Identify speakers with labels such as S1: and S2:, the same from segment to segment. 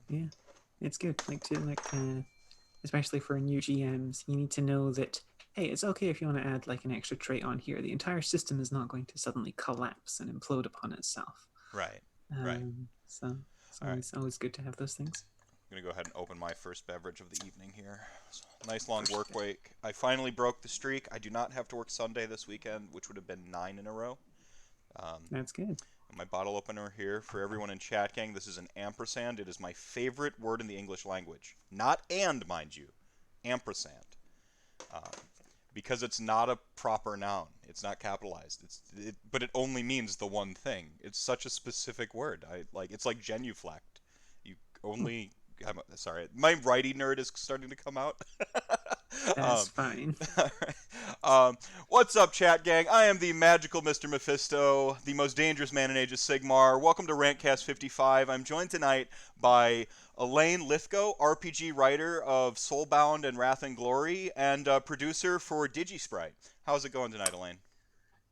S1: Yeah, it's good. Especially for new GMs, you need to know that hey, it's okay if you want to add like an extra trait on here. The entire system is not going to suddenly collapse and implode upon itself.
S2: Right, right.
S1: So it's
S2: All right.
S1: always good to have those things.
S2: I'm gonna go ahead and open my first beverage of the evening here. So, nice long
S1: First,
S2: work week. I finally broke the streak. I do not have to work Sunday this weekend, which would have been 9 in a row. Um,
S1: that's good.
S2: my bottle opener here for everyone in chat, gang. This is an ampersand. It is my favorite word in the English language. Not and, mind you, ampersand. Uh, because it's not a proper noun. It's not capitalized. But it only means the one thing. It's such a specific word. It's like genuflect. You
S1: Hmm,
S2: only. Sorry, my righty nerd is starting to come out.
S1: that's
S2: um,
S1: fine.
S2: um, what's up, chat gang? I am the magical Mr. Mephisto, the most dangerous man in Age of Sigmar. Welcome to RantCast 55. I'm joined tonight by Elaine Lithgow, RPG writer of Soulbound and Wrath and Glory, and producer for Digisprite. How's it going tonight, Elaine?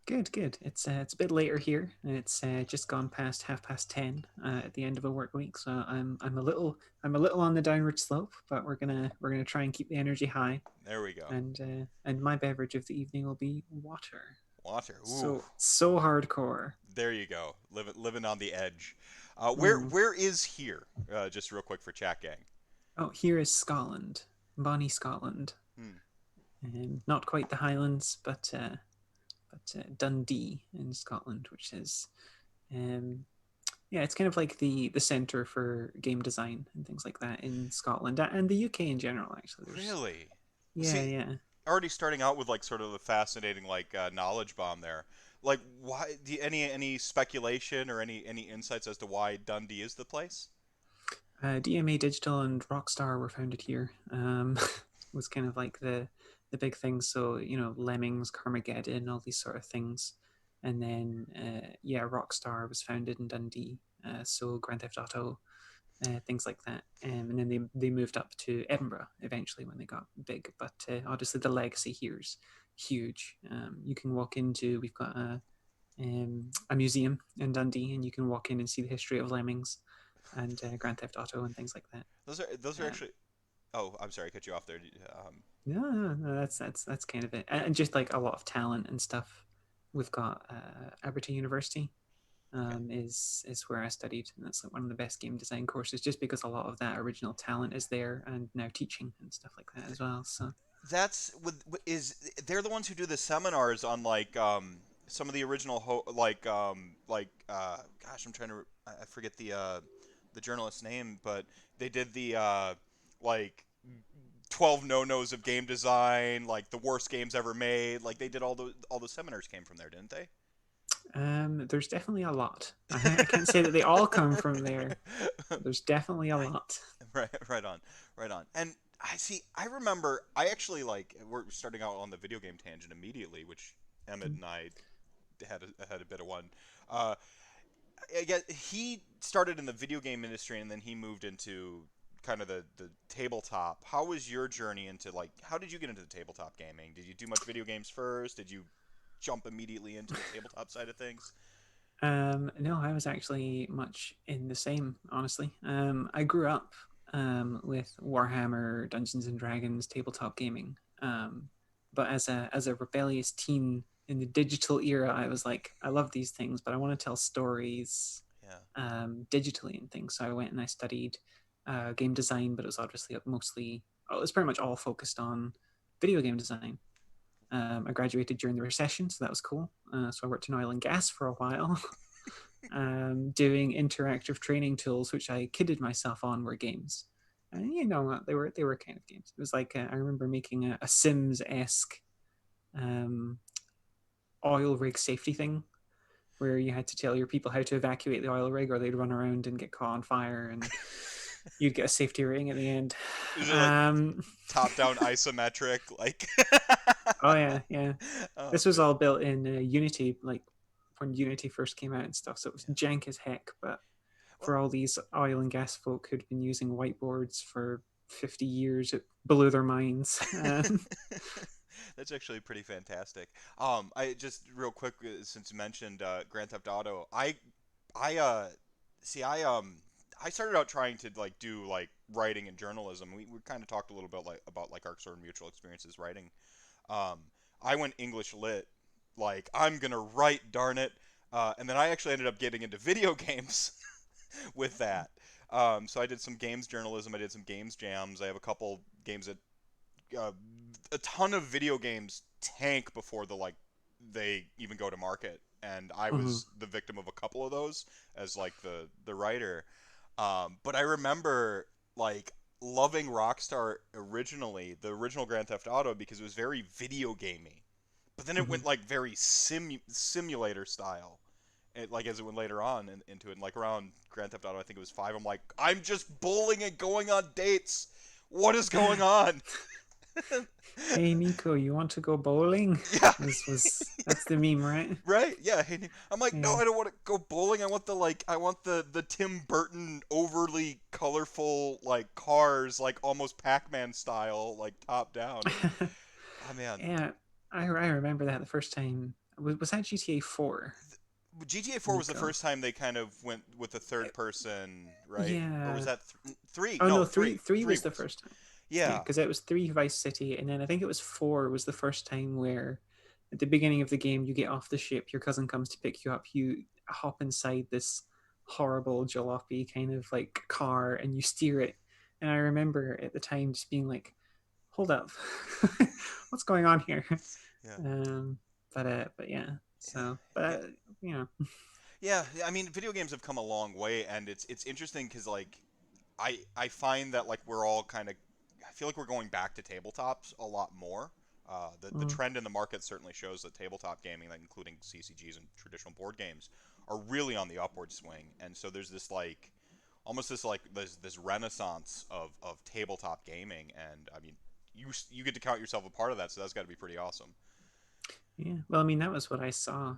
S1: Good, good. It's a bit later here. It's just gone past 10:30 at the end of a work week, so I'm a little on the downward slope, but we're gonna try and keep the energy high.
S2: There we go.
S1: And my beverage of the evening will be water.
S2: Water. Ooh,
S1: So hardcore.
S2: there you go. Living on the edge.
S1: Mm.
S2: Where is here? Just real quick for chat gang.
S1: Oh, here is Scotland, Bonnie, Scotland.
S2: Hmm.
S1: Not quite the Highlands, but Dundee in Scotland, which is um, yeah, it's kind of like the center for game design and things like that in Scotland and the UK in general. Actually, there's
S2: Really?
S1: yeah,
S2: See,
S1: yeah.
S2: already starting out with like sort of a fascinating knowledge bomb there. Like, why? Any speculation or any insights as to why Dundee is the place?
S1: DMA Digital and Rockstar were founded here. Was kind of like the big thing. So Lemmings, Carmageddon, all these sort of things, and then yeah, Rockstar was founded in Dundee. So Grand Theft Auto, things like that. And then they moved up to Edinburgh eventually when they got big. But obviously the legacy here is huge. You can walk into we've got a museum in Dundee, and you can walk in and see the history of Lemmings and Grand Theft Auto and things like that.
S2: Those are
S1: Um,
S2: actually. Oh, I'm sorry, I cut you off there.
S1: no, that's kind of it, and just like a lot of talent and stuff. We've got Aberdeen University
S2: Okay.
S1: is where I studied, and that's like one of the best game design courses, just because a lot of that original talent is there and now teaching and stuff like that as well. So
S2: That's is they're the ones who do the seminars on some of the original gosh, I'm trying to I forget the journalist's name, but they did the like 12 no-nos of game design, like the worst games ever made. Like they did all the seminars came from there, didn't they?
S1: there's definitely a lot. I can't say that they all come from there, but there's definitely a
S2: I
S1: lot.
S2: right right on right on. And I see. I remember. I actually we're starting out on the video game tangent immediately, which Emmett and I had a bit of one. Uh, I guess he started in the video game industry and then he moved into kind of the tabletop. How was your journey into how did you get into the tabletop gaming? Did you do much video games first? Did you jump immediately into the tabletop side of things?
S1: No, I was actually much in the same, honestly. I grew up with Warhammer, Dungeons and Dragons, tabletop gaming. But as a rebellious teen in the digital era, I was like, I love these things, but I want to tell stories
S2: Yeah.
S1: digitally and things. So I went and I studied game design, but it was obviously mostly, it was pretty much all focused on video game design. I graduated during the recession, so that was cool. So I worked in oil and gas for a while, doing interactive training tools, which I kidded myself on were games. And you know what? They were kind of games. It was like I remember making a Sims esque um, oil rig safety thing where you had to tell your people how to evacuate the oil rig, or they'd run around and get caught on fire, and you'd get a safety ring at the end.
S2: Is it like
S1: Um,
S2: top down isometric like
S1: oh yeah, yeah.
S2: Oh
S1: This was
S2: man.
S1: all built in Unity, like when Unity first came out and stuff. So it was
S2: Yeah.
S1: jank as heck. But
S2: Well,
S1: for all these oil and gas folk who'd been using whiteboards for 50 years, it blew their minds.
S2: that's actually pretty fantastic. I just real quick since you mentioned Grand Theft Auto, I see I started out trying to like do like writing and journalism. We kind of talked a little bit like about like our sort of mutual experiences writing. Um, I went English lit, like I'm gonna write, darn it. And then I actually ended up getting into video games with that. So I did some games journalism. I did some games jams. I have a couple games that uh, a ton of video games tank before they even go to market, and I
S1: Mm-hmm.
S2: was the victim of a couple of those as like the writer. But I remember like loving Rockstar originally, the original Grand Theft Auto, because it was very video gamey. But then it
S1: Mm-hmm.
S2: went like very simulator style. Like as it went later on into it, and like around Grand Theft Auto, I think it was 5. I'm like, I'm just bowling and going on dates. What is going on?
S1: Hey Nico, you want to go bowling?
S2: Yeah,
S1: Was that's the meme, right?
S2: right. Yeah, I'm like, no,
S1: Yeah.
S2: I don't want to go bowling. I want the Tim Burton overly colorful like cars, like almost Pac-Man style, like top down. And oh man,
S1: Yeah, I remember that the first time. Was that GTA 4,
S2: GTA 4 was the
S1: Nico?
S2: first time they kind of went with the third person, right? Or was
S1: Yeah.
S2: that 3?
S1: Oh
S2: No,
S1: no,
S2: 3.
S1: three
S2: 3
S1: was the
S2: was.
S1: first time. Yeah,
S2: Yeah,
S1: because it was 3 Vice City, and then I think it was 4 was the first time where, at the beginning of the game, you get off the ship, your cousin comes to pick you up, you hop inside this horrible jalopy kind of like car, and you steer it. And I remember at the time just being like, "Hold up, what's going on here?"
S2: yeah,
S1: Um, but yeah.
S2: yeah,
S1: So,
S2: yeah.
S1: you know,
S2: Yeah, I mean, video games have come a long way, and it's interesting because like I find that like we're all kind of I feel like we're going back to tabletops a lot more. The
S1: mm,
S2: trend in the market certainly shows that tabletop gaming, like including CCGs and traditional board games, are really on the upward swing. And so there's this like almost this renaissance of tabletop gaming, and I mean you get to count yourself a part of that, so that's got to be pretty awesome.
S1: yeah. Well, I mean, that was what I saw.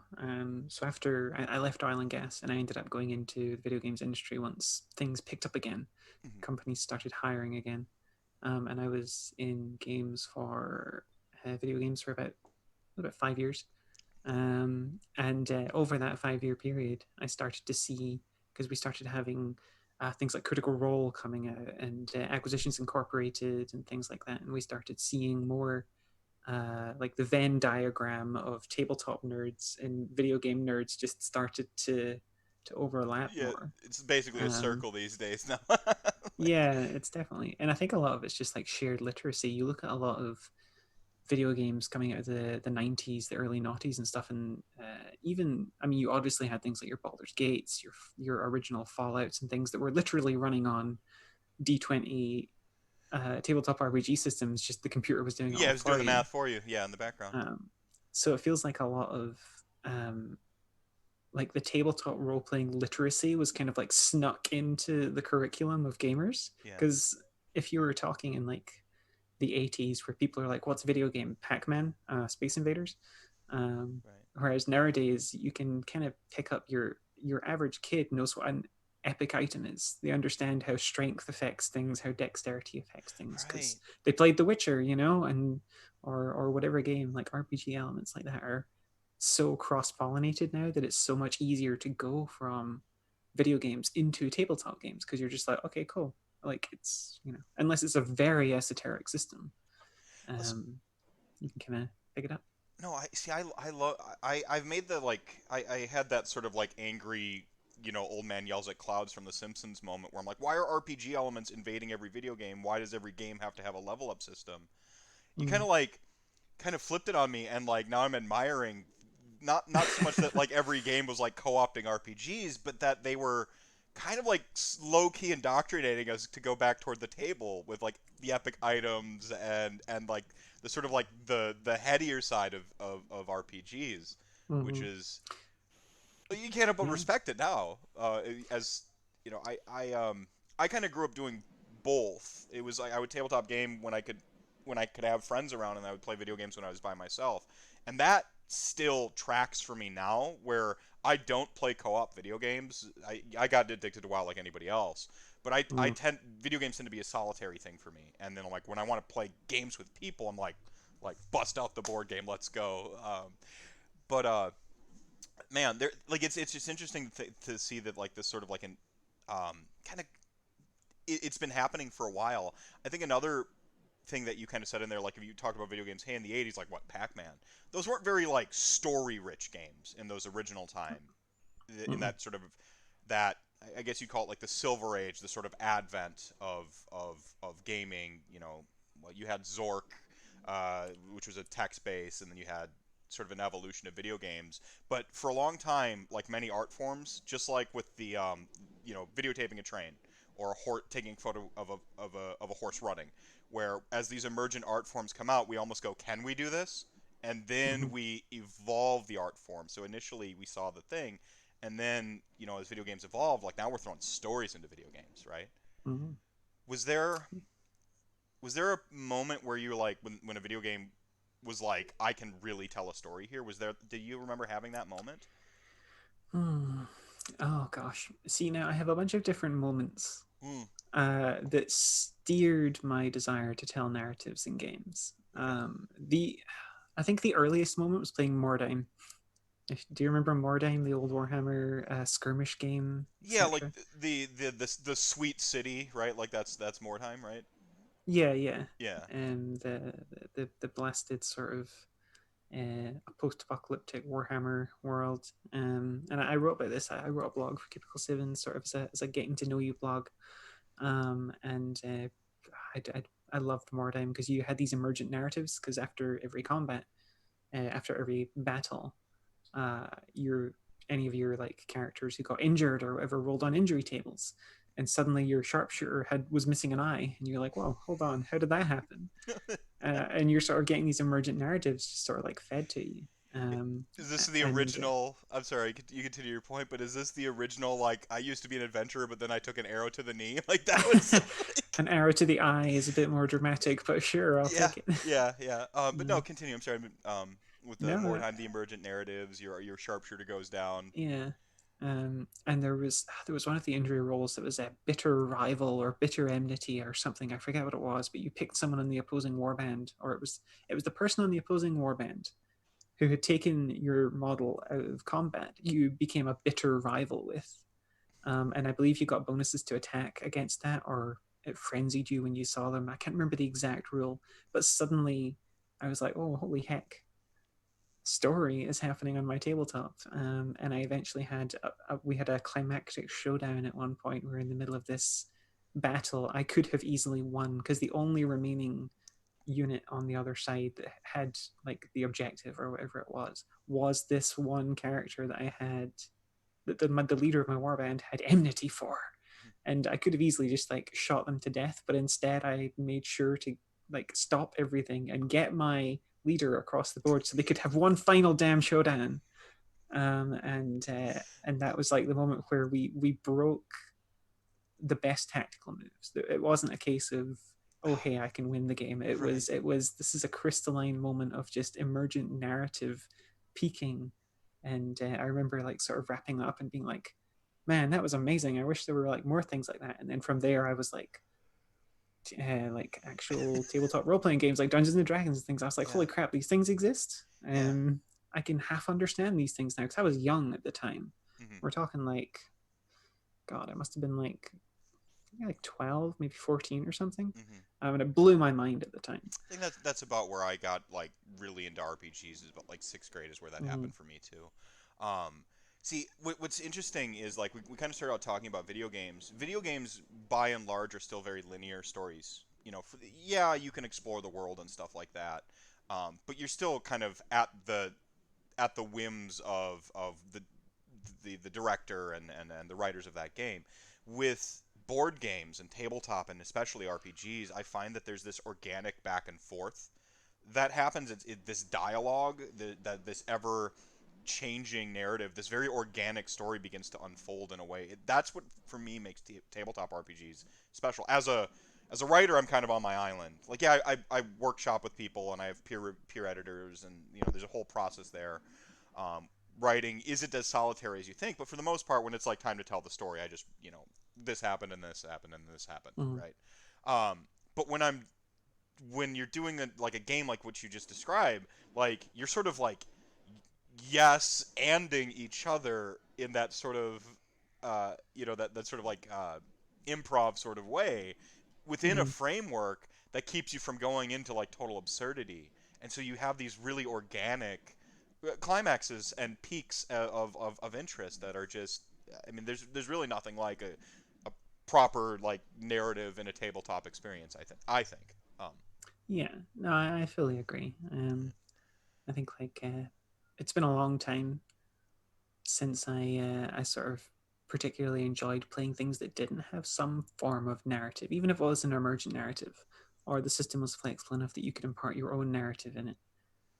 S1: So after I left oil and gas, and I ended up going into the video games industry once things picked up again,
S2: Hmm.
S1: companies started hiring again, and I was in games for video games for about 5 years. And over that 5 year period, I started to see, because we started having things like Critical Role coming out and Acquisitions Incorporated and things like that, and we started seeing more like the Venn diagram of tabletop nerds and video game nerds just started to overlap
S2: Yeah,
S1: more.
S2: it's basically a
S1: Um,
S2: circle these days now.
S1: yeah, it's definitely, and I think a lot of it's just like shared literacy. You look at a lot of video games coming out of the 90s, the early noughties and stuff, and even, I mean, you obviously had things like your Baldur's Gates, your original Fallouts, and things that were literally running on D20 tabletop RPG systems. Just the computer was doing it
S2: Yeah, I
S1: all
S2: was
S1: for
S2: doing the
S1: you.
S2: math for you. Yeah, in the background.
S1: Um, so it feels like a lot of um, like the tabletop role playing literacy was kind of like snuck into the curriculum of gamers.
S2: Yeah,
S1: Because if you were talking in like the 80s, where people are like, "What's a video game? Pac-Man, Space Invaders."
S2: right.
S1: Whereas nowadays, you can kind of pick up your average kid knows what an epic item is. They understand how strength affects things, how dexterity affects things, because
S2: Right.
S1: they played The Witcher, and or whatever game. Like RPG elements like that are so cross-pollinated now that it's so much easier to go from video games into tabletop games, because you're just like, okay, cool. Like it's, unless it's a very esoteric system, um, you can kind of pick it up.
S2: No, I see. I love. I've made the like. I had that sort of like angry, old man yells at clouds from The Simpsons moment where I'm like, why are RPG elements invading every video game? Why does every game have to have a level up system? You
S1: Mm,
S2: kind of flipped it on me, and like now I'm admiring not so much that like every game was like co-opting RPGs, but that they were kind of like low key indoctrinating us to go back toward the table with like the epic items and like the sort of like the headier side of RPGs, which
S1: mm-hmm.
S2: is you can't help but
S1: Yeah.
S2: respect it now. As you know, I kind of grew up doing both. It was like I would tabletop game when I could have friends around, and I would play video games when I was by myself, and that still tracks for me now. Where I don't play co-op video games. I got addicted to WoW like anybody else, but I
S1: Mm.
S2: tend video games tend to be a solitary thing for me. And then like when I want to play games with people, I'm like bust out the board game, let's go. But Man, there like it's just interesting to see that like this sort of like an kind of it's been happening for a while. I think another thing that you kind of said in there, like if you talked about video games, hey, in the '80s, like what Pac-Man, those weren't very like story-rich games in those original time. In
S1: Mm.
S2: that sort of that I guess you call it like the Silver Age, the sort of advent of gaming. You know, well, you had Zork, which was a text base, and then you had sort of an evolution of video games. But for a long time, like many art forms, just like with the videotaping a train or taking a photo of a horse running, where as these emergent art forms come out, we almost go, can we do this? And then
S1: Mhm.
S2: we evolve the art form. So initially we saw the thing, and then as video games evolve, like now we're throwing stories into video games, right?
S1: Mhm.
S2: Was there was there a moment where you were like, when a video game was like, I can really tell a story here? Was there? Do you remember having that moment?
S1: Hmm. Oh gosh. See, now I have a bunch of different moments
S2: Hmm.
S1: that steered my desire to tell narratives in games.
S2: Okay.
S1: The I think the earliest moment was playing Mordheim. Do you remember Mordheim, the old Warhammer skirmish game,
S2: Yeah, like
S1: etc.?
S2: the sweet city, right? Like that's Mordheim, right?
S1: Yeah, yeah.
S2: Yeah.
S1: The blasted sort of a post-apocalyptic Warhammer world. And I wrote about this. I wrote a blog for Cubicle 7, sort of as a getting to know you blog. And I, I loved Mordheim because you had these emergent narratives. Because after every combat, after every battle, your any of your like characters who got injured or whatever rolled on injury tables, and suddenly your sharpshooter was missing an eye, and you're like, "Whoa, hold on, how did that happen?" And you're sort of getting these emergent narratives just sort of like fed to you. Um,
S2: Is this the
S1: and
S2: original? I'm sorry, you continue your point, but is this the original? Like, I used to be an adventurer, but then I took an arrow to the knee. Like that was like,
S1: An arrow to the eye is a bit more dramatic, but sure, I'll
S2: yeah,
S1: take it.
S2: yeah, yeah. But no,
S1: Mm.
S2: continue. I'm sorry. With the
S1: No,
S2: Mordheim, the emergent narratives, your sharpshooter goes down.
S1: yeah. And there was one of the injury rolls that was a bitter rival or bitter enmity or something. I forget what it was, but you picked someone on the opposing warband, or it was the person on the opposing warband who had taken your model out of combat. You became a bitter rival with, and I believe you got bonuses to attack against that, or it frenzied you when you saw them. I can't remember the exact rule, but suddenly I was like, oh, holy heck, story is happening on my tabletop. And I eventually we had a climactic showdown at one point. We were in the middle of this battle. I could have easily won because the only remaining unit on the other side that had like the objective or whatever it was this one character that I had that the leader of my warband had enmity for, and I could have easily just like shot them to death, but instead I made sure to like stop everything and get my leader across the board so they could have one final damn showdown. And that was like the moment where we broke the best tactical moves. It wasn't a case of, oh hey, I can win the game. It
S2: Right.
S1: was it was this is a crystalline moment of just emergent narrative peaking. And I remember like sort of wrapping up and being like, man, that was amazing. I wish there were like more things like that. And then from there I was like actual tabletop role playing games like Dungeons and Dragons and things. I was like,
S2: Yeah.
S1: holy crap, these things exist.
S2: Yeah.
S1: I can half understand these things now because I was young at the time.
S2: Hmm.
S1: We're talking like, God, I must have been like 12, maybe 14 or something.
S2: Hmm.
S1: And it blew my mind at the time.
S2: I think that's about where I got like really into RPGs. Is about like sixth grade is where that
S1: Mm-hmm.
S2: happened for me too. See, what's interesting is like we kind of started out talking about video games. Video games, by and large, are still very linear stories. Yeah, you can explore the world and stuff like that, but you're still kind of at the whims of the director and the writers of that game. With board games and tabletop and especially RPGs, I find that there's this organic back and forth that happens. This dialogue, that this ever changing narrative, this very organic story begins to unfold in a way. That's what for me makes tabletop RPGs special. As a writer, I'm kind of on my island. Like, yeah, I workshop with people and I have peer editors, and there's a whole process there. Um, Writing isn't as solitary as you think, but for the most part, when it's like time to tell the story, I just this happened and this happened and this happened,
S1: Mm-hmm.
S2: right? But when you're doing like a game like what you just described, like you're sort of like yes anding each other in that sort of that sort of like improv sort of way within a
S1: Mhm.
S2: framework that keeps you from going into like total absurdity. And so you have these really organic climaxes and peaks of interest that are just, I mean, there's really nothing like a proper like narrative in a tabletop experience. I think.
S1: Yeah, no, I fully agree. I think like it's been a long time since I sort of particularly enjoyed playing things that didn't have some form of narrative, even if it was an emergent narrative, or the system was flexible enough that you could impart your own narrative in it.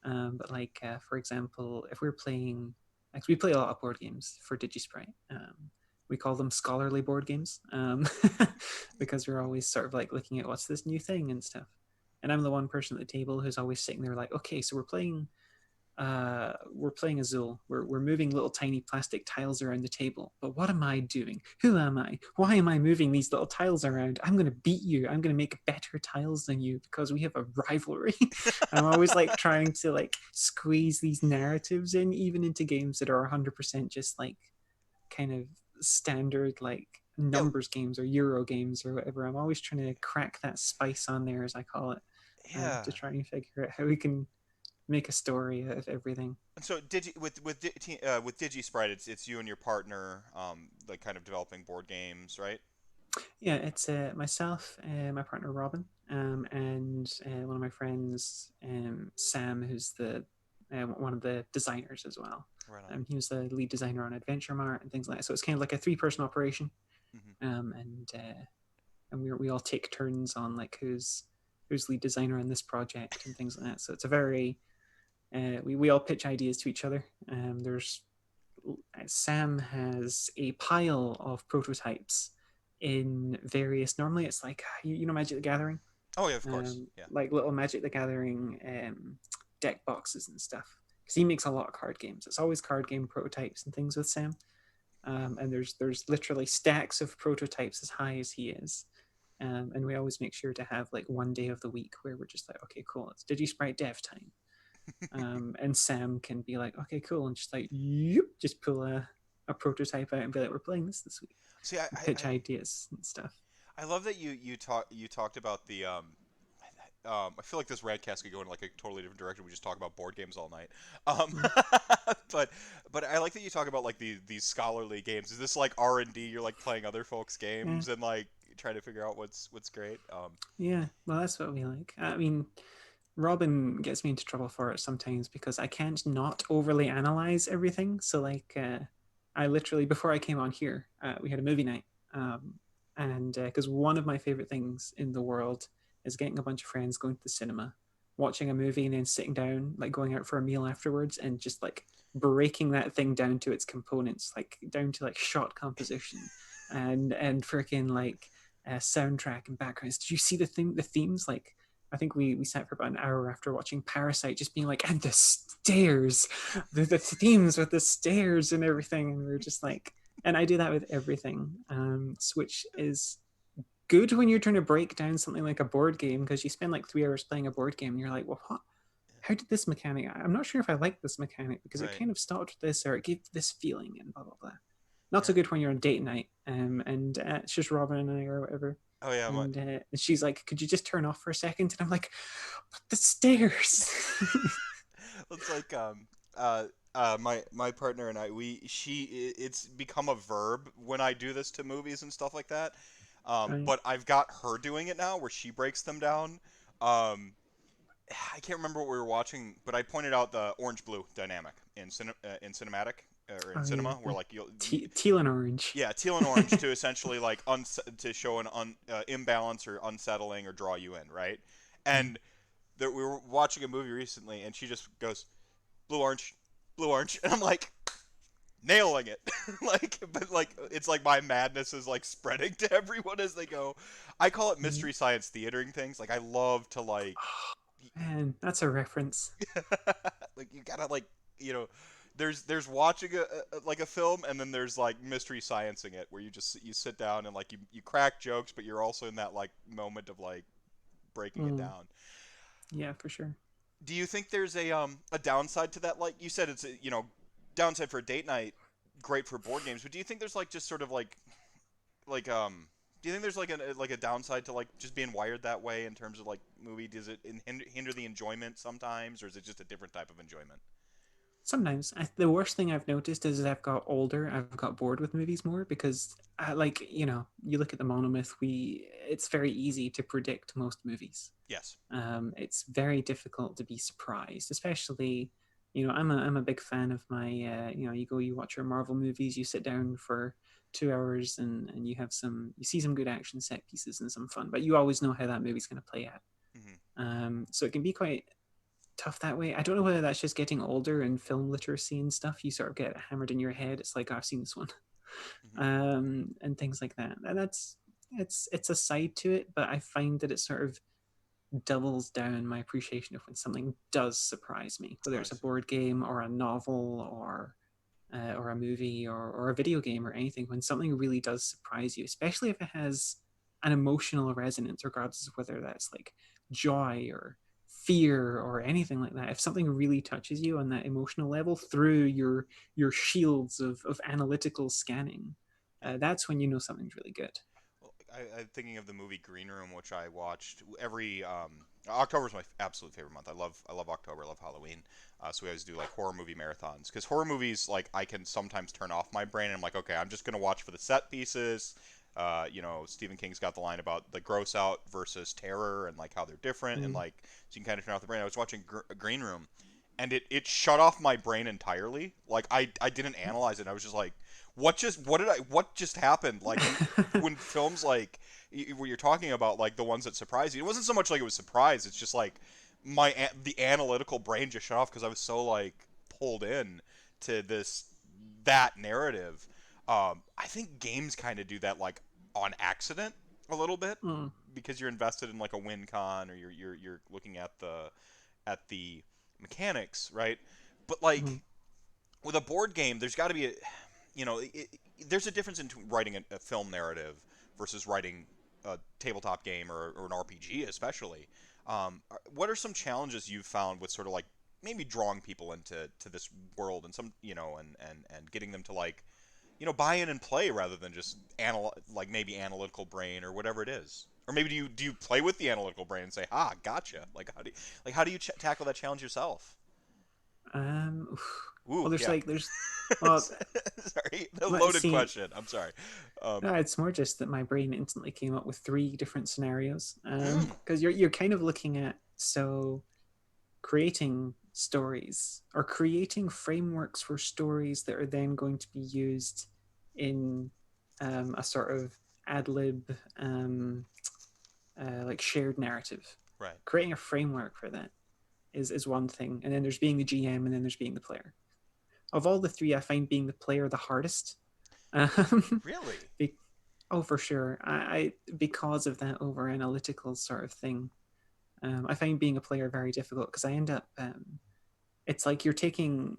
S1: But like for example, if we're playing, like we play a lot of board games for Digisprite. We call them scholarly board games because we're always sort of like looking at what's this new thing and stuff. And I'm the one person at the table who's always sitting there like, okay, so we're playing Azul. We're moving little tiny plastic tiles around the table. But what am I doing? Who am I? Why am I moving these little tiles around? I'm going to beat you. I'm going to make better tiles than you because we have a rivalry. I'm always like trying to like squeeze these narratives in, even into games that are 100% just like kind of standard like
S2: Yeah,
S1: numbers games or Euro games or whatever. I'm always trying to crack that spice on there, as I call it,
S2: yeah.
S1: to try and figure out how we can make a story out of everything.
S2: And so with Digisprite, it's you and your partner, like kind of developing board games, right?
S1: Yeah, it's myself, my partner Robyn, and one of my friends, Sam, who's the one of the designers as well.
S2: Right on.
S1: He was the lead designer on Adventure Mart and things like that. So it's kind of like a three-person operation,
S2: Hmm.
S1: and we all take turns on like who's lead designer on this project and things like that. So it's a very we all pitch ideas to each other. There's Sam has a pile of prototypes in various. Normally, it's like you know Magic the Gathering,
S2: Oh yeah, of course. Yeah.
S1: like little Magic the Gathering deck boxes and stuff. Because he makes a lot of card games. It's always card game prototypes and things with Sam. And there's literally stacks of prototypes as high as he is. And we always make sure to have like one day of the week where we're just like, okay, cool, it's Digisprite dev time. And Sam can be like, okay, cool, and just like, yep, just pull a prototype out and be like, we're playing this week.
S2: See,
S1: And pitch ideas and stuff.
S2: I love that you talked about the I feel like this Radcast could go in like a totally different direction. We just talk about board games all night. Um,
S1: Mm.
S2: but I like that you talk about like these scholarly games. Is this like R&D? You're like playing other folks'
S1: Yeah,
S2: games and like trying to figure out what's great.
S1: yeah. Well, that's what we like. I mean, Robyn gets me into trouble for it sometimes because I can't not overly analyze everything. So like, I literally before I came on here, we had a movie night, and because one of my favorite things in the world is getting a bunch of friends going to the cinema, watching a movie, and then sitting down, like going out for a meal afterwards, and just like breaking that thing down to its components, like down to like shot composition, and freaking like soundtrack and backgrounds. Did you see the themes like? I think we sat for about an hour after watching Parasite, just being like, and the stairs, the themes with the stairs and everything, and we were just like, and I do that with everything. Which is good when you're trying to break down something like a board game because you spend like 3 hours playing a board game and you're like, well, what? How did this mechanic? I'm not sure if I like this mechanic because it
S2: Right.
S1: kind of stopped with this or it gave this feeling and blah blah blah. Not
S2: Yeah.
S1: so good when you're on date night, and it's just Robyn and I or whatever,
S2: Oh yeah.
S1: and she's like, "Could you just turn off for a second?" And I'm like, "But the stairs."
S2: It's like my partner and I it's become a verb when I do this to movies and stuff like that.
S1: Right.
S2: But I've got her doing it now where she breaks them down. Um, I can't remember what we were watching, but I pointed out the orange blue dynamic in cinematic or in
S1: Oh yeah,
S2: cinema where like
S1: teal and orange.
S2: yeah, teal and orange to essentially like to show an imbalance or unsettling or draw you in, right?
S1: Mm.
S2: And we were watching a movie recently, and she just goes blue orange, and I'm like nailing it, like, but like it's like my madness is like spreading to everyone as they go. I call it
S1: Mm.
S2: mystery science theatering things. Like I love to like
S1: Man, that's a reference.
S2: like you gotta like you know there's watching like a film, and then there's like mystery sciencing it where you sit down and like you crack jokes, but you're also in that like moment of like breaking it
S1: Mm.
S2: down.
S1: Yeah, for sure.
S2: Do you think there's a downside to that? Like you said, it's downside for a date night, great for board games. But do you think there's like just sort of like Do you think there's like a downside to like just being wired that way in terms of like movie? Does it hinder the enjoyment sometimes, or is it just a different type of enjoyment?
S1: Sometimes the worst thing I've noticed is as I've got older, I've got bored with movies more because, like you look at the monomyth. It's very easy to predict most movies.
S2: Yes.
S1: It's very difficult to be surprised, especially, I'm a big fan of my, you watch your Marvel movies, you sit down for 2 hours and you see some good action set pieces and some fun, but you always know how that movie's going to play out.
S2: Hmm.
S1: So it can be quite tough that way. I don't know whether that's just getting older and film literacy and stuff. You sort of get hammered in your head. It's like, oh, I've seen this one,
S2: Hmm.
S1: and things like that. And it's a side to it, but I find that it sort of doubles down my appreciation of when something does surprise me, whether
S2: I
S1: it's a
S2: see.
S1: board game or a novel or a movie or a video game or anything. When something really does surprise you, especially if it has an emotional resonance, regardless of whether that's like joy or fear or anything like that. If something really touches you on that emotional level through your shields of analytical scanning,
S2: Yeah.
S1: that's when you know something's really good.
S2: Well, I'm thinking of the movie Green Room, which I watched every October is my absolute favorite month. I love October. I love Halloween. So we always do like horror movie marathons because horror movies like I can sometimes turn off my brain and I'm like, okay, I'm just gonna watch for the set pieces. Stephen King's got the line about the gross out versus terror and like how they're different and
S1: Mm.
S2: like so you can kind of turn off the brain. I was watching Green Room, and it shut off my brain entirely. Like I didn't analyze it. I was just like, what just happened? Like when films like where you're talking about like the ones that surprise you, it wasn't so much like it was surprise. It's just like the analytical brain just shut off because I was so like pulled in to that narrative. I think games kind of do that like on accident a little bit
S1: Mm.
S2: because you're invested in like a win con or you're looking at the mechanics, right? But
S1: Mm.
S2: like with a board game, there's got to be there's a difference in writing a film narrative versus writing a tabletop game or an RPG, especially. What are some challenges you've found with sort of like maybe drawing people into this world and some and getting them to like buy in and play rather than just like maybe analytical brain or whatever it is? Or maybe do you play with the analytical brain and say, "Ah, gotcha." Like how do you tackle that challenge yourself?
S1: Well,
S2: Ooh,
S1: there's
S2: yeah.
S1: like there's well,
S2: Sorry, a
S1: let's
S2: loaded
S1: see.
S2: question. I'm sorry. Um,
S1: No, it's more just that my brain instantly came up with three different scenarios.
S2: mm,
S1: Because you're kind of looking at creating stories or creating frameworks for stories that are then going to be used in a sort of ad lib, like shared narrative.
S2: right.
S1: Creating a framework for that is one thing, and then there's being the GM, and then there's being the player. Of all the three, I find being the player the hardest. Um,
S2: Really?
S1: be- oh, for sure. I because of that over analytical sort of thing. I find being a player very difficult because I end up. It's like you're taking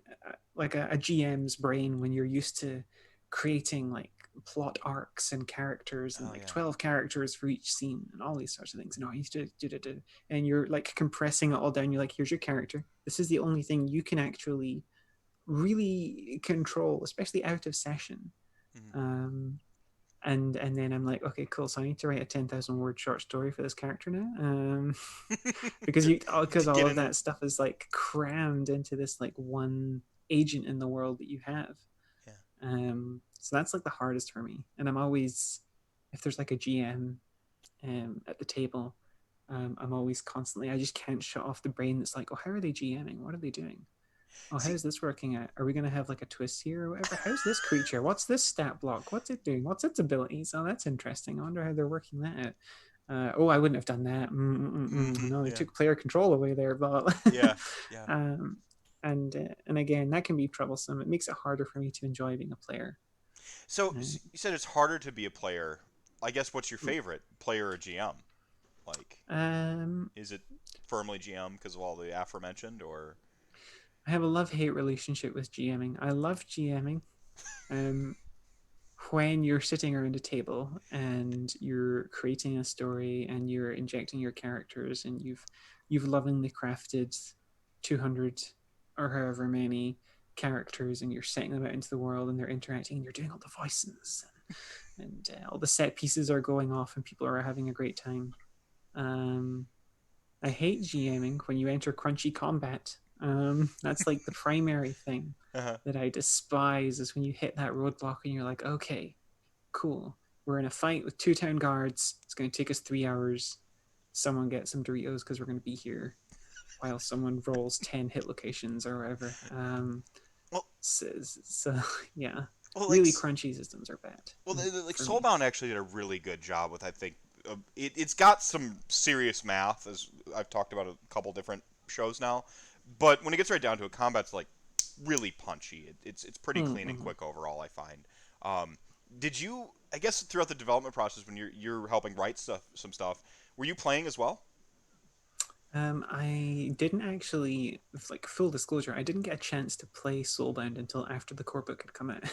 S1: like a GM's brain when you're used to creating like plot arcs and characters and
S2: Oh
S1: like
S2: yeah.
S1: 12 characters for each scene and all these sorts of things. No, you used to do, and you're like compressing it all down. You're like, here's your character. This is the only thing you can actually really control, especially out of session.
S2: Hmm.
S1: Um, and then I'm like, okay, cool. So I need to write a 10,000 word short story for this character now, because
S2: To
S1: all
S2: get
S1: of
S2: into
S1: that stuff is like crammed into this like one agent in the world that you have.
S2: yeah.
S1: So that's like the hardest for me. And I'm always, if there's like a GM at the table, I'm always constantly, I just can't shut off the brain that's like, oh, how are they GMing? What are they doing? Oh,
S2: See,
S1: how's this working out? Are we going to have like a twist here or whatever? How's this creature? What's this stat block? What's it doing? What's its abilities? Oh, that's interesting. I wonder how they're working that out. Oh, I wouldn't have done that. No, they
S2: yeah.
S1: took player control away there, but
S2: Yeah. Yeah.
S1: um, and again, that can be troublesome. It makes it harder for me to enjoy being a player.
S2: So you said it's harder to be a player. I guess what's your favorite player or GM? Like,
S1: Um,
S2: is it firmly GM because of all the aforementioned, or
S1: I have a love-hate relationship with GMing. I love GMing. Um, when you're sitting around a table and you're creating a story and you're injecting your characters and you've lovingly crafted 200 or however many characters and you're setting them out into the world and they're interacting and you're doing all the voices and all the set pieces are going off and people are having a great time. I hate GMing when you enter crunchy combat. That's like the primary thing
S2: Uh-huh.
S1: that I despise is when you hit that roadblock and you're like, okay, cool. We're in a fight with 2 town guards. It's going to take us 3 hours. Someone get some Doritos because we're going to be here while someone rolls 10 hit locations or whatever.
S2: Well,
S1: So yeah,
S2: well, like,
S1: really crunchy systems are bad
S2: well, like
S1: for me.
S2: Soulbound actually did a really good job with, I think, it's got some serious math, as I've talked about a couple different shows now. But when it gets right down to it, combat's like really punchy. It's pretty clean and
S1: Mm-hmm.
S2: quick overall, I find. Um, did you? I guess throughout the development process, when you're helping write some stuff, were you playing as well?
S1: I didn't actually, like full disclosure, I didn't get a chance to play Soulbound until after the core book had come out,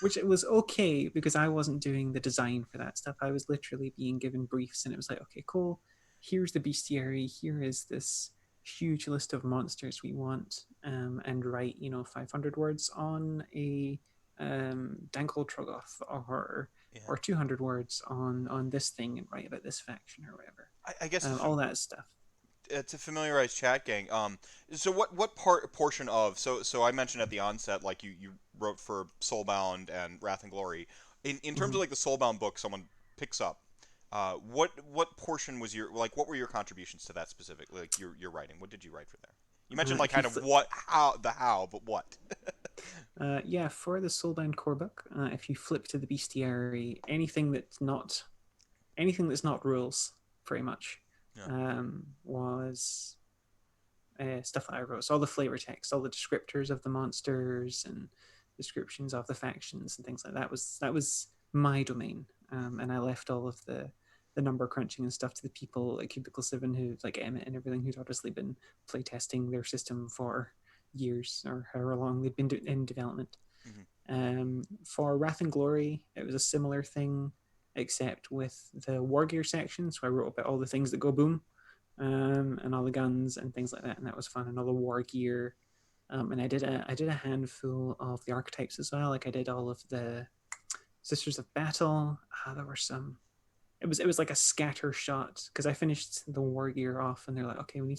S1: which it was okay because I wasn't doing the design for that stuff. I was literally being given briefs, and it was like, okay, cool. Here's the bestiary. Here is this huge list of monsters we want, and write 500 words on a Dankle Trogoth
S2: Yeah.
S1: or 200 words on this thing and write about this faction or whatever.
S2: I guess
S1: All that stuff.
S2: to familiarize chat gang. So what portion of so I mentioned at the onset, like you wrote for Soulbound and Wrath and Glory. In terms
S1: Mhm.
S2: of like the Soulbound book, someone picks up. What portion was your like? What were your contributions to that specific? Like your writing. What did you write for there? You mentioned like
S1: If you
S2: kind of
S1: flip,
S2: how, but what?
S1: yeah, for the Soulbound core book, if you flip to the bestiary, anything that's not rules, pretty much,
S2: Yeah.
S1: was stuff that I wrote. So all the flavor text, all the descriptors of the monsters and descriptions of the factions and things like that was my domain. And I left all of the number crunching and stuff to the people at Cubicle 7 who like Emmett and everything who'd obviously been playtesting their system for years or however long they've been in development.
S2: Hmm.
S1: For Wrath and Glory, it was a similar thing, except with the War Gear section. So I wrote about all the things that go boom, and all the guns and things like that, and that was fun. And all the war gear, and I did a handful of the archetypes as well. Like I did all of the Sisters of Battle. There were some. It was like a scatter shot because I finished the war gear off, and they're like, okay, we need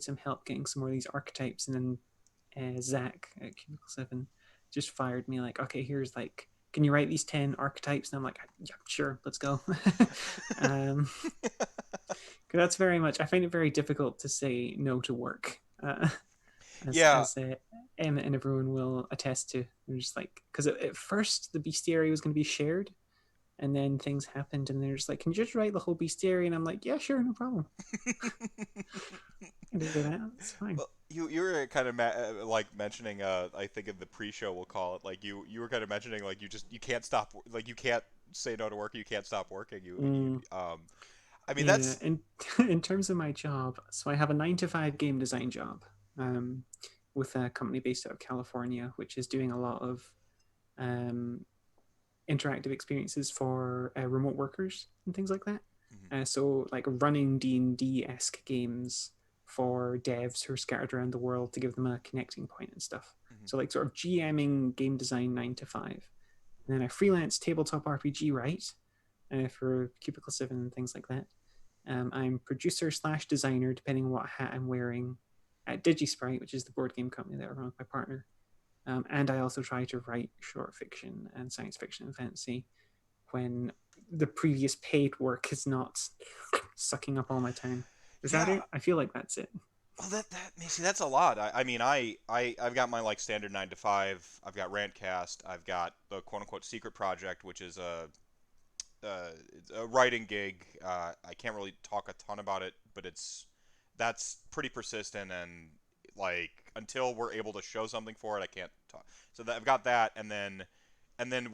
S1: some help getting some more of these archetypes, and then Zach at Cubicle 7 just fired me like, okay, here's like, can you write these 10 archetypes? And I'm like, yeah, sure, let's go. um, that's very much, I find it very difficult to say no to work, as
S2: Yeah.
S1: as Emmett and everyone will attest to. They're just like, because at first the bestiary was going to be shared, and then things happened, and they're just like, can you just write the whole bestiary? And I'm like, yeah, sure, no problem. I can do that. It's fine.
S2: Well, you were kind of like mentioning, I think in the pre-show we'll call it, like you were kind of mentioning like you can't stop, like you can't say no to work, you can't stop working.
S1: Mm,
S2: I mean
S1: yeah,
S2: that's
S1: and in terms of my job, so I have a 9 to 5 game design job, um, with a company based out of California, which is doing a lot of um, interactive experiences for remote workers and things like that.
S2: mhm,
S1: So like running D&D esque games for devs who are scattered around the world to give them a connecting point and stuff.
S2: mhm.
S1: So like sort of GMing game design 9 to 5. And then I freelance tabletop RPG write for Cubicle 7 and things like that. I'm producer slash designer, depending on what hat I'm wearing, at Digisprite, which is the board game company that I run with my partner. And I also try to write short fiction and science fiction and fantasy when the previous paid work is not sucking up all my time. Is that
S2: Yeah.
S1: it? I feel like that's it.
S2: Well, that see, that's a lot. I mean, I've got my like standard 9 to 5. I've got RantCast. I've got the quote unquote secret project, which is it's a writing gig. I can't really talk a ton about it, but that's pretty persistent, and like until we're able to show something for it, I can't talk. So I've got that, and then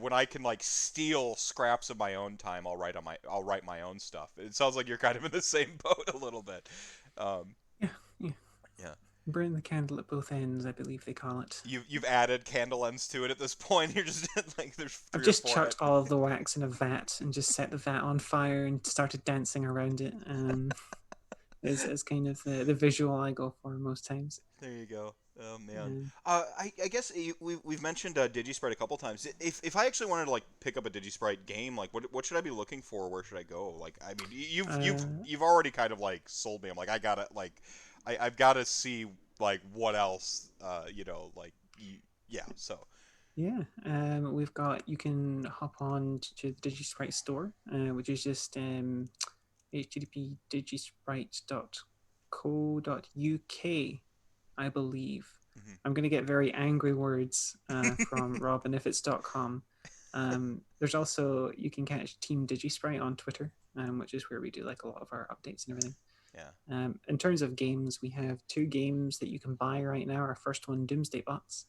S2: when I can like steal scraps of my own time, I'll write my own stuff. It sounds like you're kind of in the same boat a little bit. Um,
S1: Yeah, yeah.
S2: yeah.
S1: Burn the candle at both ends, I believe they call it.
S2: You've added candle ends to it at this point. You're just like there's
S1: I've
S2: three or
S1: just
S2: four.
S1: chucked all of the wax in a vat and just set the vat on fire and started dancing around it. is kind of the visual I go for most times.
S2: There you go. Oh man.
S1: Um,
S2: I guess we've mentioned Digisprite a couple times. If I actually wanted to like pick up a Digisprite game, like what should I be looking for? Where should I go? Like I mean,
S1: uh,
S2: you've already kind of like sold me. I'm like I gotta like I've got to see like what else. Yeah. So.
S1: yeah, we've got you can hop on to the Digisprite store, which is just http digisprite.co.uk, I believe.
S2: Mhm.
S1: I'm going to get very angry words from Robyn if it's .com. There's also, you can catch Team Digisprite on Twitter, which is where we do like a lot of our updates and everything.
S2: Yeah.
S1: In terms of games, we have 2 games that you can buy right now. Our first one, Doomsday Bots,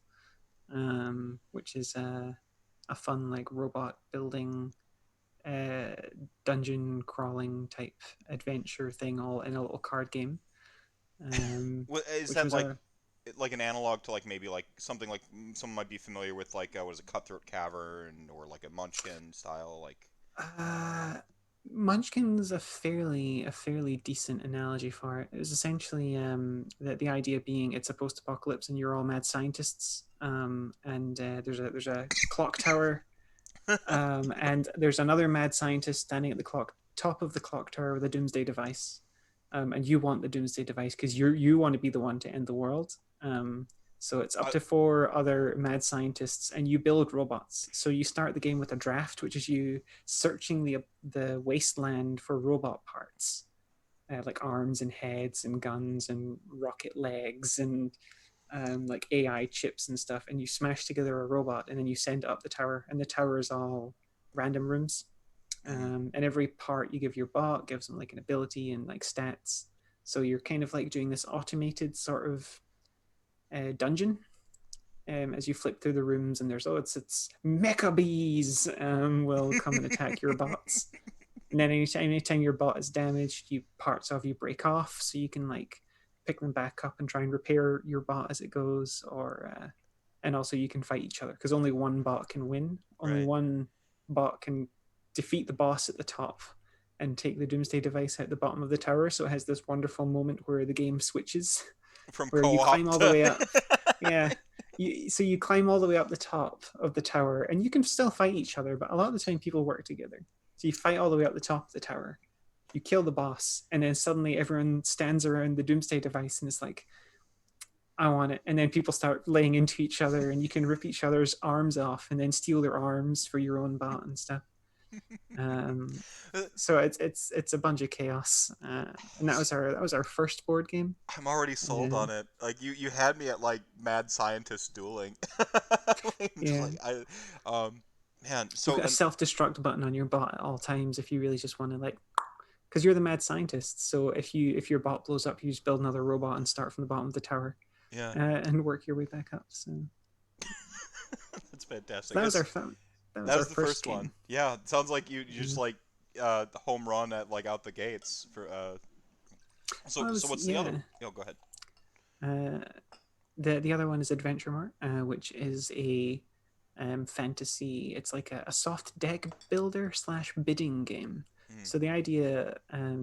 S1: which is a fun like robot building uh, dungeon crawling type adventure thing all in a little card game.
S2: Is
S1: Which
S2: that
S1: was our
S2: like an analog to like maybe like something like someone might be familiar with like what is a Cutthroat Cavern or like a Munchkin style like.
S1: uh, Munchkin's a fairly decent analogy for it. It was essentially the idea being it's a post apocalypse and you're all mad scientists. And there's a clock tower. And there's another mad scientist standing at the top of the clock tower with a doomsday device. And you want the doomsday device because you want to be the one to end the world. So it's up
S2: I,
S1: to 4 other mad scientists, and you build robots. So you start the game with a draft, which is you searching the wasteland for robot parts, like arms and heads and guns and rocket legs and like AI chips and stuff, and you smash together a robot, and then you send it up the tower, and the tower is all random rooms.
S2: mhm.
S1: And every part you give your bot gives them like an ability and like stats. So you're kind of like doing this automated sort of dungeon as you flip through the rooms, and there's it's mecha bees will come and attack your bots. And then anytime your bot is damaged, parts of you break off, so you can like pick them back up and try and repair your bot as it goes. And also you can fight each other because only one bot can win. Only
S2: Right.
S1: one bot can defeat the boss at the top and take the Doomsday device out the bottom of the tower. So it has this wonderful moment where the game switches,
S2: From
S1: where you
S2: co-op
S1: climb all the
S2: to
S1: way up. Yeah. So you climb all the way up the top of the tower, and you can still fight each other, but a lot of the time people work together. So you fight all the way up the top of the tower, you kill the boss, and then suddenly everyone stands around the Doomsday device and it's like, I want it. And then people start laying into each other, and you can rip each other's arms off and then steal their arms for your own bot and stuff. Um, so it's a bunch of chaos, and that was our first board game.
S2: I'm already sold
S1: Uh,
S2: on it. Like you had me at like mad scientist dueling. Just
S1: yeah,
S2: like I, man.
S1: you've
S2: So
S1: got a
S2: and
S1: self-destruct button on your bot at all times if you really just want to like, because you're the mad scientist. So if your bot blows up, you just build another robot and start from the bottom of the tower,
S2: yeah,
S1: and work your way back up.
S2: that's
S1: So
S2: fantastic.
S1: that was
S2: It's,
S1: our fun. That
S2: that
S1: was our
S2: was the
S1: first
S2: first one.
S1: game.
S2: Yeah, it sounds like you
S1: Yeah.
S2: just like the home run at like out the gates for So
S1: Well, it
S2: so
S1: was
S2: what's the other?
S1: yeah.
S2: Oh, go ahead.
S1: Uh, the other one is Adventure Mart, which is a fantasy. It's like a soft deck builder slash bidding game.
S2: Mm.
S1: So the idea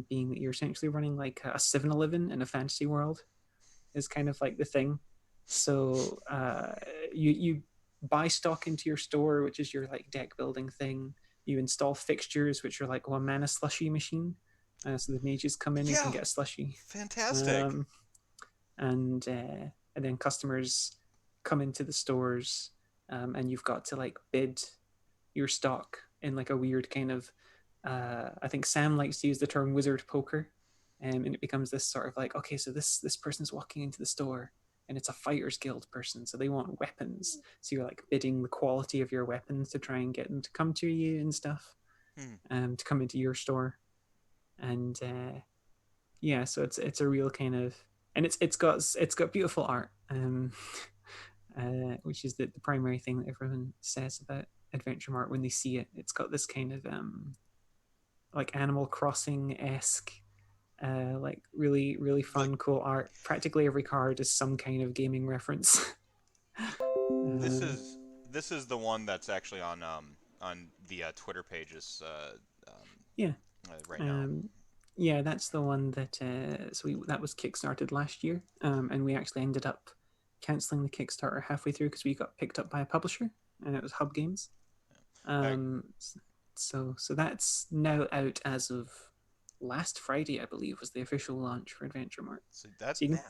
S1: being that you're essentially running like a 7-Eleven in a fantasy world is kind of like the thing. So you buy stock into your store, which is your like deck building thing. You install fixtures, which are like a mana slushy machine. So the mages come in and can
S2: Yeah,
S1: get a slushy.
S2: fantastic.
S1: Um, and then customers come into the stores, and you've got to like bid your stock in like a weird kind of I think Sam likes to use the term wizard poker, and it becomes this sort of like, okay, so this person's walking into the store and it's a fighters guild person, so they want weapons, so you're like bidding the quality of your weapons to try and get them to come to you and stuff,
S2: Hmm.
S1: to come into your store. And yeah, so it's a real kind of, and it's got beautiful art, which is the primary thing that everyone says about Adventure Mart when they see it. It's got this kind of like Animal Crossing esque, like really really
S2: Like
S1: fun, cool art. Practically every card is some kind of gaming reference.
S2: this
S1: um,
S2: is this is the one that's actually on the Twitter pages
S1: yeah,
S2: right now.
S1: um, Yeah, that's the one that that was kickstarted last year, and we actually ended up canceling the Kickstarter halfway through because we got picked up by a publisher, and it was Hub Games.
S2: Uh,
S1: Um, so that's now out as of last Friday, I believe, was the official launch for Adventure Mart.
S2: so that
S1: So you can,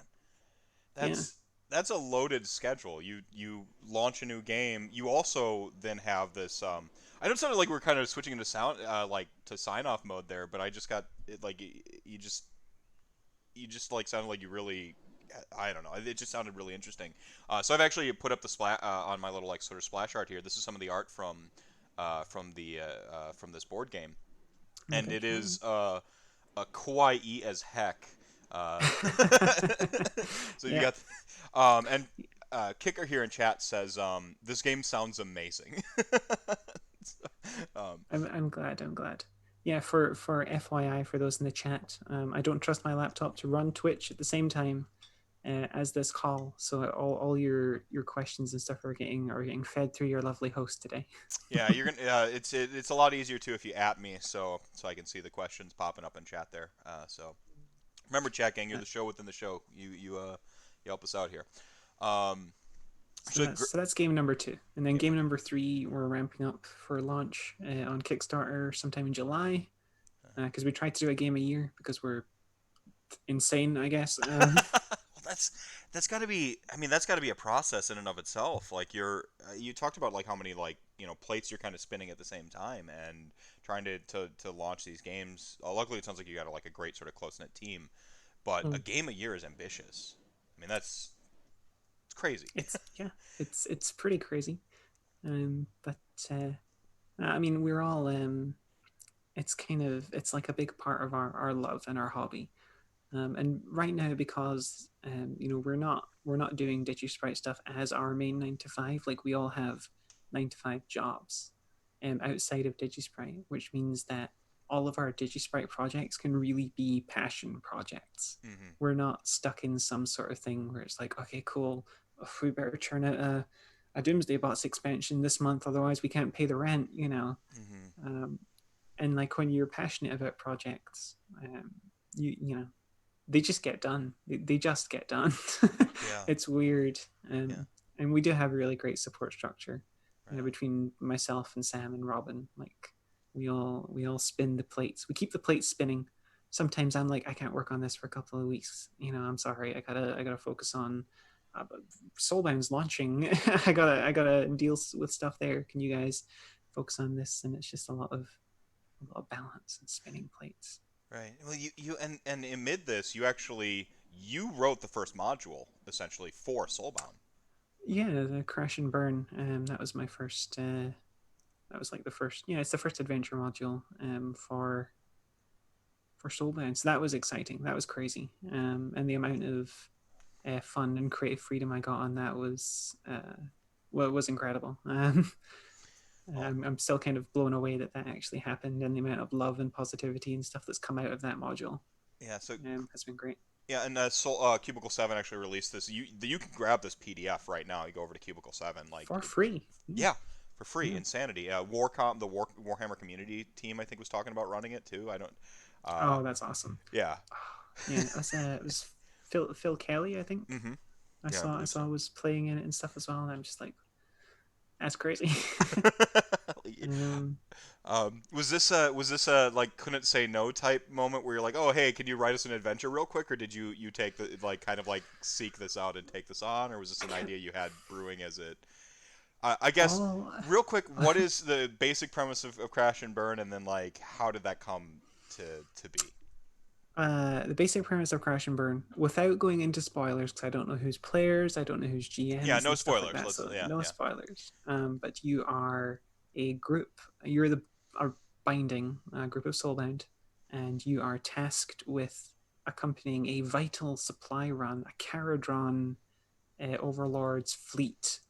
S2: man,
S1: yeah,
S2: that's a loaded schedule. You launch a new game. You also then have this. I know it sounded like we are kind of switching into sound like to sign off mode there, but I just got it like you just like sounded like you really. I don't know. It just sounded really interesting. So I've actually put up the on my little like sort of splash art here. This is some of the art from this board game, and it
S1: Adventure
S2: is
S1: Mart.
S2: a kawaii as heck. Uh, so you
S1: Yeah,
S2: got, and Kicker here in chat says this game sounds amazing. um,
S1: I'm glad. I'm glad. Yeah, for FYI, for those in the chat, I don't trust my laptop to run Twitch at the same time as this call. So all your questions and stuff are getting fed through your lovely host today.
S2: yeah, you're gonna. It's a lot easier too if you at me, so I can see the questions popping up in chat there. So remember, chat gang, you're
S1: Uh,
S2: the show within the show. You help us out here. Um,
S1: so
S2: so
S1: that's
S2: gr-
S1: so that's game number 2, and then
S2: Game
S1: game
S2: number
S1: number 3 we're ramping up for launch on Kickstarter sometime in July because we try to do a game a year because we're insane, I guess.
S2: well, that's got to be. I mean, that's got to be a process in and of itself. Like you talked about like how many like plates you're kind of spinning at the same time and trying to launch these games. Luckily, it sounds like you got like a great sort of close knit team. But a
S1: Um,
S2: game a year is ambitious. I mean, it's crazy.
S1: it's yeah, it's pretty crazy. But I mean, we're all it's like a big part of our love and our hobby. And right now, because we're not doing Digisprite stuff as our main 9 to 5. Like we all have 9 to 5 jobs, outside of Digisprite, which means that all of our Digisprite projects can really be passion projects.
S2: Hmm.
S1: We're not stuck in some sort of thing where it's like, okay, cool, we better turn out a Doomsday Bots expansion this month, otherwise we can't pay the rent.
S2: Hmm.
S1: Um, and like when you're passionate about projects, you know they just get done. They just get done.
S2: Yeah.
S1: It's weird,
S2: Yeah.
S1: and we do have a really great support structure
S2: Right on.
S1: between myself and Sam and Robyn. Like we all spin the plates. We keep the plates spinning. Sometimes I'm like, I can't work on this for a couple of weeks. I'm sorry. I gotta focus on uh, Soulbound's launching. I gotta deal with stuff there. Can you guys focus on this? And it's just a lot of balance and spinning plates.
S2: Right. Well, you and amid this, you wrote the first module essentially for Soulbound.
S1: Yeah, the Crash and Burn. That was my first. That was like the first. Yeah, it's the first adventure module for Soulbound. So that was exciting. That was crazy. And the amount of fun and creative freedom I got on that was incredible.
S2: Well,
S1: I'm still kind of blown away that actually happened, and the amount of love and positivity and stuff that's come out of that module
S2: yeah. So
S1: has been great.
S2: yeah, and Cubicle 7 actually released this. You can grab this PDF right now. You go over to Cubicle 7,
S1: For free.
S2: yeah, for free.
S1: Yeah.
S2: Insanity. The Warhammer community team I think was talking about running it too. I don't. Uh,
S1: Oh, that's awesome.
S2: yeah.
S1: Yeah, it was Phil Kelly, I think.
S2: Hmm.
S1: I
S2: Yeah, I
S1: saw I
S2: believe
S1: saw
S2: so.
S1: was playing in it and stuff as well, and I'm just like, that's crazy. um,
S2: Was this a like couldn't say no type moment where you're like, oh hey, can you write us an adventure real quick, or did you take the like kind of like seek this out and take this on, or was this an idea you had brewing as it? I guess
S1: all
S2: real quick, what is the basic premise of Crash and Burn, and then like how did that come to be?
S1: the basic premise of Crash and Burn, without going into spoilers, because I don't know who's players, I don't know who's
S2: Yeah,
S1: GMs
S2: no
S1: and stuff like
S2: spoilers.
S1: that,
S2: Let's
S1: so
S2: yeah
S1: no
S2: yeah.
S1: spoilers. But you are a group. You're the a binding group of Soulbound, and you are tasked with accompanying a vital supply run, a Caradron overlord's fleet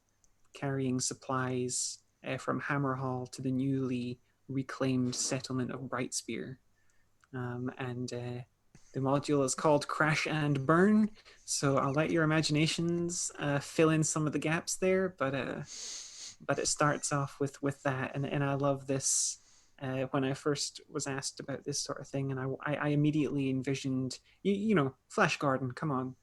S1: carrying supplies from Hammerhall to the newly reclaimed settlement of Brightspear. And the module is called Crash and Burn, so I'll let your imaginations fill in some of the gaps there, but it starts off with that, and I love this when I first was asked about this sort of thing, and I immediately envisioned, Flash Garden. Come on,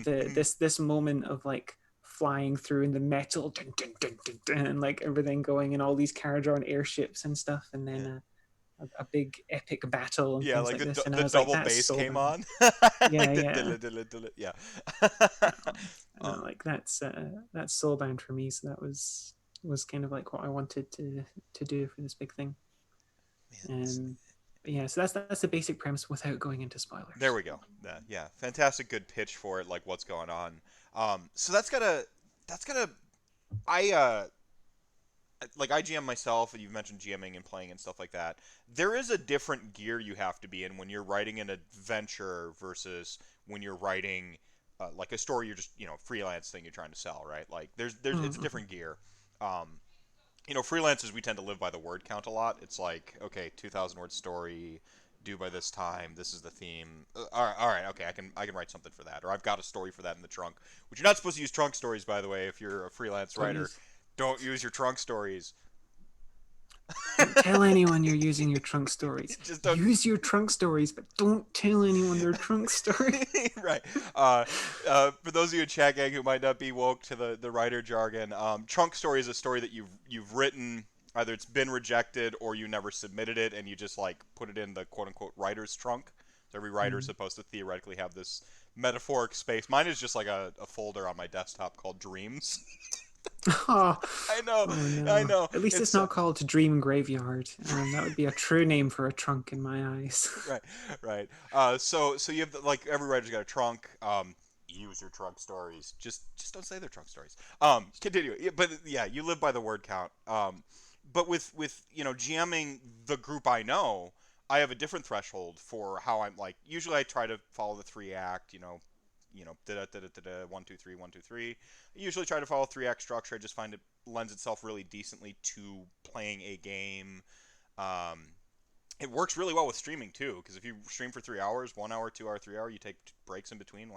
S1: this moment of like flying through in the metal, dun, dun, dun, dun, dun, and like everything going, and all these Caradron airships and stuff, and then a big epic battle and
S2: Yeah,
S1: things
S2: like
S1: like this. And I
S2: the
S1: was like,
S2: double
S1: that's
S2: bass came
S1: Soulbound.
S2: on.
S1: Yeah,
S2: Like the
S1: yeah.
S2: yeah.
S1: Like that's Soulbound for me. So that was kind of like what I wanted to do for this big thing.
S2: Man,
S1: Yeah, so that's the basic premise without going into
S2: there
S1: spoilers.
S2: we go. Yeah, fantastic, good pitch for it, like what's going on. So that's gotta. I like IGM myself, and you've mentioned GMing and playing and stuff like that. There is a different gear you have to be in when you're writing an adventure versus when you're writing like a story. You're just freelance thing you're trying to sell, right? Like there's it's a
S1: Mm-hmm.
S2: different gear. Um, freelancers, we tend to live by the word count a lot. It's like, okay, 2,000 word story, due by this time. This is the theme. All right, okay, I can write something for that, or I've got a story for that in the trunk. Which you're not supposed to use trunk stories, by the way, if you're a freelance
S1: Don't
S2: writer.
S1: use
S2: Don't use your trunk stories.
S1: don't tell anyone you're using your trunk stories.
S2: Just don't.
S1: Use your trunk stories, but don't tell anyone they're trunk stories.
S2: Right. For those of you in chat gang who might not be woke to the writer jargon, trunk story is a story that you've written. Either it's been rejected or you never submitted it, and you just like put it in the quote unquote writer's trunk. So every writer is supposed to theoretically have this metaphoric space. Mine is just like a folder on my desktop called Dreams.
S1: Oh,
S2: I know,
S1: oh
S2: I
S1: no.
S2: know.
S1: At least it's
S2: It's
S1: not called Dream Graveyard. That would be a true name for a trunk in my eyes.
S2: right, right. So you have like every writer's got a trunk. Use your trunk stories. Just don't say they're trunk stories. Continue. Yeah, but yeah, you live by the word count. But with GMing the group I know, I have a different threshold for how I'm like. Usually, I try to follow the 3 act. Da da da da da 1 2 3 1 2 3. I usually try to follow 3 act structure. I just find it lends itself really decently to playing a game. Um, it works really well with streaming too, because if you stream for 3 hours, 1 hour, 2 hour, 3 hour, you take breaks in between.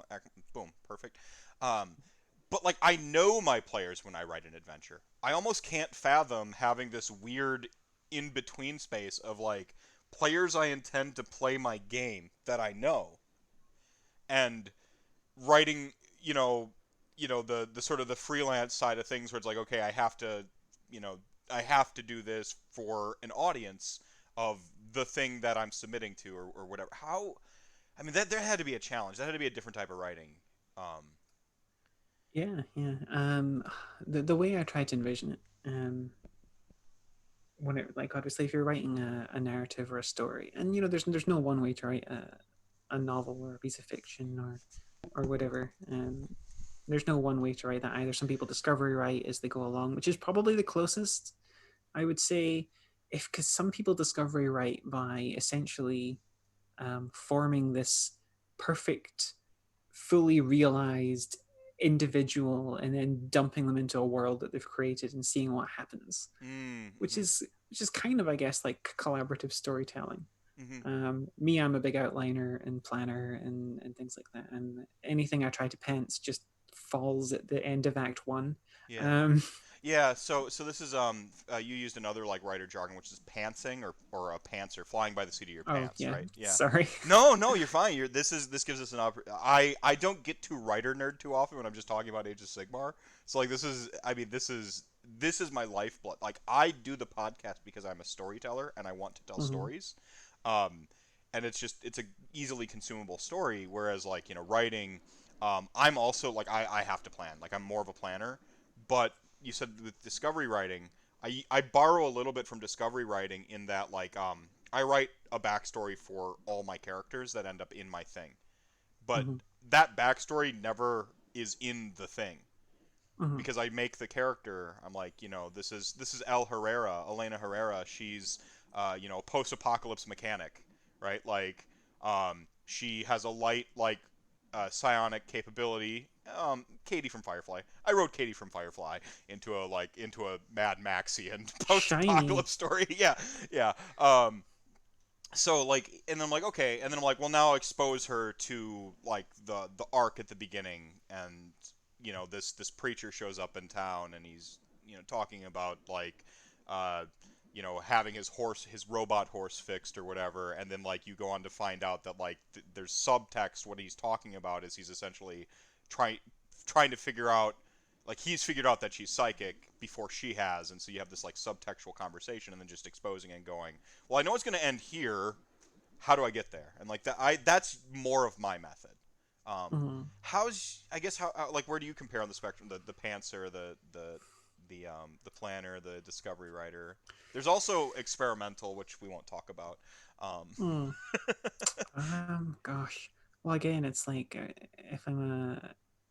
S2: Boom, perfect. Um, but like I know my players when I write an adventure. I almost can't fathom having this weird in between space of like players I intend to play my game that I know, and writing, the sort of the freelance side of things where it's like, okay, you know, I have to do this for an audience of the thing that I'm submitting to or whatever. I mean, that there had to be a challenge. That had to be a different type of writing. Um,
S1: Yeah, yeah. The way I try to envision it, when it like obviously if you're writing a narrative or a story, and there's no one way to write a novel or a piece of fiction or whatever. There's no one way to write that either. Some people discovery write as they go along, which is probably the closest I would say. If because some people discovery write by essentially forming this perfect, fully realized individual and then dumping them into a world that they've created and seeing what happens, which
S2: mm-hmm,
S1: is kind of, I guess, like collaborative storytelling.
S2: mm-hmm.
S1: Me, I'm a big outliner and planner and things like that, and anything I try to pence just falls at the end of Act One.
S2: Yeah.
S1: um,
S2: Yeah, so this is you used another like writer jargon, which is pantsing or a pantser, flying by the seat of your
S1: oh
S2: pants,
S1: yeah,
S2: right? Yeah.
S1: sorry.
S2: No, you're fine. This gives us an I don't get to writer nerd too often when I'm just talking about Age of Sigmar. So like this is my lifeblood. Like I do the podcast because I'm a storyteller and I want to tell
S1: Mm-hmm.
S2: stories. Um, and it's a easily consumable story. Whereas like writing, I'm also like I have to plan. Like I'm more of a planner, but you said with discovery writing, I borrow a little bit from discovery writing in that like I write a backstory for all my characters that end up in my thing, but
S1: Mm-hmm.
S2: that backstory never is in the thing
S1: Mm-hmm.
S2: because I make the character. I'm like, this is Elena Herrera. She's post-apocalypse mechanic, right? Like, she has a light like psionic capability. Katie from Firefly. I wrote Katie from Firefly into a Mad Maxian
S1: Shiny.
S2: post-apocalypse story. Yeah, yeah. So like, and then I'm like, okay, and then I'm like, well, now expose her to like the arc at the beginning, and this preacher shows up in town, and he's talking about like uh having his robot horse fixed or whatever, and then like you go on to find out that like there's subtext. What he's talking about is he's essentially trying trying to figure out, like, he's figured out that she's psychic before she has, and so you have this like subtextual conversation, and then just exposing and going, well, I know it's going to end here. How do I get there? And like that's more of my method. How's I guess how like where do you compare on the spectrum? The pantser, the planner, the discovery writer. There's also experimental, which we won't talk about.
S1: Mm. Gosh. Well, again, it's like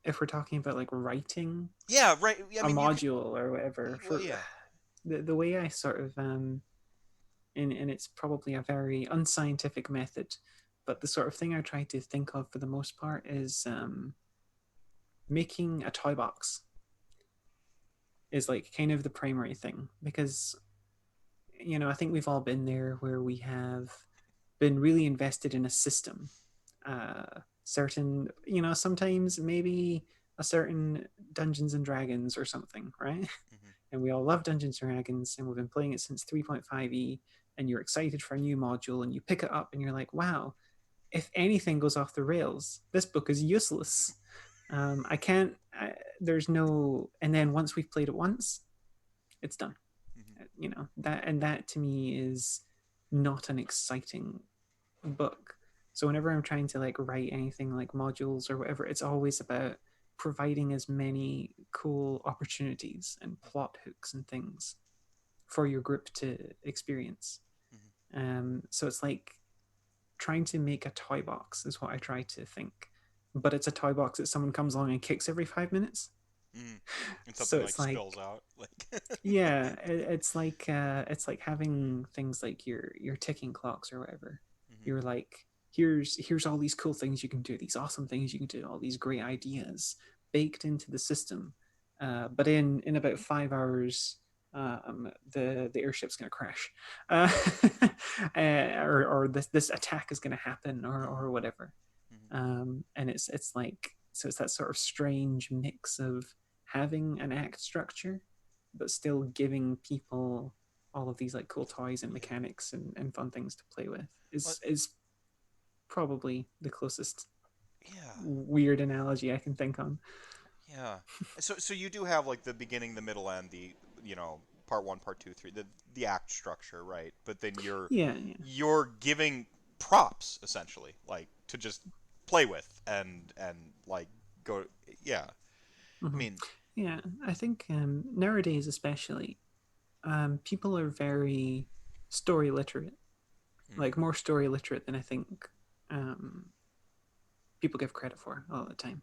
S1: if we're talking about like writing
S2: Yeah, right. I
S1: a
S2: mean, you could.
S1: module or whatever,
S2: Well,
S1: for
S2: yeah.
S1: the way I sort of and it's probably a very unscientific method, but the sort of thing I try to think of for the most part is making a toy box is like kind of the primary thing, because I think we've all been there where we have been really invested in a system, certain, sometimes maybe a certain Dungeons and Dragons or something, right?
S2: Hmm.
S1: And we all love Dungeons and Dragons, and we've been playing it since 3.5e, and you're excited for a new module, and you pick it up, and you're like, wow, if anything goes off the rails, this book is useless. I can't, there's no, and then once we've played it once, it's done.
S2: Hmm.
S1: That to me is not an exciting book. So whenever I'm trying to like write anything like modules or whatever, it's always about providing as many cool opportunities and plot hooks and things for your group to experience.
S2: Hmm.
S1: So it's like trying to make a toy box is what I try to think, but it's a toy box that someone comes along and kicks every 5 minutes.
S2: Hmm. And
S1: So
S2: something like
S1: it's
S2: spills
S1: like,
S2: out, like.
S1: yeah, it's like having things like your ticking clocks or whatever.
S2: Hmm.
S1: You're like, here's all these cool things you can do, these awesome things you can do, all these great ideas baked into the system. But in about 5 hours, the airship's going to crash, or this attack is going to happen,
S2: Hmm.
S1: or whatever.
S2: Hmm.
S1: And it's like, so it's that sort of strange mix of having an act structure but still giving people all of these like cool toys and
S2: Yeah.
S1: mechanics and fun things to play with
S2: But
S1: is probably the closest
S2: yeah.
S1: weird analogy I can think on.
S2: Yeah. So you do have like the beginning, the middle, and the part one, part two, three, the act structure, right? But then you're
S1: Yeah, yeah.
S2: you're giving props essentially, like to just play with and like go. Yeah. I
S1: Hmm.
S2: mean.
S1: Yeah, I think nowadays especially, people are very story literate,
S2: Mm,
S1: like more story literate than I think um, people give credit for all the time.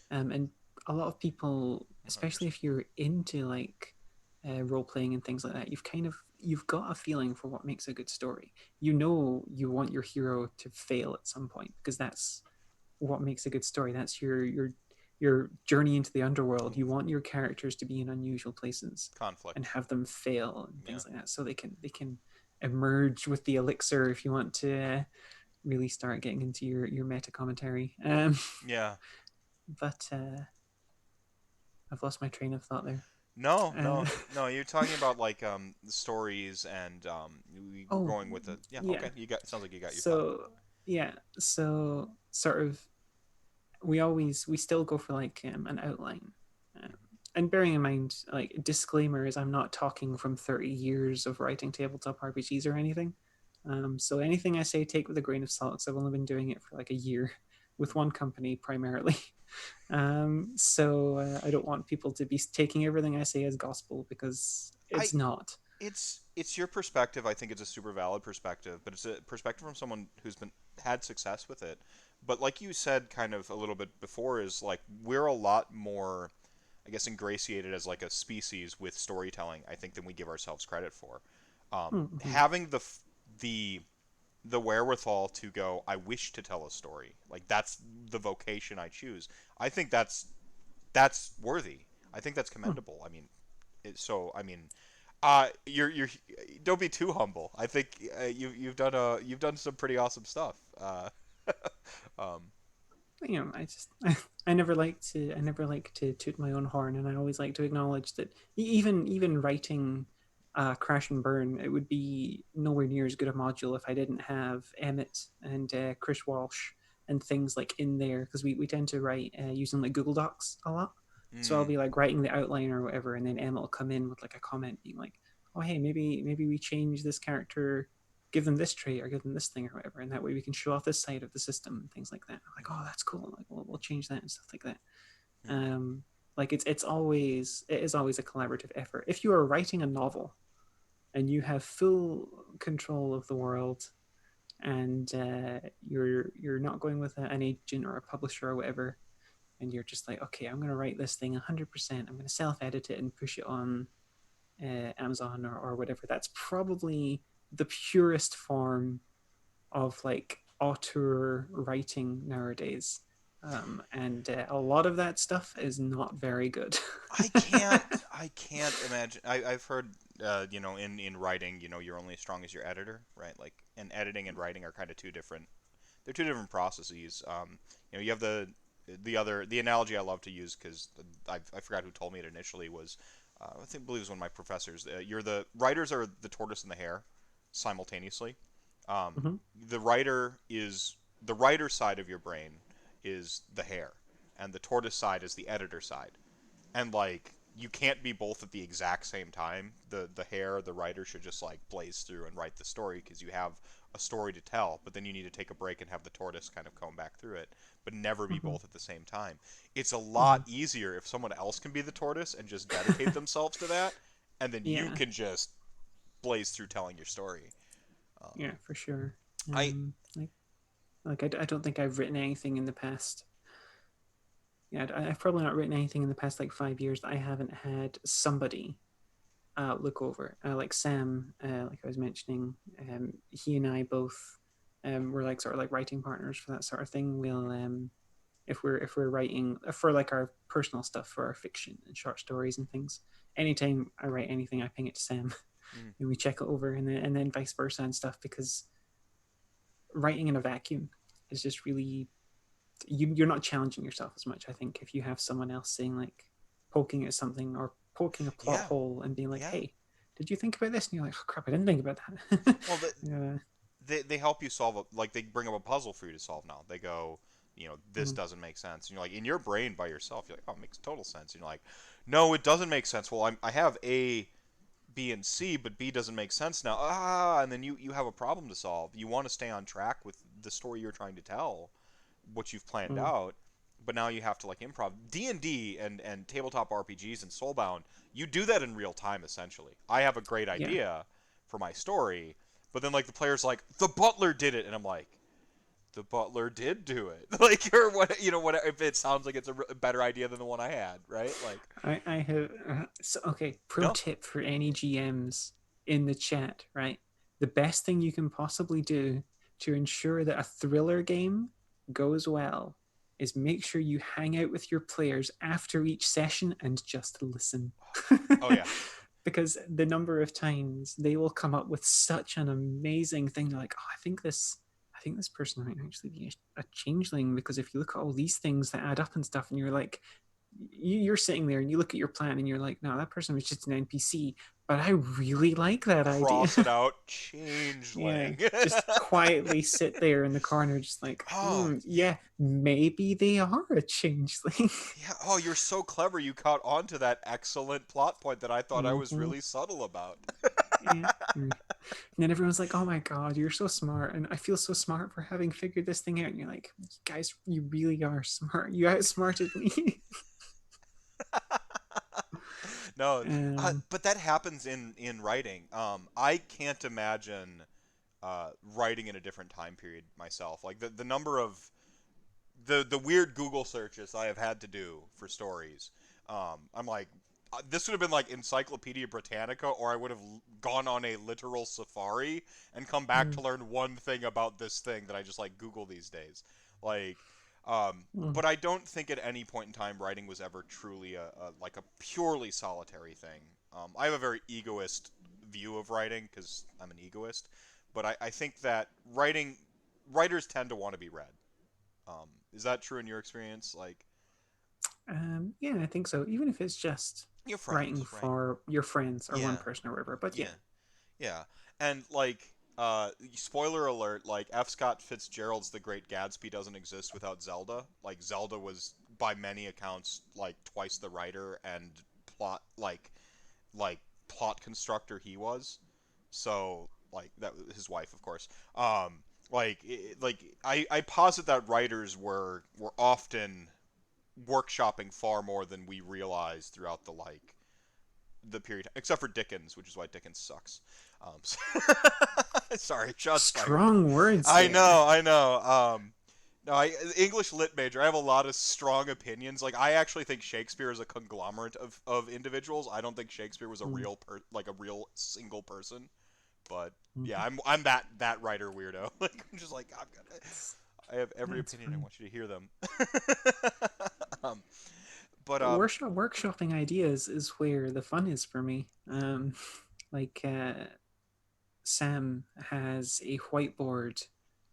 S1: And a lot of people, especially
S2: 100%.
S1: if you're into like role playing and things like that, you've got a feeling for what makes a good story. You want your hero to fail at some point because that's what makes a good story. That's your journey into the underworld. You want your characters to be in unusual places and
S2: Conflict.
S1: have them fail and
S2: Yeah.
S1: things like that, so they can emerge with the elixir if you want to really start getting into your meta commentary.
S2: Yeah.
S1: But I've lost my train of thought there.
S2: No,
S1: Uh,
S2: no, no. You're talking about like the stories, and we were
S1: oh,
S2: going with the. Yeah.
S1: yeah.
S2: Okay. You got. Sounds like you got your thought.
S1: So yeah, so sort of we still go for like an outline. Um, and bearing in mind, like disclaimer is I'm not talking from 30 years of writing tabletop RPGs or anything. So anything I say, take with a grain of salt, because I've only been doing it for like a year with
S2: Mhm.
S1: one company primarily. So I don't want people to be taking everything I say as gospel because
S2: I
S1: it's not.
S2: it's your perspective. I think it's a super valid perspective, but it's a perspective from someone who's been had success with it. But like you said, kind of a little bit before, is like we're a lot more, I guess, ingratiated as like a species with storytelling, I think, than we give ourselves credit for.
S1: Mm-hmm.
S2: Having the the wherewithal to go, I wish to tell a story. Like that's the vocation I choose. I think that's worthy. I think that's
S1: Hmm.
S2: commendable. I mean, I mean, you're don't be too humble. I think you've done some pretty awesome stuff. Um,
S1: I just I never like to toot my own horn, and I always like to acknowledge that even writing Crash and Burn, it would be nowhere near as good a module if I didn't have Emmett and Chris Walsh and things like in there, because we tend to write using like Google Docs a lot. So I'll
S2: Mm.
S1: be like writing the outline or whatever, and then Emmett will come in with like a comment being like, "Oh hey, maybe we change this character, give them this trait or give them this thing or whatever, and that way we can show off this side of the system and things like that." I'm like, "Oh, that's cool. Like we'll change that and stuff like that."
S2: Mm.
S1: Um, like it is always a collaborative effort. If you are writing a novel and you have full control of the world, and you're not going with an agent or a publisher or whatever, and you're just like, okay, I'm going to write this thing 100%. I'm going to self-edit it and push it on Amazon or whatever. That's probably the purest form of like auteur writing nowadays. And a lot of that stuff is not very good.
S2: I can't imagine. I've heard, in writing, you're only as strong as your editor, right? Like, and editing and writing are kind of two different. They're two different processes. You have the analogy I love to use because I forgot who told me it initially was, I believe it was one of my professors. You're the writers are the tortoise and the hare, simultaneously. Um,
S1: Mhm.
S2: the writer side of your brain is the hare, and the tortoise side is the editor side, and like you can't be both at the exact same time. The hare, the writer, should just like blaze through and write the story because you have a story to tell, but then you need to take a break and have the tortoise kind of comb back through it, but never be
S1: Mhm.
S2: both at the same time. It's a lot
S1: Mhm.
S2: easier if someone else can be the tortoise and just dedicate themselves to that, and then you
S1: Yeah.
S2: can just blaze through telling your story.
S1: Yeah, for sure.
S2: I
S1: I don't think I've written anything in the past. Yeah, I've probably not written anything in the past like 5 years that I haven't had somebody look over. Like Sam, like I was mentioning, he and I both were like sort of like writing partners for that sort of thing. We'll if we're writing for like our personal stuff for our fiction and short stories and things. Anytime I write anything, I ping it to Sam,
S2: mm,
S1: and we check it over, and then vice versa and stuff, because writing in a vacuum is just really you're not challenging yourself as much. I think if you have someone else saying like poking at something or poking a plot
S2: yeah,
S1: hole and being like,
S2: yeah.
S1: "Hey, did you think about this?" and you're like, "Oh crap, I didn't think about that."
S2: Well,
S1: Yeah.
S2: they help you solve like they bring up a puzzle for you to solve now. They go, this
S1: Mhm.
S2: doesn't make sense. And you're like in your brain by yourself, you're like, oh, it makes total sense. And you're like, no, it doesn't make sense. Well, I have A, B, and C, but B doesn't make sense now. And then you have a problem to solve. You want to stay on track with the story you're trying to tell, what you've planned
S1: Mhm.
S2: out, but now you have to like improv. D&D and tabletop RPGs and Soulbound, you do that in real time essentially. I have a great
S1: Yeah.
S2: idea for my story, but then like the player's like, the butler did it, and I'm like, the butler did do it. Like, or what, what if it sounds like it's a better idea than the one I had, right? Like,
S1: I have so okay. Pro
S2: no.
S1: tip for any GMs in the chat, right? The best thing you can possibly do to ensure that a thriller game goes well is make sure you hang out with your players after each session and just listen.
S2: Oh yeah.
S1: Because the number of times they will come up with such an amazing thing. They're like, oh, I think this person might actually be a changeling, because if you look at all these things that add up and stuff, and you're like, you're sitting there and you look at your plan and you're like, no, that person was just an NPC, but I really like that idea.
S2: Cross it out,
S1: Yeah,
S2: changeling.
S1: just quietly sit there in the corner, just like,
S2: Oh,
S1: yeah, maybe they are a changeling.
S2: yeah. Oh, you're so clever. You caught on to that excellent plot point that I thought I was
S1: Mhm.
S2: really subtle about.
S1: Yeah. And then everyone's like, oh my God, you're so smart. And I feel so smart for having figured this thing out. And you're like, guys, you really are smart. You outsmarted me.
S2: No,
S1: um,
S2: but that happens in writing. I can't imagine writing in a different time period myself. Like the number of the weird Google searches I have had to do for stories. I'm like, this would have been like Encyclopedia Britannica, or I would have gone on a literal safari and come back
S1: mm,
S2: to learn one thing about this thing that I just like Google these days. Like,
S1: mm,
S2: but I don't think at any point in time writing was ever truly like a purely solitary thing. I have a very egoist view of writing because I'm an egoist, but I think that writers tend to want to be read. Is that true in your experience? Like,
S1: yeah, I think so. Even if it's just
S2: Your friends,
S1: writing
S2: right?
S1: for your friends or one
S2: Yeah,
S1: person or whatever. But yeah.
S2: yeah, yeah. And like, spoiler alert, like F. Scott Fitzgerald's The Great Gatsby doesn't exist without Zelda. Like Zelda was by many accounts like twice the writer and plot like plot constructor he was. So like that his wife, of course. I posit that writers were often workshopping far more than we realize throughout the period, except for Dickens, which is why Dickens sucks. So sorry, shots fired.
S1: Strong words there.
S2: I know. No, English lit major. I have a lot of strong opinions. Like, I actually think Shakespeare is a conglomerate of individuals. I don't think Shakespeare was a
S1: Mm,
S2: like a real single person. But yeah,
S1: mhm.
S2: I'm that writer weirdo. Like, I'm just like
S1: That's
S2: I have every
S1: that's
S2: opinion. I
S1: fine.
S2: want you to hear them. um, but
S1: Workshopping ideas is where the fun is for me. Like Sam has a whiteboard,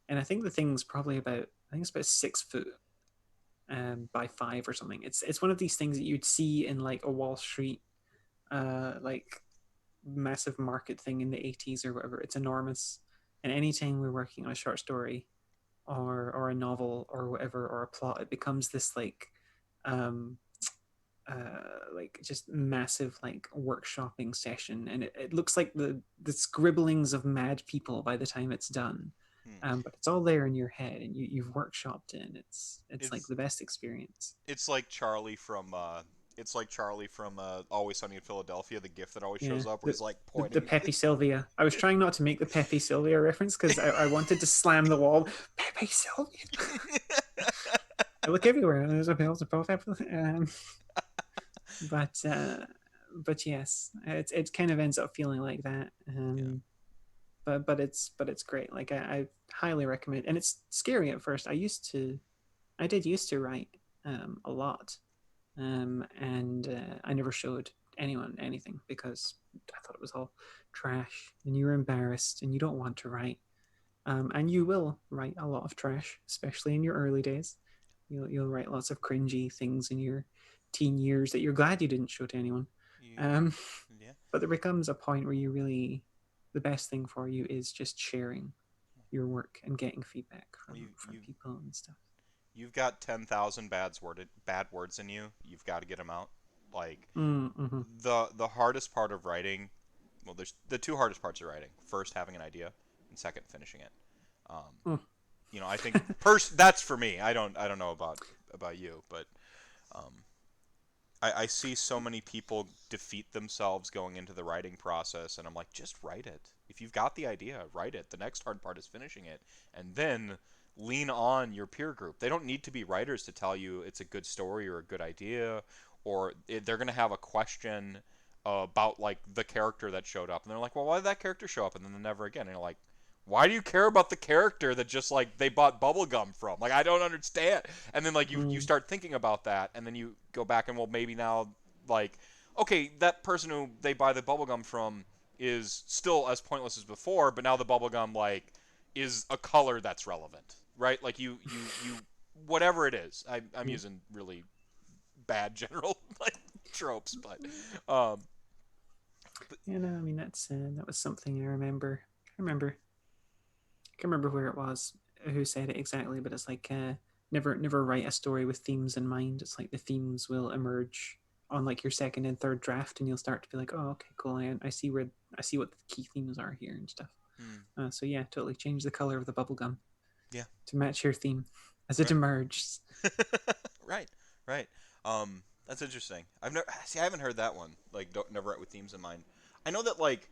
S1: and I think the thing's probably about I think it's about 6 foot by 5 or something. It's one of these things that you'd see in like a Wall Street like massive market thing in the 80s or whatever. It's enormous, and anytime we're working on a short story or a novel or whatever or a plot, it becomes this um like just massive like workshopping session, and it looks like the scribblings of mad people by the time it's done.
S2: hmm,
S1: But it's all there in your head, and you've workshopped it, and it's like
S2: it's
S1: the best experience.
S2: it's like Charlie from Always Sunny in Philadelphia, the gif that always
S1: Yeah,
S2: shows up where he's like
S1: the
S2: pointing.
S1: Pepe Sylvia. I was trying not to make the Pepe Sylvia reference because I wanted to slam the wall. Pepe Sylvia. I look everywhere, and there's a bills above everything. But but yes, it kind of ends up feeling like that.
S2: Yeah.
S1: But it's great. Like I highly recommend, and it's scary at first. I did used to write a lot, and I never showed anyone anything because I thought it was all trash, and you were embarrassed, and you don't want to write, and you will write a lot of trash, especially in your early days. You'll write lots of cringy things in your teen years that you're glad you didn't show to anyone.
S2: You,
S1: Um,
S2: yeah.
S1: but there becomes a point where you really, the best thing for you is just sharing your work and getting feedback
S2: Well,
S1: from people and stuff.
S2: you've got 10,000 bad words in you. You've got to get them out. Like
S1: Mm-hmm.
S2: the hardest part of writing. Well, there's the two hardest parts of writing. First, having an idea, and second, finishing it. Um,
S1: Mm.
S2: I think that's for me. I don't know about you, but um, I see so many people defeat themselves going into the writing process, and I'm like, just write it. If you've got the idea, write it. The next hard part is finishing it, and then lean on your peer group. They don't need to be writers to tell you it's a good story or a good idea, or they're going to have a question about like the character that showed up, and they're like, well, why did that character show up? And then never again. And you're like, why do you care about the character that just like they bought bubblegum from? Like, I don't understand. And then like you
S1: Mm.
S2: start thinking about that, and then you go back and, well, maybe now, like, okay, that person who they buy the bubblegum from is still as pointless as before, but now the bubblegum like is a color that's relevant, right? Like you whatever it is. I'm
S1: Yeah.
S2: using really bad general like tropes, um
S1: Yeah, no, I mean that was something I remember. I can't remember where it was, who said it exactly, but it's like never write a story with themes in mind. It's like the themes will emerge on like your second and third draft, and you'll start to be like, oh, okay, cool. I see what the key themes are here and stuff.
S2: hmm,
S1: So yeah, totally change the color of the bubble gum
S2: yeah,
S1: to match your theme as it
S2: right.
S1: emerges.
S2: Right, right. That's interesting. I haven't heard that one. Like, don't never write with themes in mind. I know that like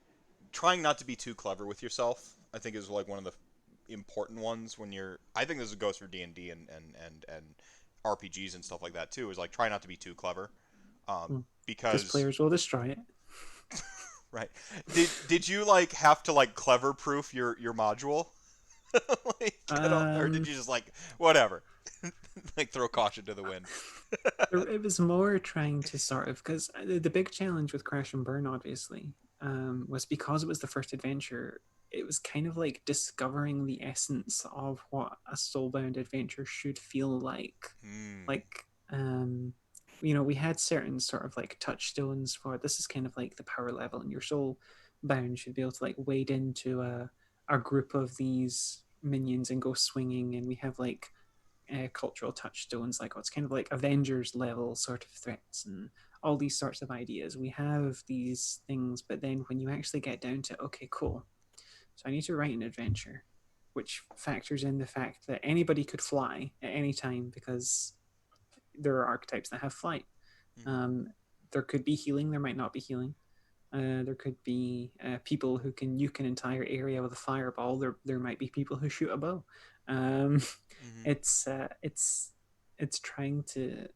S2: trying not to be too clever with yourself, I think, is like one of the important ones when you're. I think this goes for D&D and RPGs and stuff like that too. Is like try not to be too clever,
S1: Because
S2: because
S1: players will destroy it.
S2: right. Did you like have to like clever proof your module? Like, or did
S1: Um,
S2: you just like whatever, like throw caution to the wind?
S1: it was more trying to sort of because the big challenge with Crash and Burn, obviously, was because it was the first adventure. It was kind of like discovering the essence of what a soulbound adventure should feel like.
S2: Hmm.
S1: Like, um, we had certain sort of like touchstones for this is kind of like the power level, and your soul bound should be able to like wade into a group of these minions and go swinging, and we have like cultural touchstones like what's kind of like Avengers level sort of threats and all these sorts of ideas. We have these things, but then when you actually get down to okay, cool, so I need to write an adventure, which factors in the fact that anybody could fly at any time because there are archetypes that have flight.
S2: Mm-hmm.
S1: Um, there could be healing, there might not be healing. There could be people who can nuke an entire area with a fireball. There might be people who shoot a bow. Um,
S2: Mm-hmm.
S1: it's trying to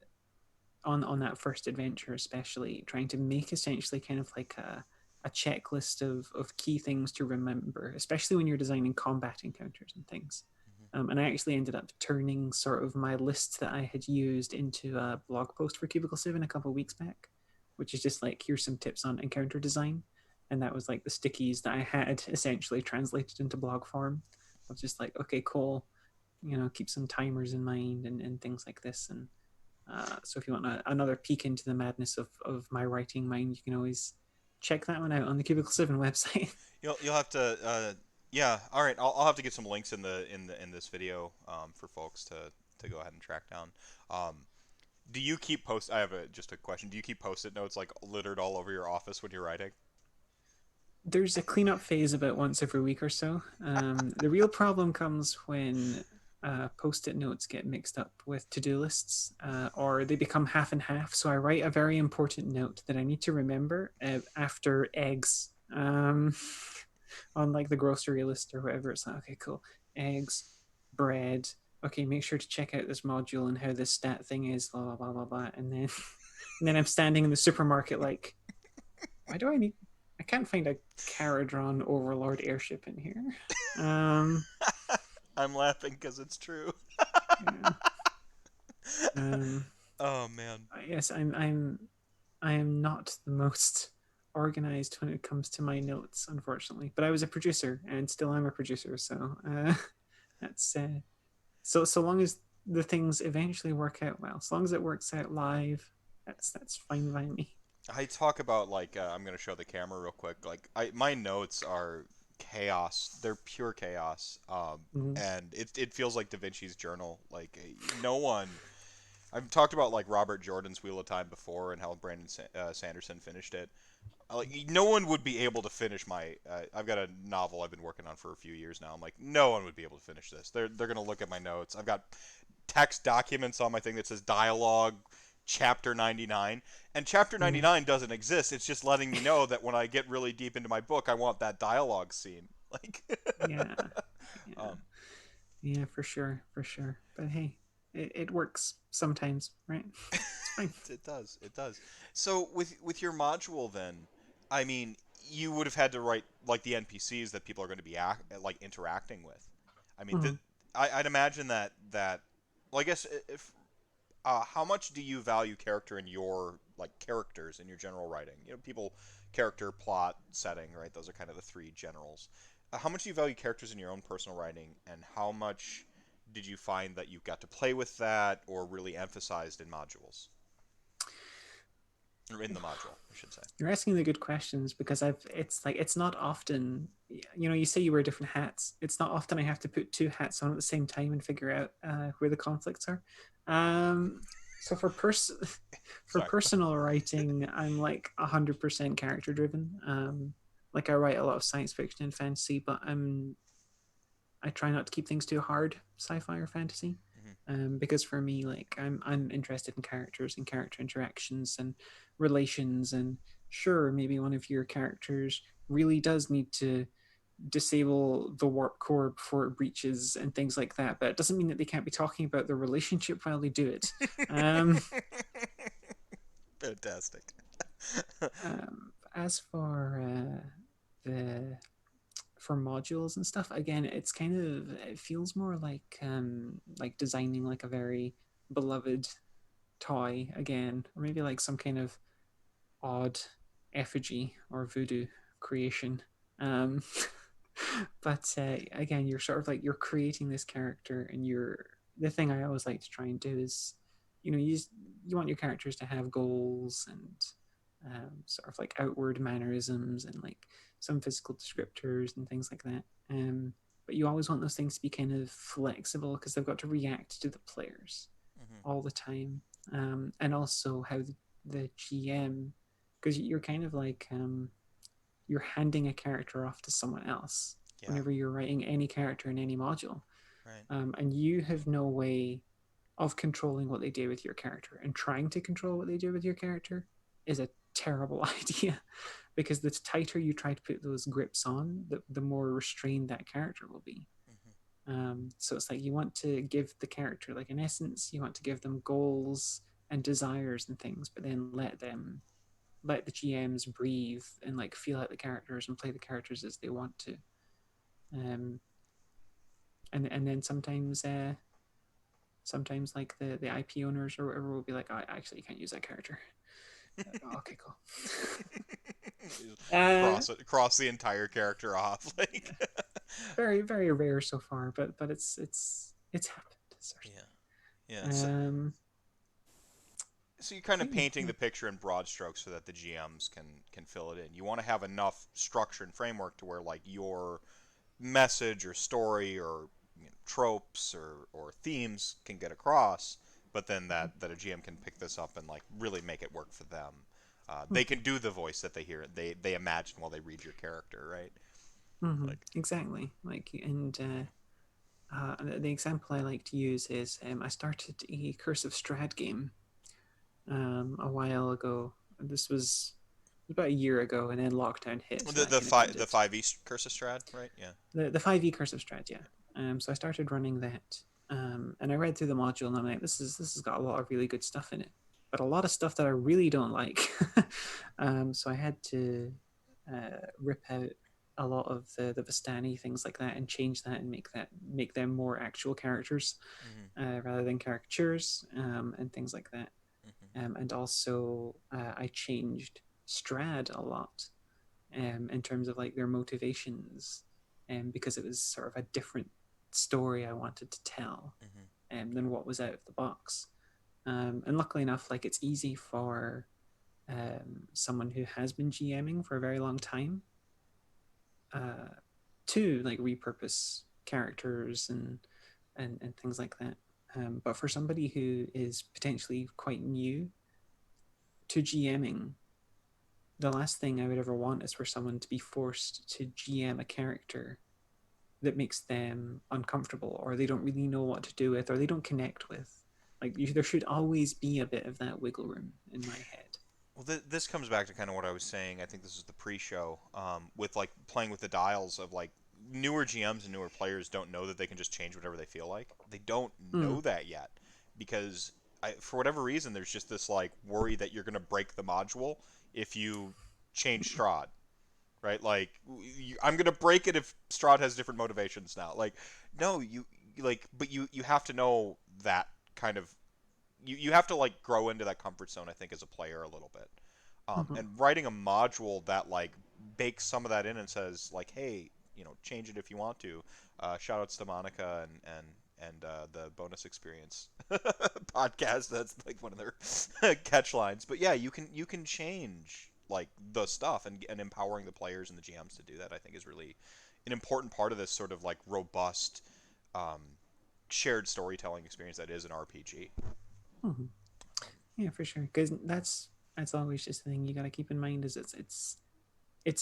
S1: on that first adventure, especially trying to make essentially kind of like a checklist of key things to remember, especially when you're designing combat encounters and things. And I actually ended up turning sort of my list that I had used into a blog post for Cubicle 7 a couple of weeks back, which is just like, here's some tips on encounter design. And that was like the stickies that I had essentially translated into blog form. I was just like, okay, cool. Keep some timers in mind and things like this. And so if you want another peek into the madness of my writing mind, you can always check that one out on the Cubicle 7 website.
S2: You'll have to yeah, all right. I'll have to get some links in this video for folks to go ahead and track down. Um, do you keep post? I have just a question. Do you keep post-it notes like littered all over your office when you're writing?
S1: There's a cleanup phase about once every week or so. The real problem comes when post-it notes get mixed up with to-do lists, or they become half and half. So I write a very important note that I need to remember after eggs, on like the grocery list or whatever. It's like, okay, cool, eggs, bread. Okay, make sure to check out this module and how this stat thing is. Blah blah blah blah blah. And then, and then I'm standing in the supermarket like, why do I need? I can't find a Caradron Overlord airship in here. Um,
S2: I'm laughing because it's true.
S1: yeah. Um,
S2: Oh man.
S1: yes, I am not the most organized when it comes to my notes, unfortunately. But I was a producer and still am a producer, so that's so long as the things eventually work out well, as long as it works out live, that's fine by me.
S2: I talk about like I'm gonna show the camera real quick. Like my notes are chaos. They're pure chaos.
S1: Mm-hmm.
S2: And it feels like Da Vinci's journal. Like no one. I've talked about like Robert Jordan's Wheel of Time before and how Sanderson finished it. Like no one would be able to finish my. I've got a novel I've been working on for a few years now. I'm like no one would be able to finish this. They're gonna look at my notes. I've got text documents on my thing that says dialogue chapter 99, and chapter
S1: Mm-hmm.
S2: 99 doesn't exist. It's just letting me know that when I get really deep into my book I want that dialogue scene. Like
S1: Yeah, yeah.
S2: um,
S1: Yeah, for sure, for sure. But hey, it works sometimes, right? It's fine.
S2: it does. It does. So with your module then, I mean, you would have had to write like the NPCs that people are going to be like interacting with. I mean,
S1: Mhm.
S2: I'd imagine that. Well, I guess if how much do you value character in your like characters in your general writing? You know, people, character, plot, setting, right? Those are kind of the three generals. How much do you value characters in your own personal writing, and how much did you find that you got to play with that or really emphasized in modules? Or in the module, I should say.
S1: You're asking the good questions because it's like it's not often, you say you wear different hats. It's not often I have to put two hats on at the same time and figure out where the conflicts are. So for
S2: Sorry.
S1: personal writing, I'm like 100% character driven. Like I write a lot of science fiction and fantasy, but I try not to keep things too hard, sci-fi or fantasy,
S2: Hmm.
S1: because for me, like I'm interested in characters and character interactions and relations. And sure, maybe one of your characters really does need to disable the warp core before it breaches and things like that, but it doesn't mean that they can't be talking about their relationship while they do it. Um,
S2: Fantastic.
S1: as for the for modules and stuff, again, it feels more like designing like a very beloved toy again, or maybe like some kind of odd effigy or voodoo creation. um but again, you're sort of like you're creating this character, and you're the thing I always like to try and do is, you know, you want your characters to have goals and sort of like outward mannerisms and like some physical descriptors and things like that. But you always want those things to be kind of flexible because they've got to react to the players
S2: Hmm.
S1: all the time. And also how the GM, because you're kind of like you're handing a character off to someone else
S2: Yeah.
S1: whenever you're writing any character in any module,
S2: Right.
S1: and you have no way of controlling what they do with your character. And trying to control what they do with your character is a terrible idea because the tighter you try to put those grips on, the more restrained that character will be.
S2: Hmm.
S1: So it's like you want to give the character like an essence, you want to give them goals and desires and things, but then let the GMs breathe and like feel out the characters and play the characters as they want to. Um, and then sometimes like the IP owners or whatever will be like, oh, actually you can't use that character. Okay, cool. uh,
S2: Cross the entire character off. Like,
S1: yeah, very very rare so far, but it's happened
S2: yeah, yeah. So,
S1: certainly.
S2: so you're kind of
S1: Yeah,
S2: painting
S1: yeah.
S2: the picture in broad strokes so that the GMs can fill it in. You want to have enough structure and framework to where like your message or story or tropes or themes can get across, but then that a GM can pick this up and like really make it work for them. They
S1: Mm-hmm.
S2: can do the voice that they hear, they imagine while they read your character, right?
S1: Mm-hmm.
S2: Like,
S1: Exactly. Like, and the example I like to use is I started a Curse of Strahd game a while ago. This was about a year ago, and then lockdown hit, so
S2: the
S1: that
S2: the
S1: kind of
S2: five the
S1: ended.
S2: 5e Curse of Strahd, right? Yeah.
S1: The 5e Curse of Strahd, yeah. So I started running that, and I read through the module, and I'm like, this has got a lot of really good stuff in it, but a lot of stuff that I really don't like. So I had to rip out a lot of the Vistani things like that and change that and make them more actual characters
S2: Hmm.
S1: rather than caricatures and things like that.
S2: Hmm.
S1: And also I changed Strad a lot in terms of like their motivations, because it was sort of a different story I wanted to tell
S2: Hmm.
S1: than what was out of the box. And luckily enough, like it's easy for someone who has been GMing for a very long time uh, to like repurpose characters and things like that. But for somebody who is potentially quite new to GMing, the last thing I would ever want is for someone to be forced to GM a character that makes them uncomfortable or they don't really know what to do with or they don't connect with. Like there should always be a bit of that wiggle room in my head.
S2: Well, this comes back to kind of what I was saying. I think this is the pre-show, with like playing with the dials of like newer GMs and newer players don't know that they can just change whatever they feel like. They don't
S1: Mm,
S2: know that yet because for whatever reason, there's just this like worry that you're going to break the module if you change Strahd, right? Like I'm going to break it if Strahd has different motivations now. Like no, but you have to know that kind of you have to like grow into that comfort zone. I think as a player a little bit,
S1: mm-hmm,
S2: and writing a module that like bakes some of that in and says like, hey, change it if you want to. Shout outs to Monica and the bonus experience podcast. That's like one of their catch lines. But yeah, you can change like the stuff and empowering the players and the GMs to do that. I think is really an important part of this sort of like robust um, shared storytelling experience that is an RPG.
S1: mm-hmm. Yeah, for sure. Because that's always just the thing you got to keep in mind is it's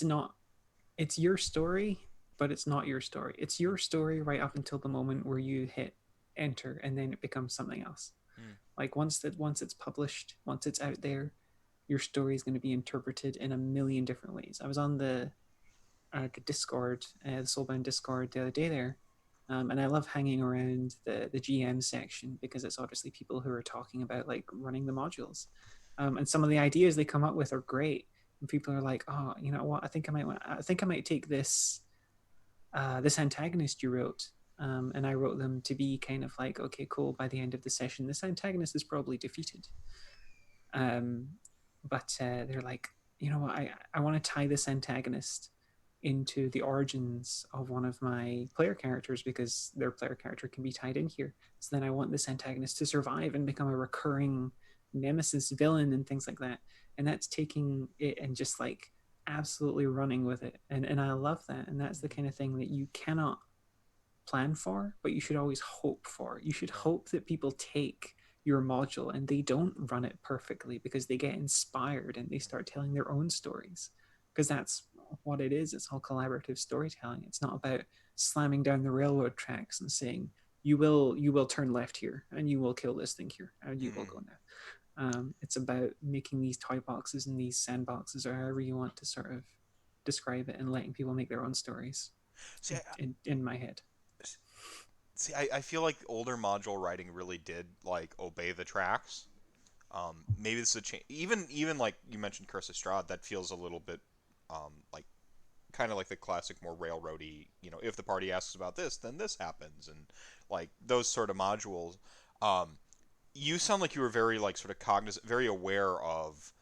S1: not it's your story, but it's not your story. It's your story right up until the moment where you hit enter, and then it becomes something else.
S2: Mm.
S1: Like once it's published, once it's out there, your story is going to be interpreted in a million different ways. I was on the Discord, the Soulbound Discord the other day there, and I love hanging around the GM section because it's obviously people who are talking about like running the modules, and some of the ideas they come up with are great. And people are like, "Oh, you know what? I think I might take this antagonist you wrote." And I wrote them to be kind of like, okay, cool. By the end of the session, this antagonist is probably defeated. Um, but they're like, you know what? I want to tie this antagonist into the origins of one of my player characters because their player character can be tied in here. So then I want this antagonist to survive and become a recurring nemesis villain and things like that. And that's taking it and just like absolutely running with it. And I love that. And that's the kind of thing that you cannot plan for, but you should always hope for. You should
S2: Yeah.
S1: hope that people take your module and they don't run it perfectly because they get inspired and they start telling their own stories. Because that's what it is. It's all collaborative storytelling. It's not about slamming down the railroad tracks and saying, you will turn left here and you will kill this thing here and you will
S2: Mm-hmm.
S1: go now. It's about making these toy boxes and these sandboxes or however you want to sort of describe it and letting people make their own stories
S2: See,
S1: in my head.
S2: I feel like older module writing really did like obey the tracks. Maybe this is a change. Even like you mentioned, Curse of Strahd, that feels a little bit like kind of like the classic, more railroady. You know, if the party asks about this, then this happens, and like those sort of modules. Um, you sound like you were very like sort of cognizant, very aware of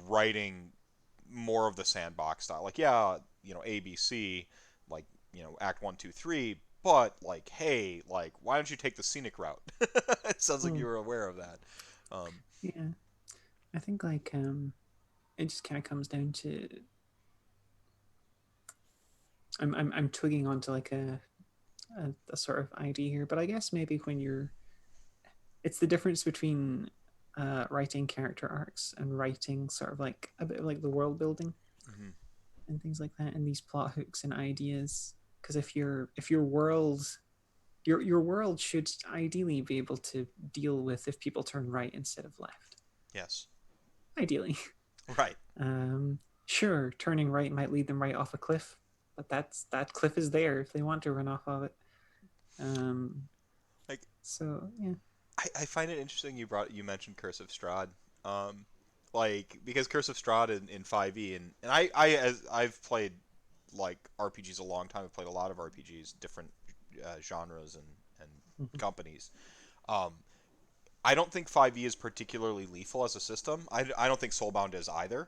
S2: writing more of the sandbox style. Like, yeah, you know, ABC, like, you know, Act 1, 2, 3, but like, hey, like, why don't you take the scenic route? It sounds like you
S1: Mm,
S2: were aware of that.
S1: yeah, I think like it just kind of comes down to I'm twigging onto like a sort of idea here, but I guess maybe when you're it's the difference between writing character arcs and writing sort of like a bit of like the world building
S2: Mm-hmm.
S1: and things like that and these plot hooks and ideas. Because if your world your world should ideally be able to deal with if people turn right instead of left.
S2: Yes.
S1: Ideally.
S2: Right.
S1: Sure, turning right might lead them right off a cliff, but that cliff is there if they want to run off of it. Um,
S2: Like,
S1: so yeah.
S2: I find it interesting you mentioned Curse of Strahd. Um, like because Curse of Strahd in 5e and I've played like RPGs a long time. I've played a lot of RPGs, different genres and
S1: Mhm.
S2: companies. Um, I don't think 5e is particularly lethal as a system. I don't think Soulbound is either.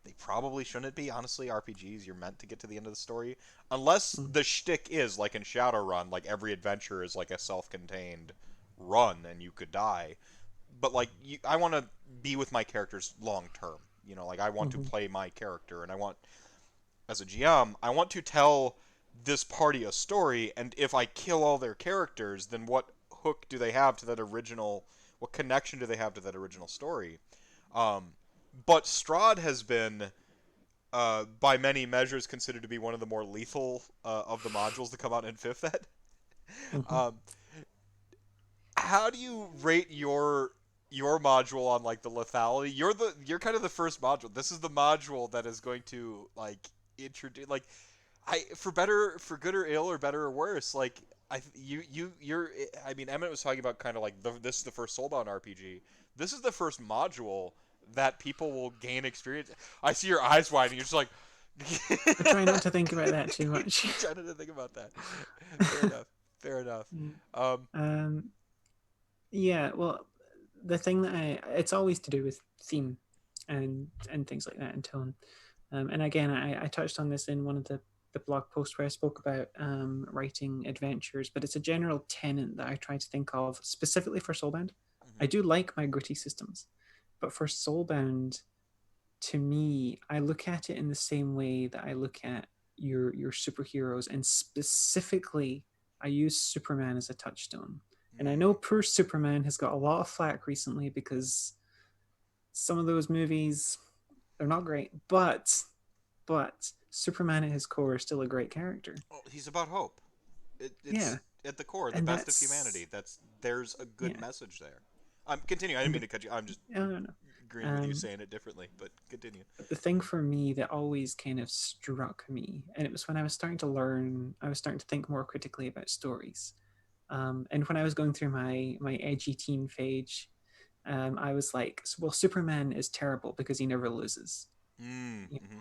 S2: They probably shouldn't be. Honestly, RPGs, you're meant to get to the end of the story. Unless
S1: Mm.
S2: the shtick is, like in Shadowrun, like every adventure is like a self-contained run and you could die. But like, I want to be with my characters long term. You know, like I want to
S1: Mhm.
S2: play my character and I want, as a GM, I want to tell this party a story, and if I kill all their characters, then what hook do they have to that original? What connection do they have to that original story? Um, but Strahd has been, by many measures, considered to be one of the more lethal of the modules to come out in fifth ed.
S1: Mhm.
S2: Um, how do you rate your module on like the lethality? You're kind of the first module. This is the module that is going to like introduce like for good or ill or better or worse, like you're I mean Emmett was talking about kind of like this is the first Soulbound RPG. This is the first module that people will gain experience. I see your eyes widening. You're just like
S1: I try not to think about that too much.
S2: you're trying to think about that. Fair enough. Fair enough.
S1: Yeah.
S2: Um,
S1: Um, yeah, well, the thing that it's always to do with theme and things like that and tone. And again, I touched on this in one of the blog posts where I spoke about writing adventures, but it's a general tenet that I try to think of specifically for Soulbound. I
S2: mhm,
S1: do like my gritty systems, but for Soulbound, to me, I look at it in the same way that I look at your superheroes, and specifically, I use Superman as a touchstone. And I know
S2: mm,
S1: poor Superman has got a lot of flack recently because some of those movies they're not great, but Superman at his core is still a great character.
S2: well, he's about hope. It's
S1: Yeah,
S2: at the core the
S1: and
S2: best of humanity.
S1: that's
S2: There's a good
S1: yeah,
S2: message there. Continue. I didn't
S1: and
S2: mean to cut you. I'm just
S1: no, no, no.
S2: agreeing with you
S1: Um,
S2: saying it differently, but continue.
S1: but the thing for me that always kind of struck me, and it was when I was starting to learn, I was starting to think more critically about stories. And when I was going through my edgy teen phase, I was like, well, Superman is terrible because he never loses.
S2: Mm, mm-hmm.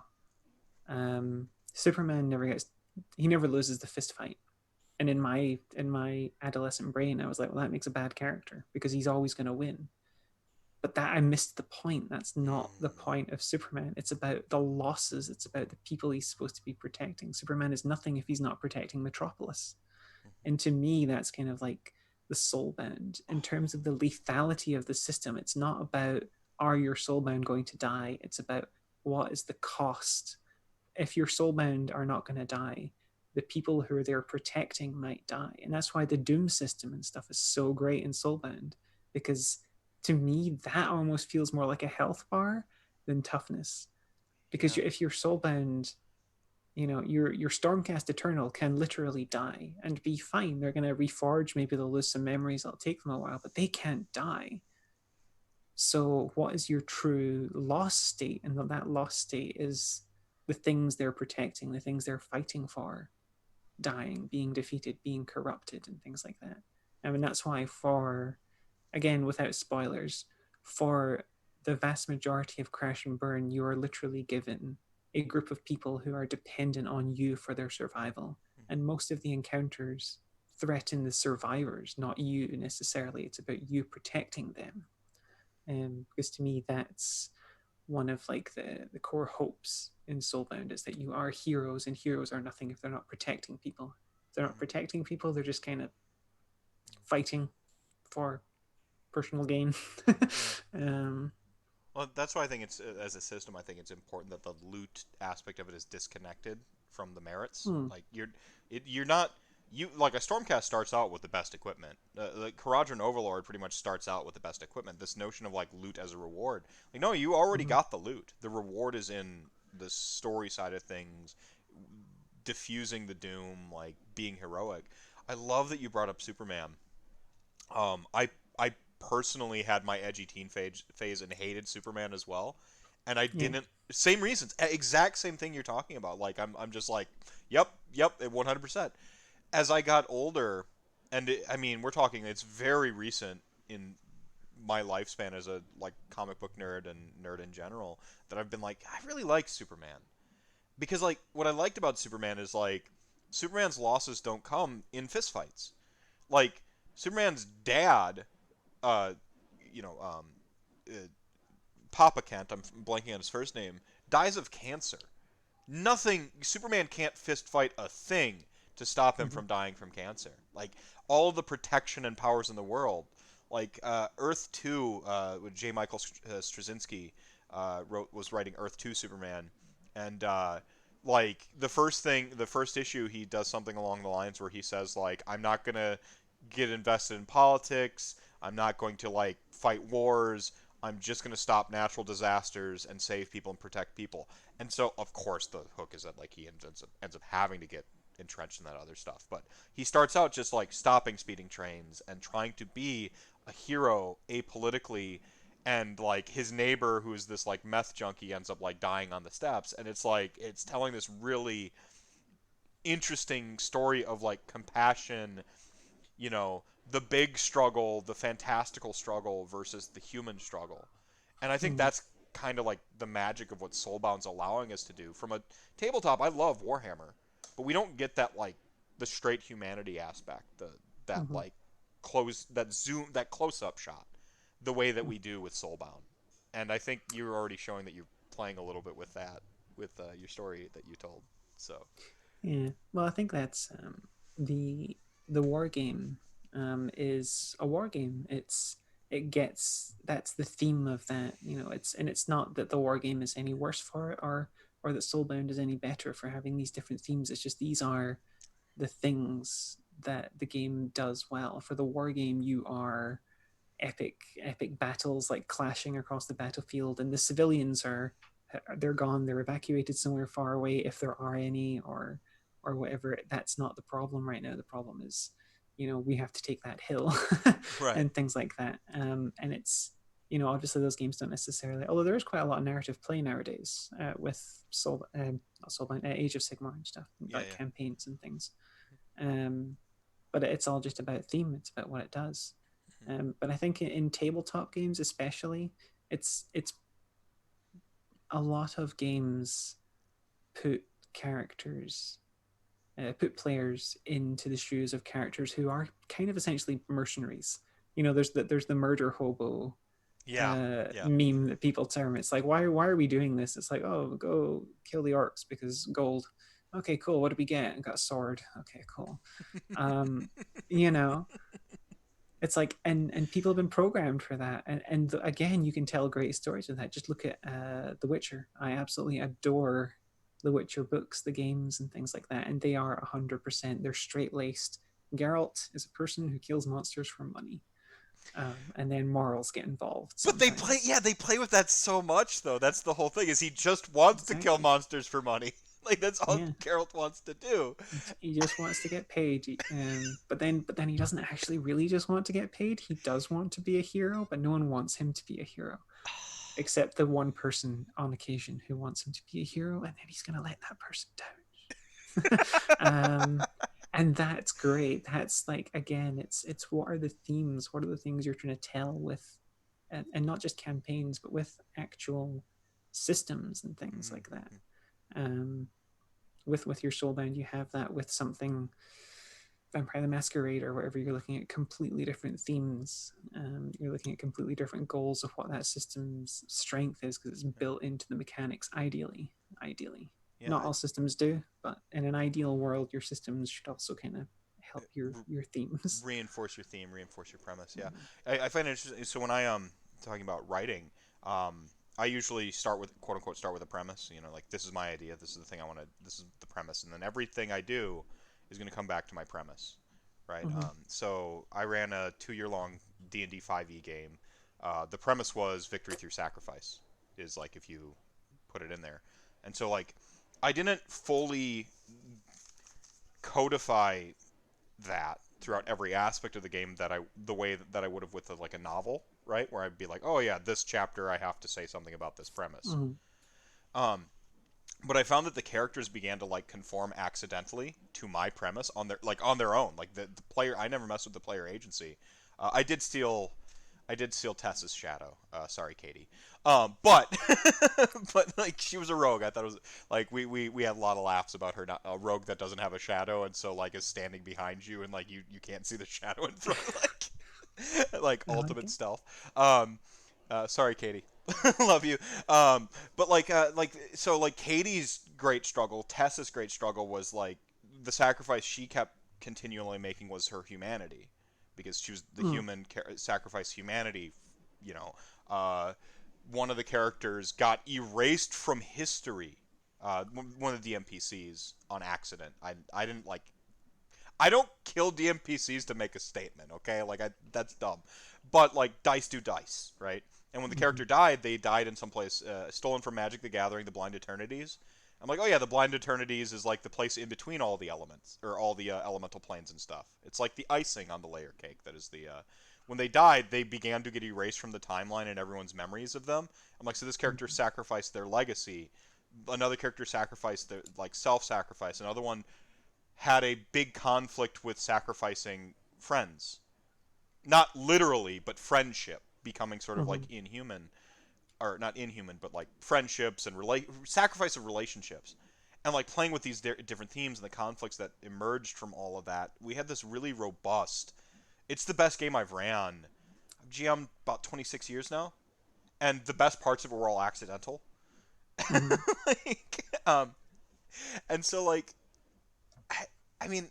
S1: Superman never gets, he never loses the fist fight. And in my adolescent brain, I was like, well, that makes a bad character because he's always going to win. But that I missed the point. That's not the
S2: Mm,
S1: point of Superman. It's about the losses. It's about the people he's supposed to be protecting. Superman is nothing if he's not protecting Metropolis.
S2: mm-hmm.
S1: And to me, that's kind of like the soulbound in terms of the lethality of the system. It's not about are your soulbound going to die? It's about what is the cost. If your soulbound are not going to die, the people who are there protecting might die. And that's why the doom system and stuff is so great in soulbound, because to me that almost feels more like a health bar than toughness. Because
S2: Yeah.
S1: if you're soulbound, your Stormcast Eternal can literally die and be fine. They're gonna reforge, maybe they'll lose some memories, it'll take them a while, but they can't die. So what is your true lost state? And that lost state is the things they're protecting, the things they're fighting for, dying, being defeated, being corrupted, and things like that. I mean, that's why, for again, without spoilers, for the vast majority of Crash and Burn, you are literally given a group of people who are dependent on you for their survival. And most of the encounters threaten the survivors, not you necessarily. It's about you protecting them. Because to me, that's one of like the core hopes in Soulbound, is that you are heroes, and heroes are nothing if they're not protecting people. If they're not
S2: Mhm.
S1: protecting people, they're just kind of fighting for personal gain.
S2: Yeah.
S1: um,
S2: Well, that's why I think it's as a system. I think it's important that the loot aspect of it is disconnected from the merits.
S1: hmm,
S2: Like you're not you like a Stormcast starts out with the best equipment. Like Kharadron Overlord pretty much starts out with the best equipment. This notion of like loot as a reward, like no, you already
S1: hmm,
S2: got the loot. The reward is in the story side of things, diffusing the doom, like being heroic. I love that you brought up Superman. I personally had my edgy teen phase and hated Superman as well, and I
S1: yeah,
S2: didn't. Same reasons, exact same thing you're talking about. Like I'm just like, yep, 100%. As I got older, and I mean, we're talking. It's very recent in my lifespan as a like comic book nerd and nerd in general that I've been like, I really like Superman because like what I liked about Superman is like Superman's losses don't come in fistfights. Like Superman's dad uh, you know, uh, Papa Kent, I'm blanking on his first name, dies of cancer. Nothing, Superman can't fist fight a thing to stop him
S1: hmm,
S2: from dying from cancer. Like, all the protection and powers in the world. Like, Earth 2, with J. Michael Straczynski was writing Earth 2 Superman. And, like, the first issue, he does something along the lines where he says, like, I'm not going to get invested in politics. I'm not going to like fight wars. I'm just going to stop natural disasters and save people and protect people. And so, of course, the hook is that like he ends up having to get entrenched in that other stuff. But he starts out just like stopping speeding trains and trying to be a hero apolitically. And like his neighbor, who's this like meth junkie, ends up like dying on the steps. And it's like it's telling this really interesting story of like compassion, the big struggle, the fantastical struggle versus the human struggle. And I think
S1: hmm,
S2: that's kind of like the magic of what Soulbound's allowing us to do. From a tabletop, I love Warhammer, but we don't get that like the straight humanity aspect, that
S1: hmm,
S2: like that close up shot, the way that we do with Soulbound. And I think you're already showing that you're playing a little bit with that with your story that you told. So
S1: yeah. Well, I think that's the the war game is a war game. It gets that's the theme of that. It's not that the war game is any worse for it, or that Soulbound is any better for having these different themes. It's just these are the things that the game does well. For the war game, you are epic battles like clashing across the battlefield, and the civilians they're gone. They're evacuated somewhere far away if there are any, or whatever. That's not the problem right now. The problem is, we have to take that hill
S2: right.
S1: and things like that. And it's obviously those games don't necessarily. Although there is quite a lot of narrative play nowadays with not Soulbound, Age of Sigmar and stuff,
S2: Yeah,
S1: like
S2: yeah.
S1: campaigns and things. Um, but it's all just about theme. It's about what it does. But I think in tabletop games, especially, it's a lot of games put characters, put players into the shoes of characters who are kind of essentially mercenaries. There's the murder hobo
S2: Yeah, yeah.
S1: meme that people term. It's like, why are we doing this? It's like, oh, go kill the orcs because gold. Okay, cool. What did we get? I got a sword. Okay, cool. Um, you know, It's like, and people have been programmed for that, and again, you can tell great stories with that. Just look at The Witcher. I absolutely adore the Witcher books, the games, and things like that, and they are 100%. They're straight laced. Geralt is a person who kills monsters for money, and then morals get involved
S2: But they play,
S1: sometimes.
S2: yeah, they play with that so much though. That's the whole thing. Is he just wants to kill
S1: Exactly.
S2: monsters for money? Like that's all
S1: Yeah.
S2: Geralt wants to do.
S1: He just wants to get paid, but then he doesn't actually really just want to get paid. He does want to be a hero, but no one wants him to be a hero except the one person on occasion who wants him to be a hero, and then he's gonna let that person down. And that's great. That's like, again, it's what are the themes? What are the things you're trying to tell with, and not just campaigns, but with actual systems and things like that.
S2: Mm-hmm.
S1: Um, with your Soulbound, you have that with something Vampire the Masquerade or wherever you're looking at completely different themes. You're looking at completely different goals of what that system's strength is because it's built into the mechanics. Ideally,
S2: Yeah,
S1: not all systems do, but in an ideal world, your systems should also kind of help your themes.
S2: reinforce your theme, reinforce your premise. Yeah, I find it interesting. So when I talking about writing, I usually start with quote unquote start with a premise. You know, like this is my idea, this is the thing I want to, this is the premise, and then everything I do is going to come back to my premise, right?
S1: Mm-hmm.
S2: So I ran a 2 year long D&D 5e game. The premise was victory through sacrifice is like if you put it in there, and so like I didn't fully codify that throughout every aspect of the game that the way that I would have with like a novel, right? Where I'd be like, oh yeah, this chapter I have to say something about this premise.
S1: Mm-hmm.
S2: Um, but I found that the characters began to like conform accidentally to my premise on their own. Like the player, I never messed with the player agency. I did steal Tess's shadow. Sorry, Katie. But but like she was a rogue. I thought it was like we had a lot of laughs about her not a rogue that doesn't have a shadow and so like is standing behind you and like you can't see the shadow in front like
S1: I like
S2: ultimate
S1: it.
S2: stealth. Sorry, Katie. Love you. But like so like Katie's great struggle, Tessa's great struggle was like the sacrifice she kept continually making was her humanity because she was the
S1: Mm-hmm.
S2: human sacrifice humanity. You know, uh, one of the characters got erased from history. One of the NPCs on accident. I didn't like. I don't kill DMPCs to make a statement, okay? Like that's dumb. But like dice do dice, right? And when the
S1: Mm-hmm.
S2: character died, they died in some place stolen from Magic the Gathering, the Blind Eternities. I'm like, oh yeah, the Blind Eternities is like the place in between all the elements or all the elemental planes and stuff. It's like the icing on the layer cake. That is the when they died, they began to get erased from the timeline and everyone's memories of them. I'm like, so this character
S1: Mm-hmm.
S2: sacrificed their legacy. Another character sacrificed their like self-sacrifice. Another one had a big conflict with sacrificing friends. Not literally, but friendship becoming sort of
S1: Mm-hmm.
S2: like inhuman, or not inhuman, but like friendships and sacrifice of relationships. And like playing with these different themes and the conflicts that emerged from all of that, we had this really robust. It's the best game I've ran. I've GM'd about 26 years now, and the best parts of it were all accidental.
S1: Mm-hmm.
S2: like, and so like I, I mean,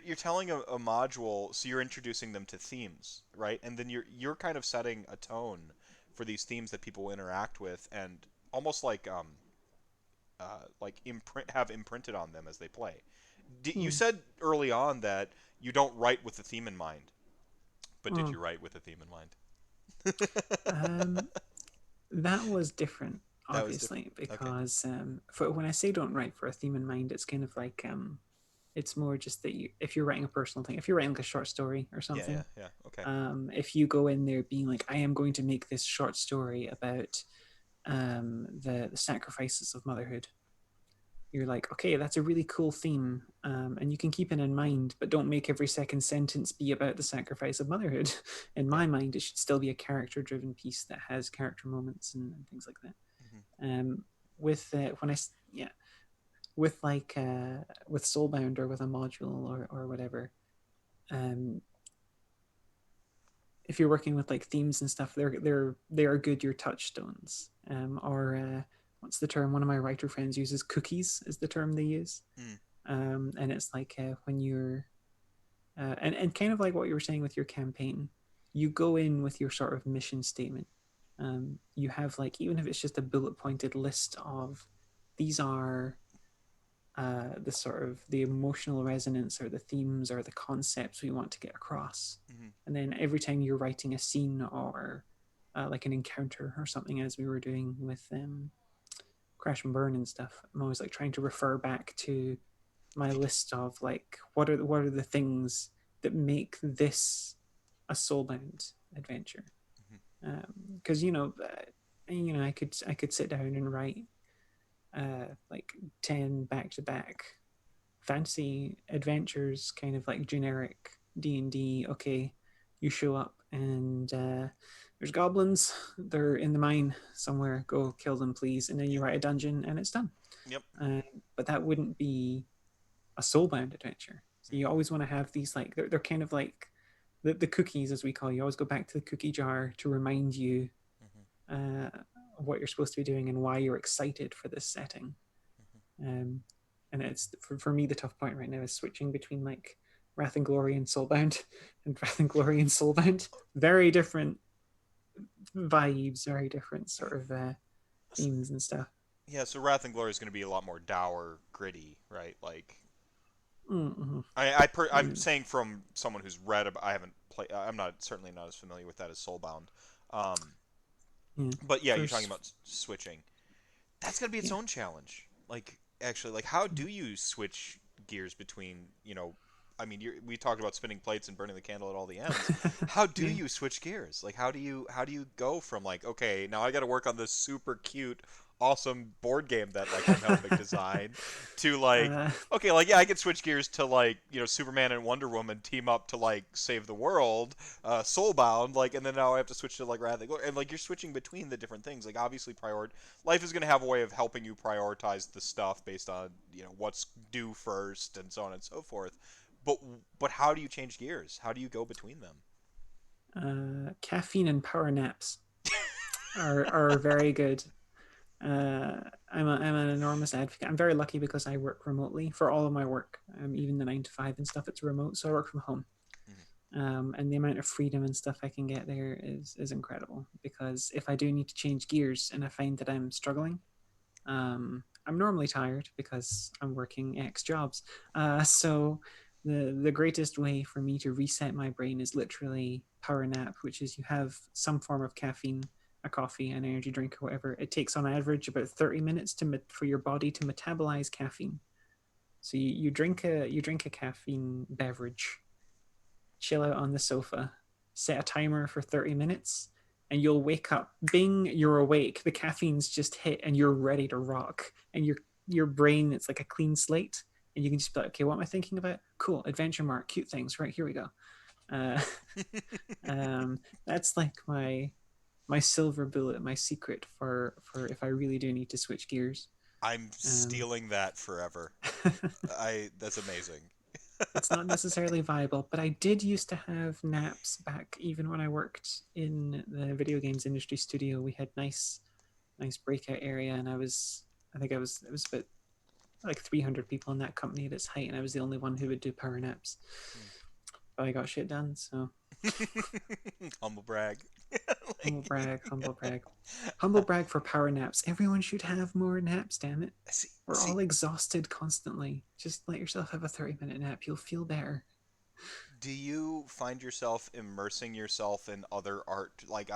S2: you're telling a module, so you're introducing them to themes, right? And then you're kind of setting a tone for these themes that people interact with, and almost like have imprinted on them as they play. You said early on that you don't write with the theme in mind, but did
S1: Mm-hmm.
S2: you write with the theme in mind?
S1: Um, that was different,
S2: That was different.
S1: obviously,
S2: Okay.
S1: because for when I say don't write for a theme in mind, it's kind of like it's more just that if you're writing a personal thing, if you're writing like a short story or
S2: Yeah, yeah,
S1: something,
S2: yeah. Okay.
S1: if you go in there being like, I am going to make this short story about the sacrifices of motherhood, you're like, okay, that's a really cool theme, and you can keep it in mind, but don't make every second sentence be about the sacrifice of motherhood. In
S2: Yeah.
S1: my mind, it should still be a character-driven piece that has character moments and things like that.
S2: Hmm.
S1: With when I yeah, with like with Soulbound or with a module or whatever, um, if you're working with like themes and stuff, they are good your touchstones. Or what's the term? One of my writer friends uses cookies is the term they use.
S2: Mm.
S1: And it's like when you're And kind of like what you were saying with your campaign, you go in with your sort of mission statement. You have like, even if it's just a bullet pointed list of these are the sort of the emotional resonance or the themes or the concepts we want to get across.
S2: Mm-hmm.
S1: And then every time you're writing a scene or like an encounter or something, as we were doing with Crash and Burn and stuff, I'm always like trying to refer back to my list of like what are the things that make this a soulbound adventure. Because I could sit down and write like 10 back-to-back fantasy adventures, kind of like generic D&D. Okay, you show up and there's goblins, they're in the mine somewhere, go kill them please, and then you
S2: Yep.
S1: write a dungeon and it's done.
S2: Yep.
S1: But that wouldn't be a soulbound adventure. So you
S2: Mm-hmm.
S1: always want to have these, like, they're kind of like the cookies, as we call. You always go back to the cookie jar to remind you
S2: Mm-hmm.
S1: uh, of what you're supposed to be doing and why you're excited for this setting. um, and it's for me, the tough point right now is switching between like Wrath and Glory and Soulbound and Wrath and Glory and Soulbound. Very different vibes, very different sort of themes and stuff.
S2: Yeah, so Wrath and Glory is going to be a lot more dour, gritty, right? Like,
S1: Mm-hmm.
S2: I'm saying from someone who's read about. I haven't played. I'm not certainly not as familiar with that as Soulbound. Um,
S1: Yeah.
S2: but yeah, you're talking
S1: First,
S2: about switching. That's going to be its
S1: yeah.
S2: own challenge. Like, actually, like, how do you switch gears between, I mean, we talked about spinning plates and burning the candle at all the ends. How do
S1: Yeah.
S2: you switch gears? Like, how do you go from like, okay, now I got to work on this super cute, awesome board game that like I'm helping design, to like,
S1: uh,
S2: okay, like yeah, I can switch gears to like, Superman and Wonder Woman team up to like save the world, Soulbound, like, and then now I have to switch to like Wrath and Glory, and like you're switching between the different things. Like, obviously, life is going to have a way of helping you prioritize the stuff based on what's due first and so on and so forth. But but how do you change gears? How do you go between them?
S1: Caffeine and power naps are very good. I'm an enormous advocate. I'm very lucky because I work remotely for all of my work. Even the 9 to 5 and stuff, it's remote, so I work from home.
S2: Mhm.
S1: And the amount of freedom and stuff I can get there is incredible. Because if I do need to change gears and I find that I'm struggling, I'm normally tired because I'm working X jobs. So the greatest way for me to reset my brain is literally power nap, which is you have some form of caffeine, a coffee, an energy drink, or whatever. It takes on average about 30 minutes for your body to metabolize caffeine. So you drink a caffeine beverage, chill out on the sofa, set a timer for 30 minutes, and you'll wake up. Bing, you're awake. The caffeine's just hit and you're ready to rock. And your brain, it's like a clean slate. And you can just be like, okay, what am I thinking about? Cool, adventure Mart, cute things. Right, here we go. Uh, that's like my silver bullet, my secret for if I really do need to switch gears.
S2: I'm
S1: Um,
S2: stealing that forever. That's amazing.
S1: it's not necessarily viable, but I did used to have naps back even when I worked in the video games industry studio. We had nice breakout area, and I think it was about like 300 people in that company at its height, and I was the only one who would do power naps. But I got shit done, so
S2: Humble brag.
S1: humble
S2: Like,
S1: brag, humble brag. Humble brag for power naps. Everyone should have more naps, damn it.
S2: see,
S1: We're
S2: see,
S1: all exhausted constantly. Just let yourself have a 30-minute nap. You'll feel better.
S2: do you find yourself immersing yourself in other art? Like,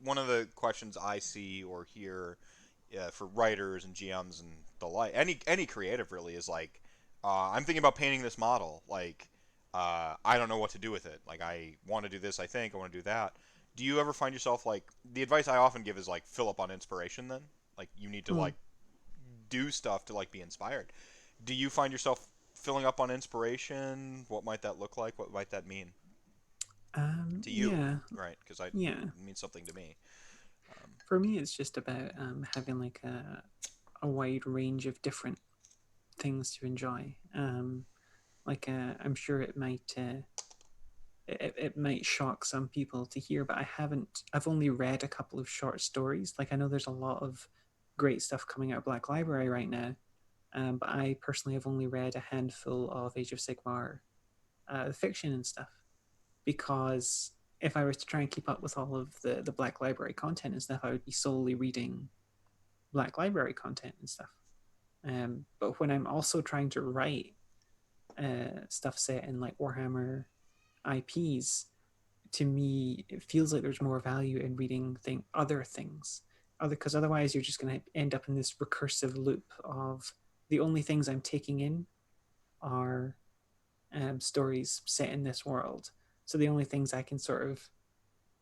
S2: one of the questions I see or hear, for writers and GMs and the like, any creative really, is like, I'm thinking about painting this model. Like, I don't know what to do with it. Like, I want to do this. I want to do that. Do you ever find yourself like, the advice I often give is like, fill up on inspiration. Then, like, you need to
S1: Mm.
S2: like do stuff to like be inspired. Do you find yourself filling up on inspiration? What might that look like? What might that mean to you?
S1: Yeah,
S2: Right? Because it
S1: yeah.
S2: means something to me.
S1: For me, it's just about having like a wide range of different things to enjoy. I'm sure it might shock some people to hear, but I've only read a couple of short stories. Like, I know there's a lot of great stuff coming out of Black Library right now, but I personally have only read a handful of Age of Sigmar fiction and stuff, because if I was to try and keep up with all of the Black Library content and stuff, I would be solely reading Black Library content and stuff. But when I'm also trying to write stuff set in like Warhammer IPs, to me, it feels like there's more value in reading other things, because otherwise you're just going to end up in this recursive loop of the only things I'm taking in are stories set in this world. So the only things I can sort of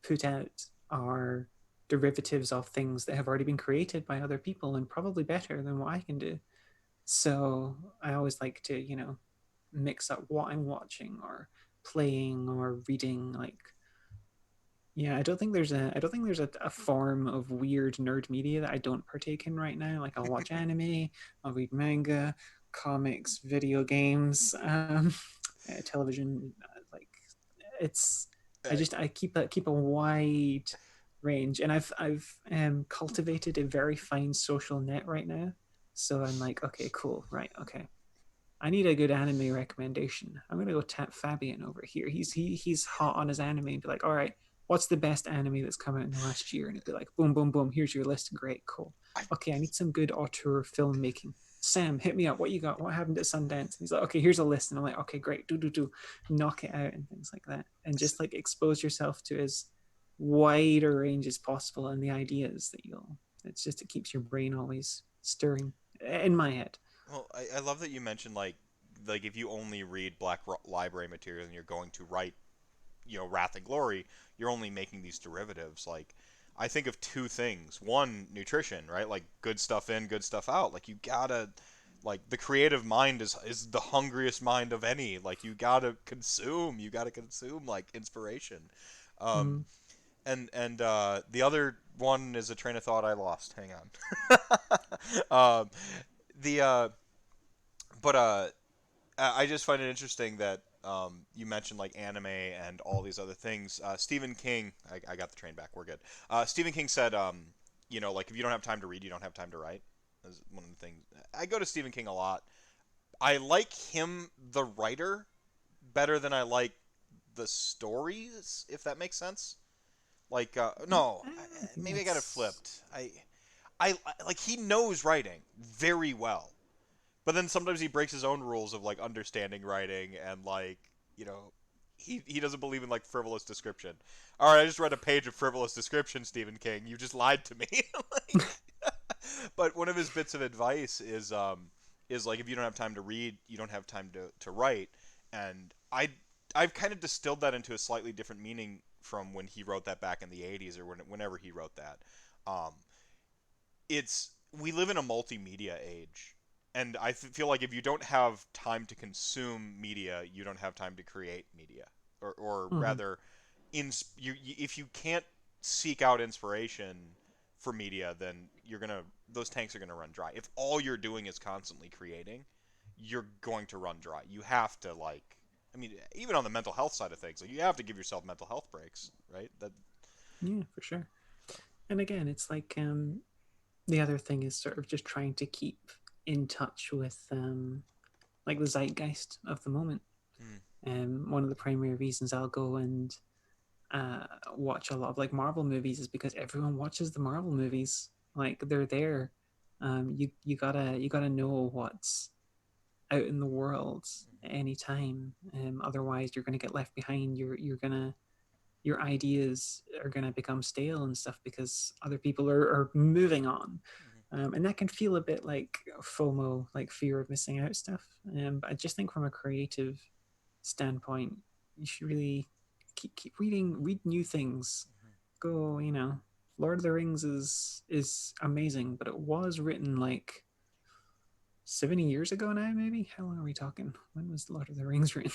S1: put out are derivatives of things that have already been created by other people and probably better than what I can do. So I always like to, mix up what I'm watching or playing or reading. Like, yeah, I don't think there's a form of weird nerd media that I don't partake in right now. Like, I'll watch anime, I'll read manga, comics, video games, television. Like, it's I keep a wide range, and I've cultivated a very fine social net right now. So I'm like, okay, cool, right, okay. I need a good anime recommendation. I'm gonna go tap Fabian over here. He's hot on his anime and be like, all right, what's the best anime that's come out in the last year? And it'd be like, boom, boom, boom. Here's your list. Great, cool.
S2: I,
S1: Okay, I need some good auteur filmmaking. Sam, hit me up. What you got? What happened at Sundance? And he's like, okay, here's a list. And I'm like, okay, great. Do. Knock it out and things like that. And just like expose yourself to as wide a range as possible and the ideas that you'll. It's just, it keeps your brain always stirring in my head.
S2: well, I love that you mentioned like if you only read Library material and you're going to write, Wrath and Glory, you're only making these derivatives. Like, I think of two things. One, nutrition, right? Like, good stuff in, good stuff out. Like, you gotta, like, the creative mind is the hungriest mind of any. Like, you gotta consume like inspiration. Um,
S1: Mm.
S2: and the other one is a train of thought I lost. Hang on. The but I just find it interesting that you mentioned like anime and all these other things. Stephen King, I got the train back. We're good. Stephen King said, like if you don't have time to read, you don't have time to write. Is one of the things. I go to Stephen King a lot. I like him, the writer, better than I like the stories, if that makes sense. Like, no,
S1: I think
S2: maybe I got it
S1: that's.
S2: flipped. I like he knows writing very well, but then sometimes he breaks his own rules of like understanding writing and like you know he doesn't believe in like frivolous description. All right, I just read a page of frivolous description, Stephen King. You just lied to me. Like, but one of his bits of advice is like if you don't have time to read, you don't have time to write. And I've kind of distilled that into a slightly different meaning from when he wrote that back in the 80s or whenever he wrote that. Um, it's we live in a multimedia age, and I feel like if you don't have time to consume media, you don't have time to create media, or
S1: Mhm.
S2: rather, if you can't seek out inspiration for media, then those tanks are gonna run dry. If all you're doing is constantly creating, you're going to run dry. You have to like, I mean, even on the mental health side of things, like you have to give yourself mental health breaks, right? That
S1: Yeah, for sure.
S2: so.
S1: And again, it's like the other thing is sort of just trying to keep in touch with like the zeitgeist of the moment.
S2: Mm,
S1: One of the primary reasons I'll go and watch a lot of like Marvel movies is because everyone watches the Marvel movies. Like, they're there. You gotta know what's out in the world at any time. Otherwise, you're gonna get left behind. Your ideas are gonna become stale and stuff because other people are moving on.
S2: mhm,
S1: And that can feel a bit like FOMO, like fear of missing out stuff. But I just think from a creative standpoint, you should really keep reading, read new things.
S2: mhm.
S1: Go, Lord of the Rings is amazing, but it was written like 70 years ago now, maybe. How long are we talking? When was Lord of the Rings written?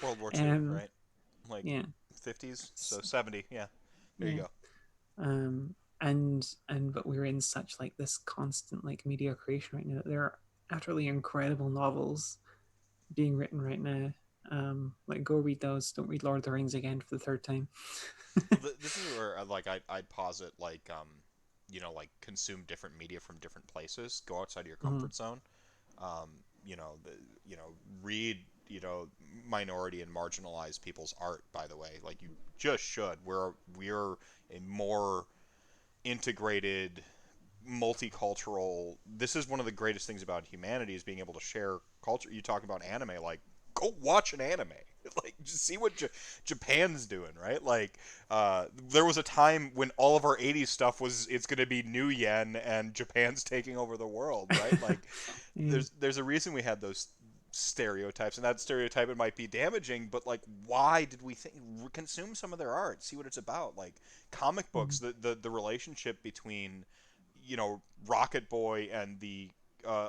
S2: World War II,
S1: um,
S2: right? Like
S1: yeah,
S2: 50s, so 70. Yeah, there you
S1: yeah.
S2: go.
S1: And but we're in such like this constant like media creation right now. There are utterly incredible novels being written right now. Like, go read those. Don't read Lord of the Rings again for the third time.
S2: Well, this is where I'd posit like like consume different media from different places. Go outside of your
S1: Mm-hmm.
S2: comfort zone. Um, you know the you know read. minority and marginalized people's art. By the way, like you just should. We're a more integrated, multicultural. This is one of the greatest things about humanity is being able to share culture. You talk about anime, like go watch an anime. Like just see what Japan's doing, right? Like there was a time when all of our 80s stuff was it's going to be new yen and Japan's taking over the world, right? Like
S1: Yeah.
S2: there's a reason we had those stereotypes, and that stereotype it might be damaging, but like why did we think consume some of their art, see what it's about? Like comic books,
S1: Mhm.
S2: the relationship between Rocket Boy and the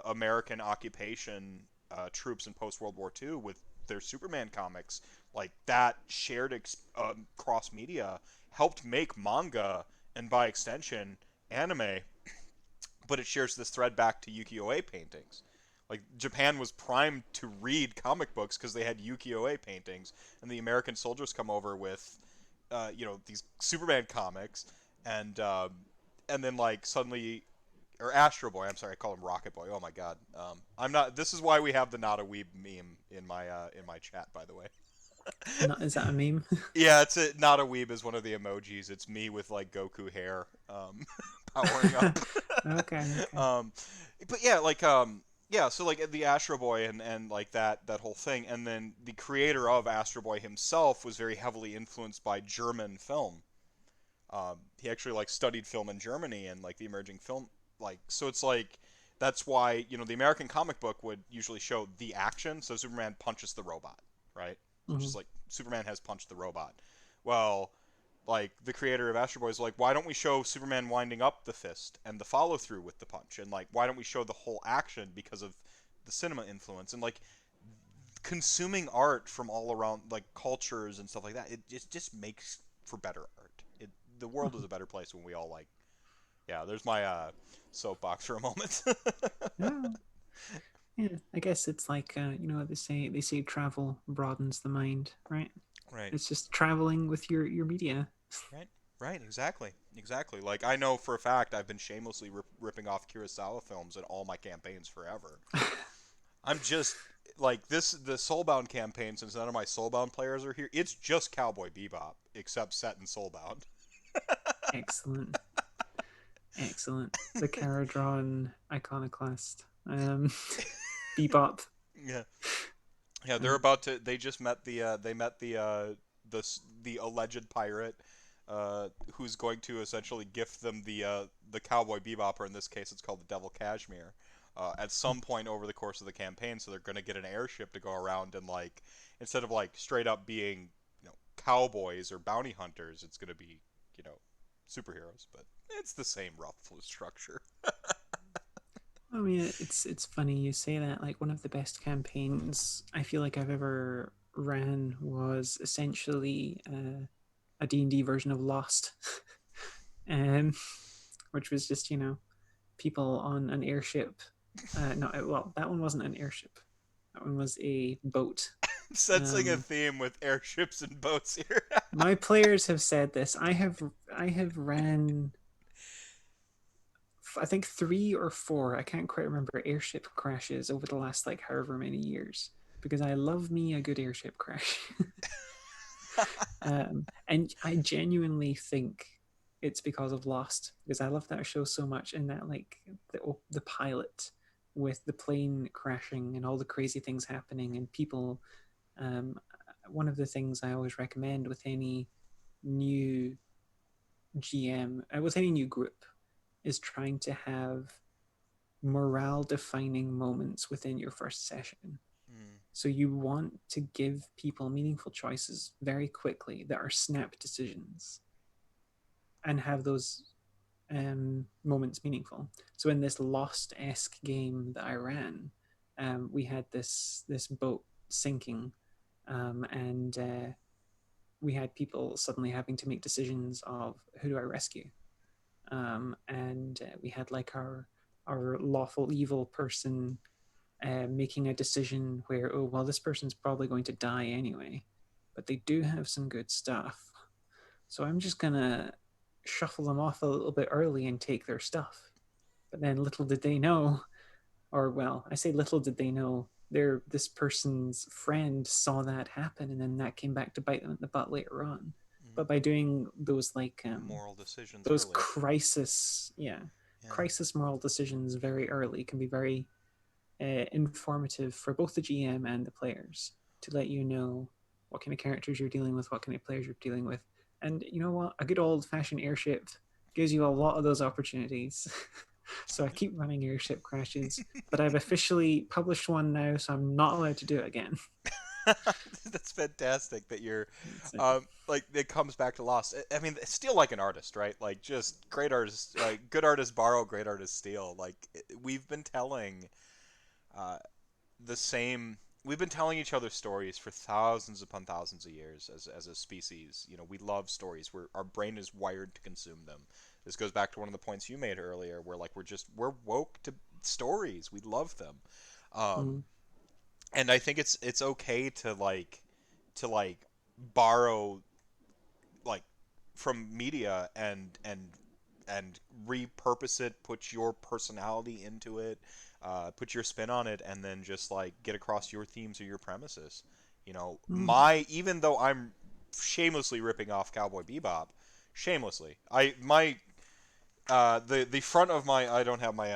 S2: American occupation troops in post World War II with their Superman comics, like that shared cross media helped make manga and by extension anime, but it shares this thread back to ukiyo-e paintings. Like Japan was primed to read comic books because they had ukiyo-e paintings, and the American soldiers come over with, these Superman comics, and and then like suddenly, or Astro Boy. I'm sorry, I call him Rocket Boy. Oh my God, I'm not. This is why we have the not a weeb meme in my chat, by the way.
S1: Not, is that a meme?
S2: Yeah, it's a not a weeb is one of the emojis. It's me with like Goku hair, powering up.
S1: Okay, okay.
S2: um, but yeah, like yeah, so like the Astro Boy and like that whole thing, and then the creator of Astro Boy himself was very heavily influenced by German film. He actually like studied film in Germany and like the emerging film, like so it's like that's why the American comic book would usually show the action. So Superman punches the robot, right? So it's
S1: Hmm.
S2: just like Superman has punched the robot. Well, like the creator of Astro Boy is like, why don't we show Superman winding up the fist and the follow through with the punch, and like why don't we show the whole action because of the cinema influence and like consuming art from all around like cultures and stuff like that. It just makes for better art. The world is a better place when we all like. Yeah, there's my soapbox for a moment.
S1: Yeah, yeah. I guess it's like what they say travel broadens the mind, right?
S2: Right.
S1: It's just traveling with your media.
S2: Right. Right. Exactly. Exactly. Like I know for a fact I've been shamelessly ripping off Kurosawa films in all my campaigns forever. I'm just like the Soulbound campaign. Since none of my Soulbound players are here, it's just Cowboy Bebop, except set in Soulbound.
S1: Excellent, excellent. The Caradron iconoclast. Bebop.
S2: Yeah. Yeah, they're
S1: Uh,
S2: about to. They just met the alleged pirate, who's going to essentially gift them the Cowboy Bebop, or in this case, it's called the Devil Cashmere, at some point over the course of the campaign. So they're going to get an airship to go around and like instead of like straight up being cowboys or bounty hunters, it's going to be you know superheroes, but it's the same rough structure.
S1: I mean, it's funny you say that. Like one of the best campaigns I feel like I've ever ran was essentially a D&D version of Lost, um, which was just people on an airship. No, well, that one wasn't an airship. That one was a boat.
S2: Sensing a
S1: Um,
S2: theme with airships and boats here.
S1: my players have said this. I have ran I think 3 or 4, I can't quite remember, airship crashes over the last like however many years because I love me a good airship crash. And I genuinely think it's because of Lost because I love that show so much and that like the pilot with the plane crashing and all the crazy things happening and people. Um, One of the things I always recommend with any new GM, with any new group, is trying to have morale defining moments within your first session.
S2: Mm,
S1: So you want to give people meaningful choices very quickly that are snap decisions and have those moments meaningful. So in this Lost esque game that I ran, we had this boat sinking, and we had people suddenly having to make decisions of who do I rescue, and we had like our lawful evil person making a decision where, oh well, this person's probably going to die anyway, but they do have some good stuff, so I'm just gonna shuffle them off a little bit early and take their stuff. But then little did they know, or well, I say little did they know, this person's friend saw that happen, and then that came back to bite them in the butt later on. But by doing those
S2: Moral decisions
S1: those
S2: early.
S1: crisis, crisis moral decisions very early can be very informative for both the GM and the players to let you know what kind of characters you're dealing with, what kind of players you're dealing with. And you know what? A good old fashioned airship gives you a lot of those opportunities. So I keep running airship crashes, but I've officially published one now, so I'm not allowed to do it again.
S2: That's fantastic that you're,
S1: It.
S2: like, it comes back to Lost. I mean, it's still like an artist, right? Like, just great artists, like, good artists borrow, great artists steal. Like, we've been telling uh, the same. We've been telling each other stories for thousands upon thousands of years as a species. You know, we love stories. Our brain is wired to consume them. This goes back to one of the points you made earlier, where like we're woke to stories. We love them. Um,
S1: Mm,
S2: and I think it's okay to like borrow like from media and repurpose it, put your personality into it, put your spin on it, and then just like get across your themes or your premises. You know,
S1: mm.
S2: my even though I'm shamelessly ripping off Cowboy Bebop, shamelessly, the front of my I don't have my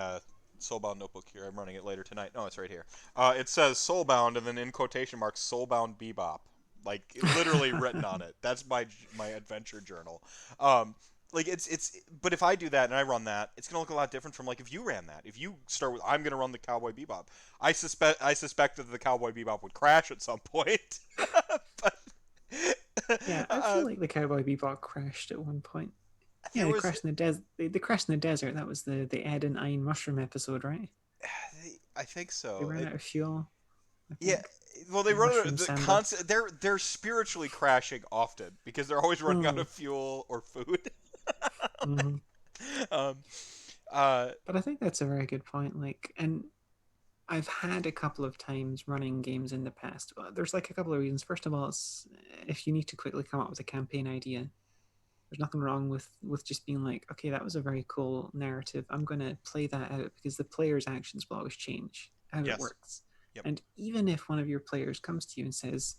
S2: Soulbound notebook here. I'm running it later tonight. No, it's right here. It says Soulbound and then in quotation marks Soulbound Bebop, like literally written on it. That's my adventure journal. Like but if I do that and I run that, it's gonna look a lot different from like if you ran that. If you start with I'm gonna run the Cowboy Bebop, I suspect that the Cowboy Bebop would crash at some point. But
S1: Yeah, I
S2: uh,
S1: feel like the Cowboy Bebop crashed at one point. Yeah,
S2: there
S1: they
S2: was
S1: crashed in the desert. They crashed in the desert. That was the Ed and Ein mushroom episode, right?
S2: I think
S1: They
S2: so.
S1: ran out of fuel, I
S2: Yeah,
S1: think.
S2: well, they
S1: The
S2: run
S1: mushroom
S2: the
S1: sandal.
S2: constant. They're spiritually crashing often because they're always running out
S1: Mm,
S2: of fuel or food.
S1: mm-hmm.
S2: um, uh,
S1: But I think that's a very good point. Like, and I've had a couple of times running games in the past. There's like a couple of reasons. First of all, it's if you need to quickly come up with a campaign idea, there's nothing wrong with just being like, okay, that was a very cool narrative. I'm going to play that out because the player's actions will always change how it
S2: yes.
S1: works.
S2: Yep.
S1: And even if one of your players comes to you and says,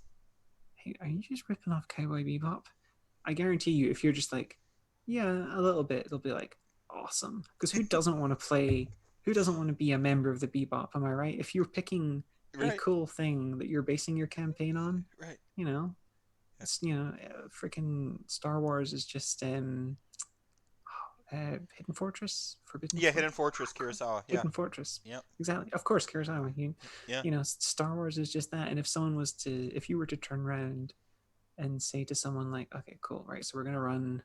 S1: hey, are you just ripping off Cowboy Bebop? I guarantee you, if you're just like, yeah, a little bit, it'll be like, awesome. Because who doesn't want to play? Who doesn't want to be a member of the Bebop? Am I right? If you're picking a
S2: Right.
S1: cool thing that you're basing your campaign on,
S2: Right.
S1: you know,
S2: Yeah.
S1: it's freaking Star Wars is just Hidden Fortress, Forbidden
S2: Yeah. Hidden
S1: Fortress,
S2: Fortress, Kurosawa. Yeah.
S1: Hidden Fortress.
S2: Yep.
S1: Exactly. Of course, Kurosawa.
S2: Yeah.
S1: Star Wars is just that. And if you were to turn around and say to someone like, okay, cool, right, so we're gonna run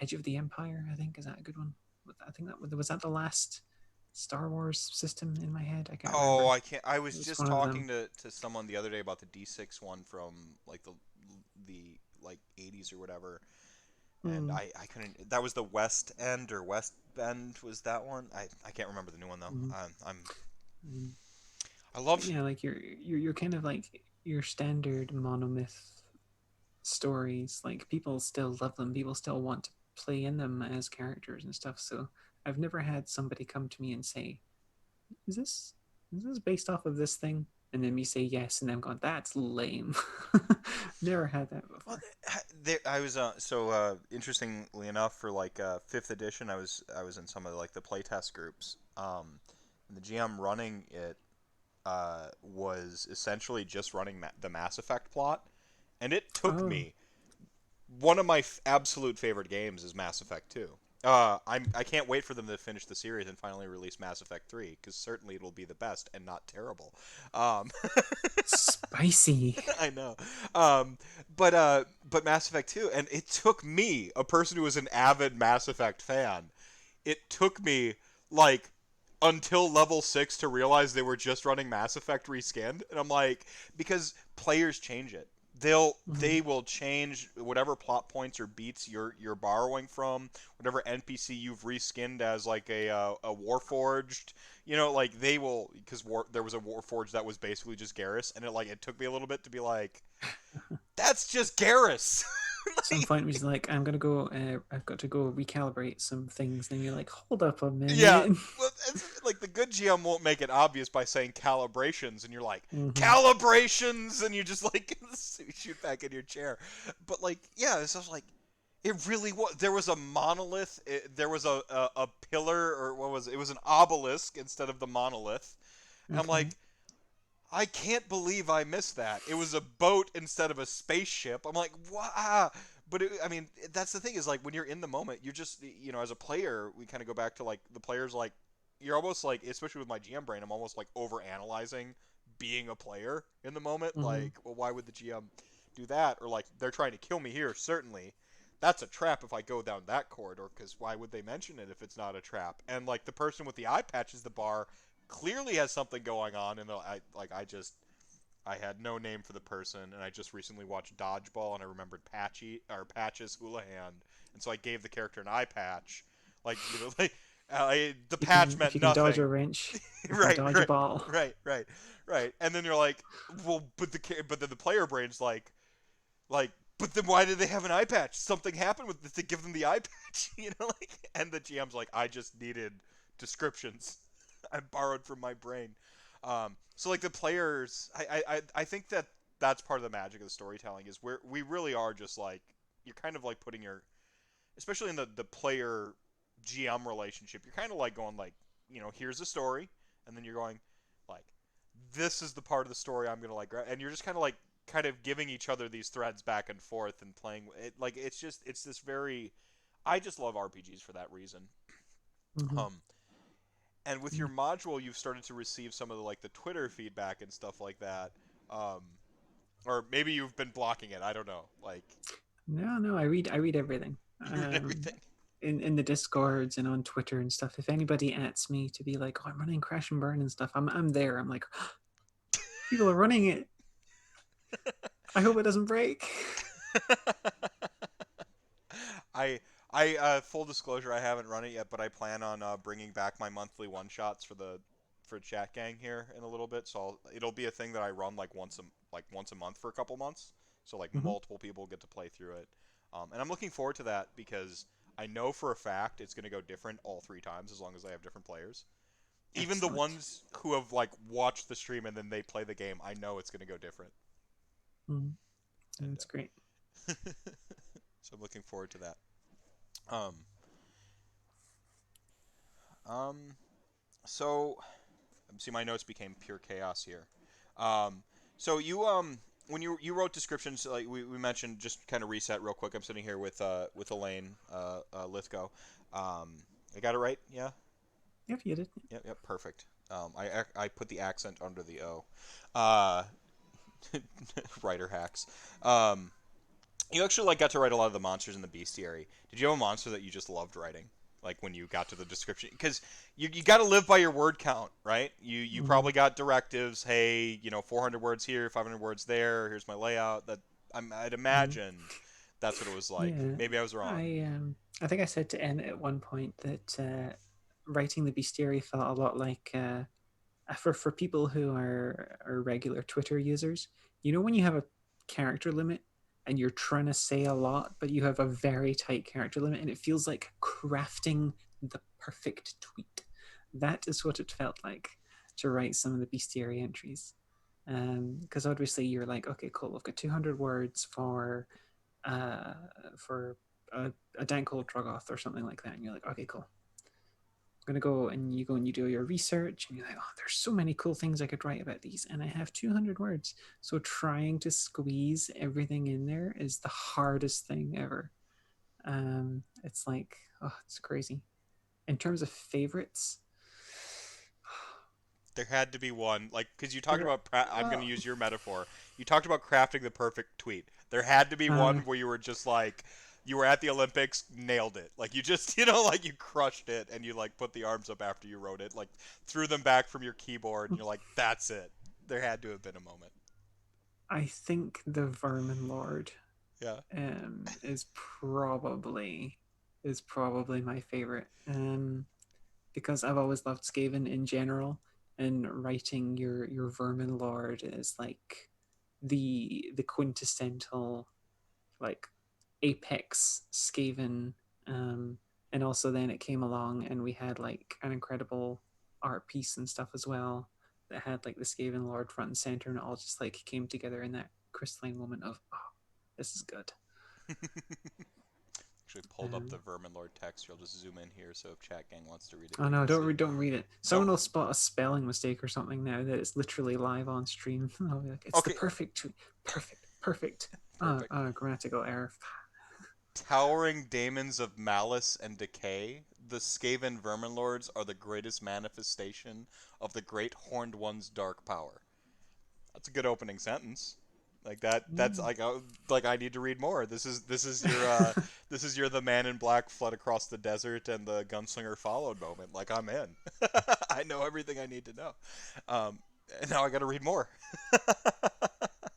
S1: Edge of the Empire. I think is that a good one? I think that was that the last Star Wars system in my head. I can't
S2: Oh,
S1: remember.
S2: I can't. I
S1: It
S2: was
S1: was
S2: just
S1: one of them.
S2: talking to someone the other day about the D6 one from like the like 80s or whatever, and
S1: Mm,
S2: I couldn't. That was the West End or West Bend was that one. I can't remember the new one though.
S1: mm,
S2: I'm
S1: mm.
S2: I
S1: But
S2: love
S1: yeah, like you're kind of like your standard monomyth stories. Like people still love them. People still want to play in them as characters and stuff. So I've never had somebody come to me and say, "Is this based off of this thing?" And then me say yes, and them going, "That's lame." Never had that
S2: Well,
S1: before.
S2: I was interestingly enough for like fifth edition, I was in some of like the playtest groups. And the GM running it was essentially just running the Mass Effect plot, and it took
S1: Oh,
S2: me. One of my absolute favorite games is Mass Effect 2. I can't wait for them to finish the series and finally release Mass Effect 3 because certainly it'll be the best and not terrible. Um,
S1: spicy.
S2: I know. Um, but Mass Effect 2, and it took me, a person who was an avid Mass Effect fan, it took me like until level 6 to realize they were just running Mass Effect reskinned, and I'm like, because players change it.
S1: Mm-hmm.
S2: They will change whatever plot points or beats you're borrowing from, whatever NPC you've reskinned as like a Warforged, like they will, because there was a Warforged that was basically just Garrus, and it took me a little bit to be like, that's just Garrus.
S1: At some point, he's like, "I'm gonna go. I've got to go recalibrate some things." Then you're like, "Hold up a
S2: Yeah,
S1: minute."
S2: well, it's, like the good GM won't make it obvious by saying calibrations, and you're like
S1: Mm-hmm.
S2: calibrations, and you just like shoot back in your chair. But like, yeah, it's just like it really was. There was a monolith. There was a pillar, or what was it? It was an obelisk instead of the monolith. And I'm
S1: Okay.
S2: like, I can't believe I missed that. It was a boat instead of a spaceship. I'm like, wow. But I mean, that's the thing is like when you're in the moment, you're just as a player, we kind of go back to like the players like you're almost like, especially with my GM brain, I'm almost like over analyzing being a player in the moment.
S1: Mm-hmm.
S2: Like, well, why would the GM do that? Or like they're trying to kill me here. Certainly, that's a trap if I go down that corridor. Because why would they mention it if it's not a trap? And like the person with the eye patch is the bar clearly has something going on, and I had no name for the person, and I just recently watched Dodgeball, and I remembered Patch's hula hand, and so I gave the character an eye patch, like like the
S1: You
S2: patch
S1: can if
S2: meant
S1: you can dodge
S2: nothing.
S1: a wrench, you can
S2: Right,
S1: dodge a
S2: right,
S1: ball.
S2: right, and then you're like, well, but then the player brain's like, but then why did they have an eye patch? Something happened with this to give them the eye patch, and the GM's like, I just needed descriptions. I borrowed from my brain. So like the players, I think that's part of the magic of the storytelling is where we really are just like you're kind of like putting your, especially in the player GM relationship, you're kind of like going like here's the story, and then you're going like this is the part of the story I'm gonna like, and you're just kind of giving each other these threads back and forth and playing it like it's this very, I just love RPGs for that reason.
S1: Mm-hmm.
S2: Um, and with
S1: Yeah.
S2: your module, you've started to receive some of the Twitter feedback and stuff like that. Um, or maybe you've been blocking it. I don't know. Like
S1: No, no, I read everything.
S2: you read everything.
S1: In the discords and on Twitter and stuff. If anybody asks me to be like, "Oh, I'm running Crash and Burn and stuff," I'm there. I'm like, people are running it. I hope it doesn't break.
S2: I full disclosure, I haven't run it yet, but I plan on bringing back my monthly one shots for Chat Gang here in a little bit. So it'll be a thing that I run like once a month for a couple months. So like
S1: Mm-hmm.
S2: multiple people get to play through it, and I'm looking forward to that because I know for a fact it's going to go different all three times as long as I have different players. Even the
S1: Excellent.
S2: ones who have like watched the stream and then they play the game, I know it's going to go different.
S1: Mm-hmm.
S2: And
S1: That's great.
S2: so I'm looking forward to that. Um, um, so see, my notes became pure chaos here. Um, so when you wrote descriptions, like we mentioned, just kind of reset real quick. I'm sitting here with Elaine Lithgow. I got it right, yeah.
S1: Yep, you did.
S2: Yep, perfect. I put the accent under the O. Uh, writer hacks. Um, you actually got to write a lot of the monsters in the bestiary. Did you have a monster that you just loved writing? Like when you got to the description, because you got to live by your word count, right? You
S1: Mm-hmm.
S2: probably got directives. Hey, 400 words here, 500 words there. Here's my layout. I'd
S1: Mm-hmm.
S2: imagine that's what it was like.
S1: Yeah,
S2: Maybe I was wrong.
S1: I think I said to Emmett at one point that writing the bestiary felt a lot like for people who are regular Twitter users. When you have a character limit and you're trying to say a lot, but you have a very tight character limit, and it feels like crafting the perfect tweet. That is what it felt like to write some of the bestiary entries. Because obviously you're like, okay, cool, I've got 200 words uh, for a dank old Troggoth or something like that, and you're like, okay, cool. I'm gonna go, and you go and you do your research, and you're like, oh, there's so many cool things I could write about these, and I have 200 words. So trying to squeeze everything in there is the hardest thing ever. It's like, oh, it's crazy. In terms of favorites,
S2: There had to be one, like, because you talked
S1: there,
S2: about. I'm going to
S1: well,
S2: use your metaphor. You talked about crafting the perfect tweet. There had to be one
S1: uh,
S2: where you were just like, you were at the Olympics, nailed it. Like you just, like you crushed it, and you like put the arms up after you wrote it, like threw them back from your keyboard, and you're like, that's it. There had to have been a moment.
S1: I think the Vermin Lord
S2: Yeah.
S1: is probably my favorite. Because I've always loved Skaven in general, and writing your Vermin Lord is like the quintessential like Apex Skaven, and also then it came along and we had like an incredible art piece and stuff as well that had like the Skaven Lord front and center, and it all just like came together in that crystalline moment of, oh, this is good.
S2: Actually pulled up the
S1: Um,
S2: Vermin Lord text. You'll just zoom in here, so if chat gang wants to read it,
S1: oh
S2: they
S1: no,
S2: can see it.
S1: don't read it. Someone
S2: Don't.
S1: will spot a spelling mistake or something now that it's literally live on stream. I'll be like, it's the
S2: Okay,
S1: perfect.
S2: perfect.
S1: Grammatical error.
S2: Towering daemons of malice and decay, the Skaven Vermin Lords are the greatest manifestation of the Great Horned One's dark power. That's a good opening sentence. Like that. That's
S1: Yeah.
S2: like I need to read more. This is your this is your the Man in Black flood across the desert and the gunslinger followed moment. Like I'm in. I know everything I need to know. And now I got to read more.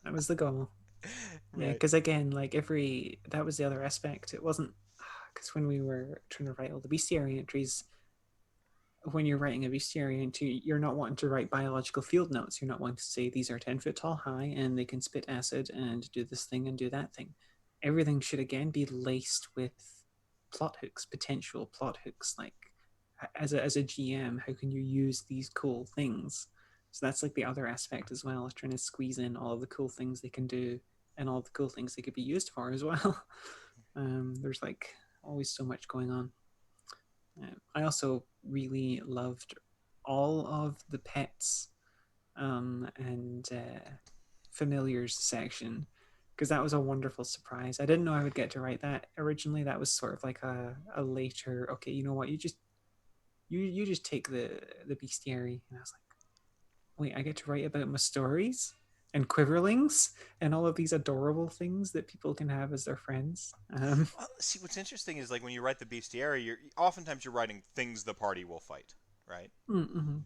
S1: That was the goal. Yeah,
S2: Right.
S1: because again, like that was the other aspect. It wasn't because when we were trying to write all the bestiary entries, when you're writing a bestiary entry, you're not wanting to write biological field notes. You're not wanting to say these are 10 foot tall high and they can spit acid and do this thing and do that thing. Everything should again be laced with plot hooks, potential plot hooks. Like as a GM, how can you use these cool things? So that's like the other aspect as well, is trying to squeeze in all of the cool things they can do and all the cool things they could be used for as well. There's like always so much going on. I also really loved all of the pets and familiars section, because that was a wonderful surprise. I didn't know I would get to write that originally. That was sort of like a later, okay, you know what, you just take the bestiary. And I was like, wait, I get to write about my stories and quiverlings and all of these adorable things that people can have as their friends.
S2: Well, see, what's interesting is like when you write the bestiary, you're oftentimes you're writing things the party will fight, right?
S1: Mm-hmm.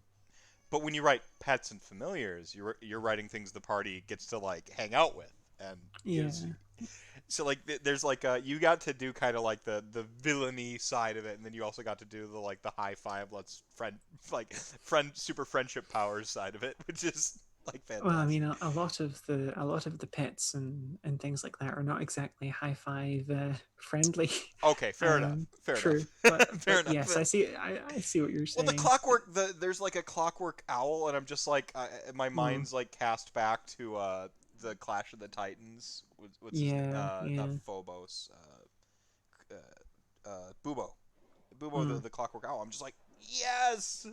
S2: But when you write pets and familiars, you're writing things the party gets to like hang out with and gives.
S1: Yeah.
S2: So like there's like you got to do kind of like the villainy side of it, and then you also got to do the like the high five, let's friend super friendship powers side of it, which is like
S1: Well, I mean,
S2: fantastic.
S1: a lot of the pets and things like that are not exactly high five friendly.
S2: Okay, fair enough. Fair enough.
S1: True, but
S2: Fair enough.
S1: yes, I see what you're
S2: Well, the
S1: saying.
S2: clockwork, there's like a clockwork owl, and I'm just like, my
S1: Mm,
S2: mind's like cast back to the Clash of the Titans. What's his name?
S1: yeah,
S2: Not
S1: yeah.
S2: Phobos. Bubo. Bubo,
S1: Mm,
S2: the clockwork owl. I'm just like, yes,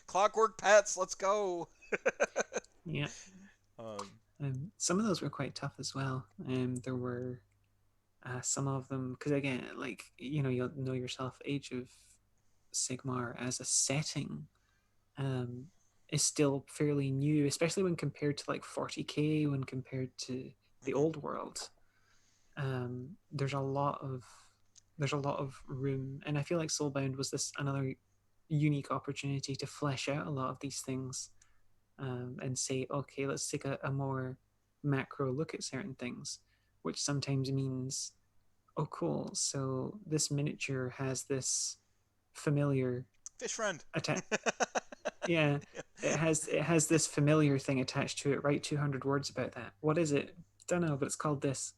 S2: clockwork pets. Let's go.
S1: yeah.
S2: um,
S1: Some of those were quite tough as well. There were some of them because again, like you'll know yourself, Age of Sigmar as a setting um, is still fairly new, especially when compared to like 40k, when compared to the
S2: mhm.
S1: old world. There's a lot of room, and I feel like Soulbound was this another unique opportunity to flesh out a lot of these things and say, okay, let's take a more macro look at certain things, which sometimes means, oh, cool. So this miniature has this familiar
S2: Fish friend.
S1: attack. Yeah, it has this familiar thing attached to it. Write 200 words about that. What is it? Don't know, but it's called this.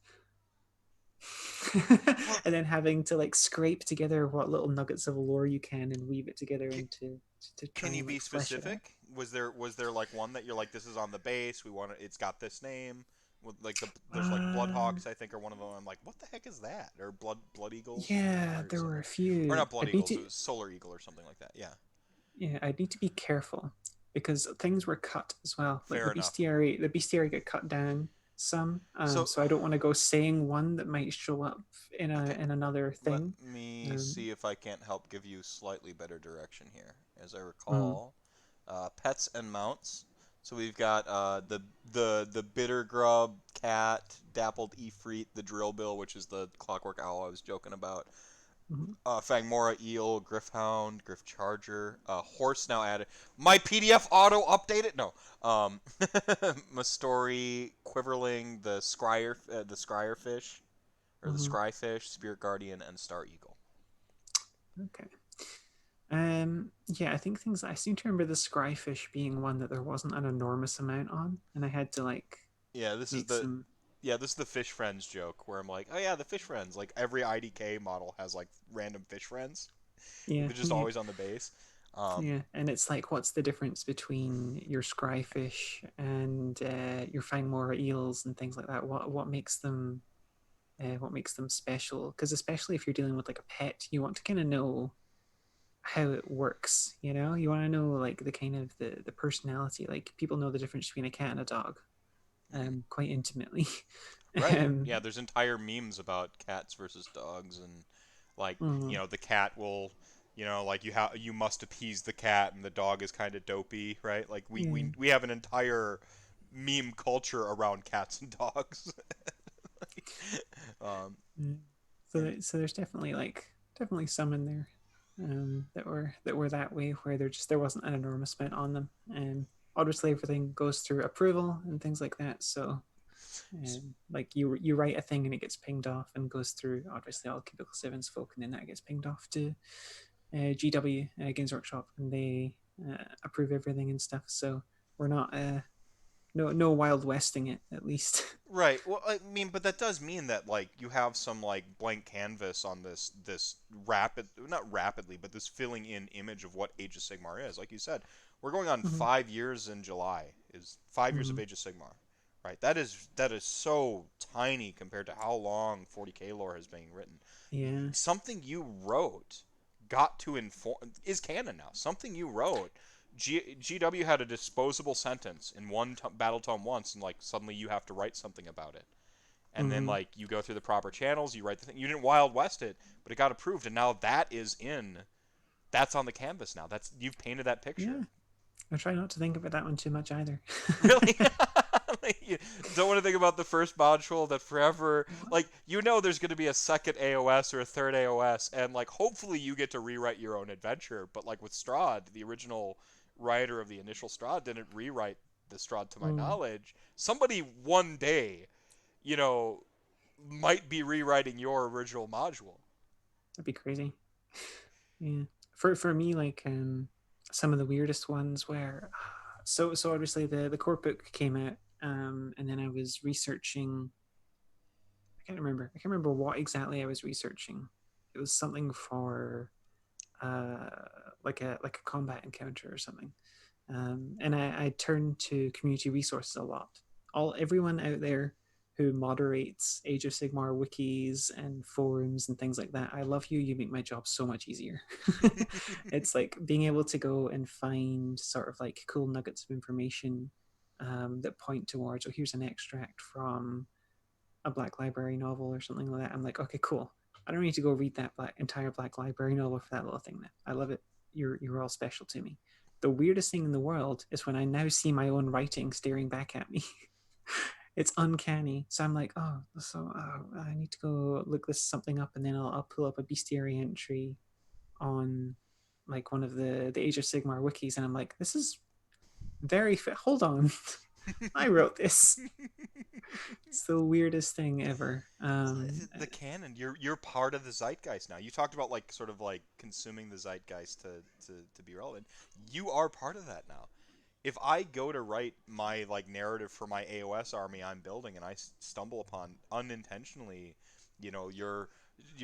S2: Well,
S1: And then having to like scrape together what little nuggets of lore you can and weave it together into to try
S2: can you
S1: and
S2: be
S1: like flesh it out.
S2: specific? Was there like one that you're like, this is on the base? We want it. It's got this name. With like there's like
S1: Um,
S2: Bloodhawks, I think, are one of them. I'm like, what the heck is that? Or Blood Eagles
S1: yeah,
S2: or
S1: there were a
S2: something, or
S1: few.
S2: not Blood
S1: I'd need
S2: Eagles.
S1: to
S2: It was Solar Eagle or something like that. Yeah,
S1: Yeah, I'd need to be careful because things were cut as well. Like
S2: fair enough.
S1: the bestiary got cut down some.
S2: So
S1: So I don't want to go saying one that might show up
S2: okay,
S1: in another
S2: let
S1: thing.
S2: me
S1: Um,
S2: see if I can't help give you slightly better direction here. As I
S1: mm,
S2: recall, pets and mounts. So we've got the bitter grub cat, dappled Ifrit, the drill bill, which is the clockwork owl I was joking about.
S1: mm,
S2: Fangmora eel, Griffhound, Griff Charger, horse now added. My PDF auto updated. No, Mastori, Quiverling, the Scryer fish, or the
S1: mm,
S2: Scryfish, Spirit Guardian, and Star Eagle.
S1: okay. Yeah, I think things. I seem to remember the scryfish being one that there wasn't an enormous amount on, and I had to like
S2: Yeah, this is
S1: make
S2: the
S1: some.
S2: Yeah, this is the fish friends joke where I'm like, oh yeah, the fish friends. Like every IDK model has like random fish friends. Like,
S1: Yeah,
S2: they're just
S1: yeah,
S2: always on the base.
S1: yeah. And it's like, what's the difference between your scryfish and your fine mora eels and things like that? What makes them special? Because especially if you're dealing with like a pet, you want to kind of know how it works. You know, you want to know like the kind of the personality. Like people know the difference between a cat and a dog,
S2: Mhm.
S1: quite intimately.
S2: Right.
S1: um,
S2: Yeah, there's entire memes about cats versus dogs, and like,
S1: mm,
S2: the cat will, like you must appease the cat, and the dog is kind of dopey, right? Like we,
S1: yeah.
S2: we we have an entire meme culture around cats and dogs. um,
S1: Yeah.
S2: and
S1: So there's definitely some in there that were that way where there wasn't an enormous amount on them, and obviously everything goes through approval and things like that. So like you write a thing and it gets pinged off and goes through obviously all Cubicle 7's folk, and then that gets pinged off to GW Games Workshop, and they approve everything and stuff. So we're not no wild westing it, at least.
S2: Right. Well, I mean, but that does mean that like you have some like blank canvas on this rapid, not rapidly, but this filling in image of what Age of Sigmar is. Like you said, we're going on
S1: Mhm,
S2: 5 years in July. Is 5 years of
S1: mhm.
S2: Age of Sigmar, right? That is so tiny compared to how long 40k lore has been written.
S1: Yeah.
S2: Something you wrote got to inform is canon now. Something you wrote. GW had a disposable sentence in one battle tome once, and like suddenly you have to write something about it, and then
S1: Hmm.
S2: like you go through the proper channels, you write the thing. You didn't Wild West it, but it got approved, and now that's on the canvas now. That's you've painted that picture.
S1: Yeah. I try not to think about that one too much either.
S2: Really? Like, you don't want to think about the first module that forever,
S1: What?
S2: like, there's going to be a second AOS or a third AOS, and like hopefully you get to rewrite your own adventure. But like with Strahd, the original writer of the initial Strahd didn't rewrite the Strahd to my
S1: Mm,
S2: knowledge. Somebody one day, you know, might be rewriting your original module.
S1: that'd be crazy. Yeah. For me, like some of the weirdest ones where so obviously the core book came out, and then I was researching. I can't remember what exactly I was researching. It was something for uh like a combat encounter or something. And I turn to community resources a lot. Everyone out there who moderates Age of Sigmar wikis and forums and things like that, I love you. You make my job so much easier. It's like being able to go and find sort of like cool nuggets of information that point towards, oh, here's an extract from a Black Library novel or something like that. I'm like, okay, cool. I don't need to go read that entire Black Library novel for that little thing. Then I love it. You're all special to me. The weirdest thing in the world is when I now see my own writing staring back at me. It's uncanny. So I'm like, I need to go look this something up, and then I'll pull up a bestiary entry on like one of the Age of Sigmar wikis, and I'm like, this is hold on. I wrote this. It's the weirdest thing ever.
S2: The canon, you're part of the zeitgeist now. You talked about like sort of like consuming the zeitgeist to be relevant. You are part of that now. If I go to write my like narrative for my AOS army I'm building, and I stumble upon unintentionally, your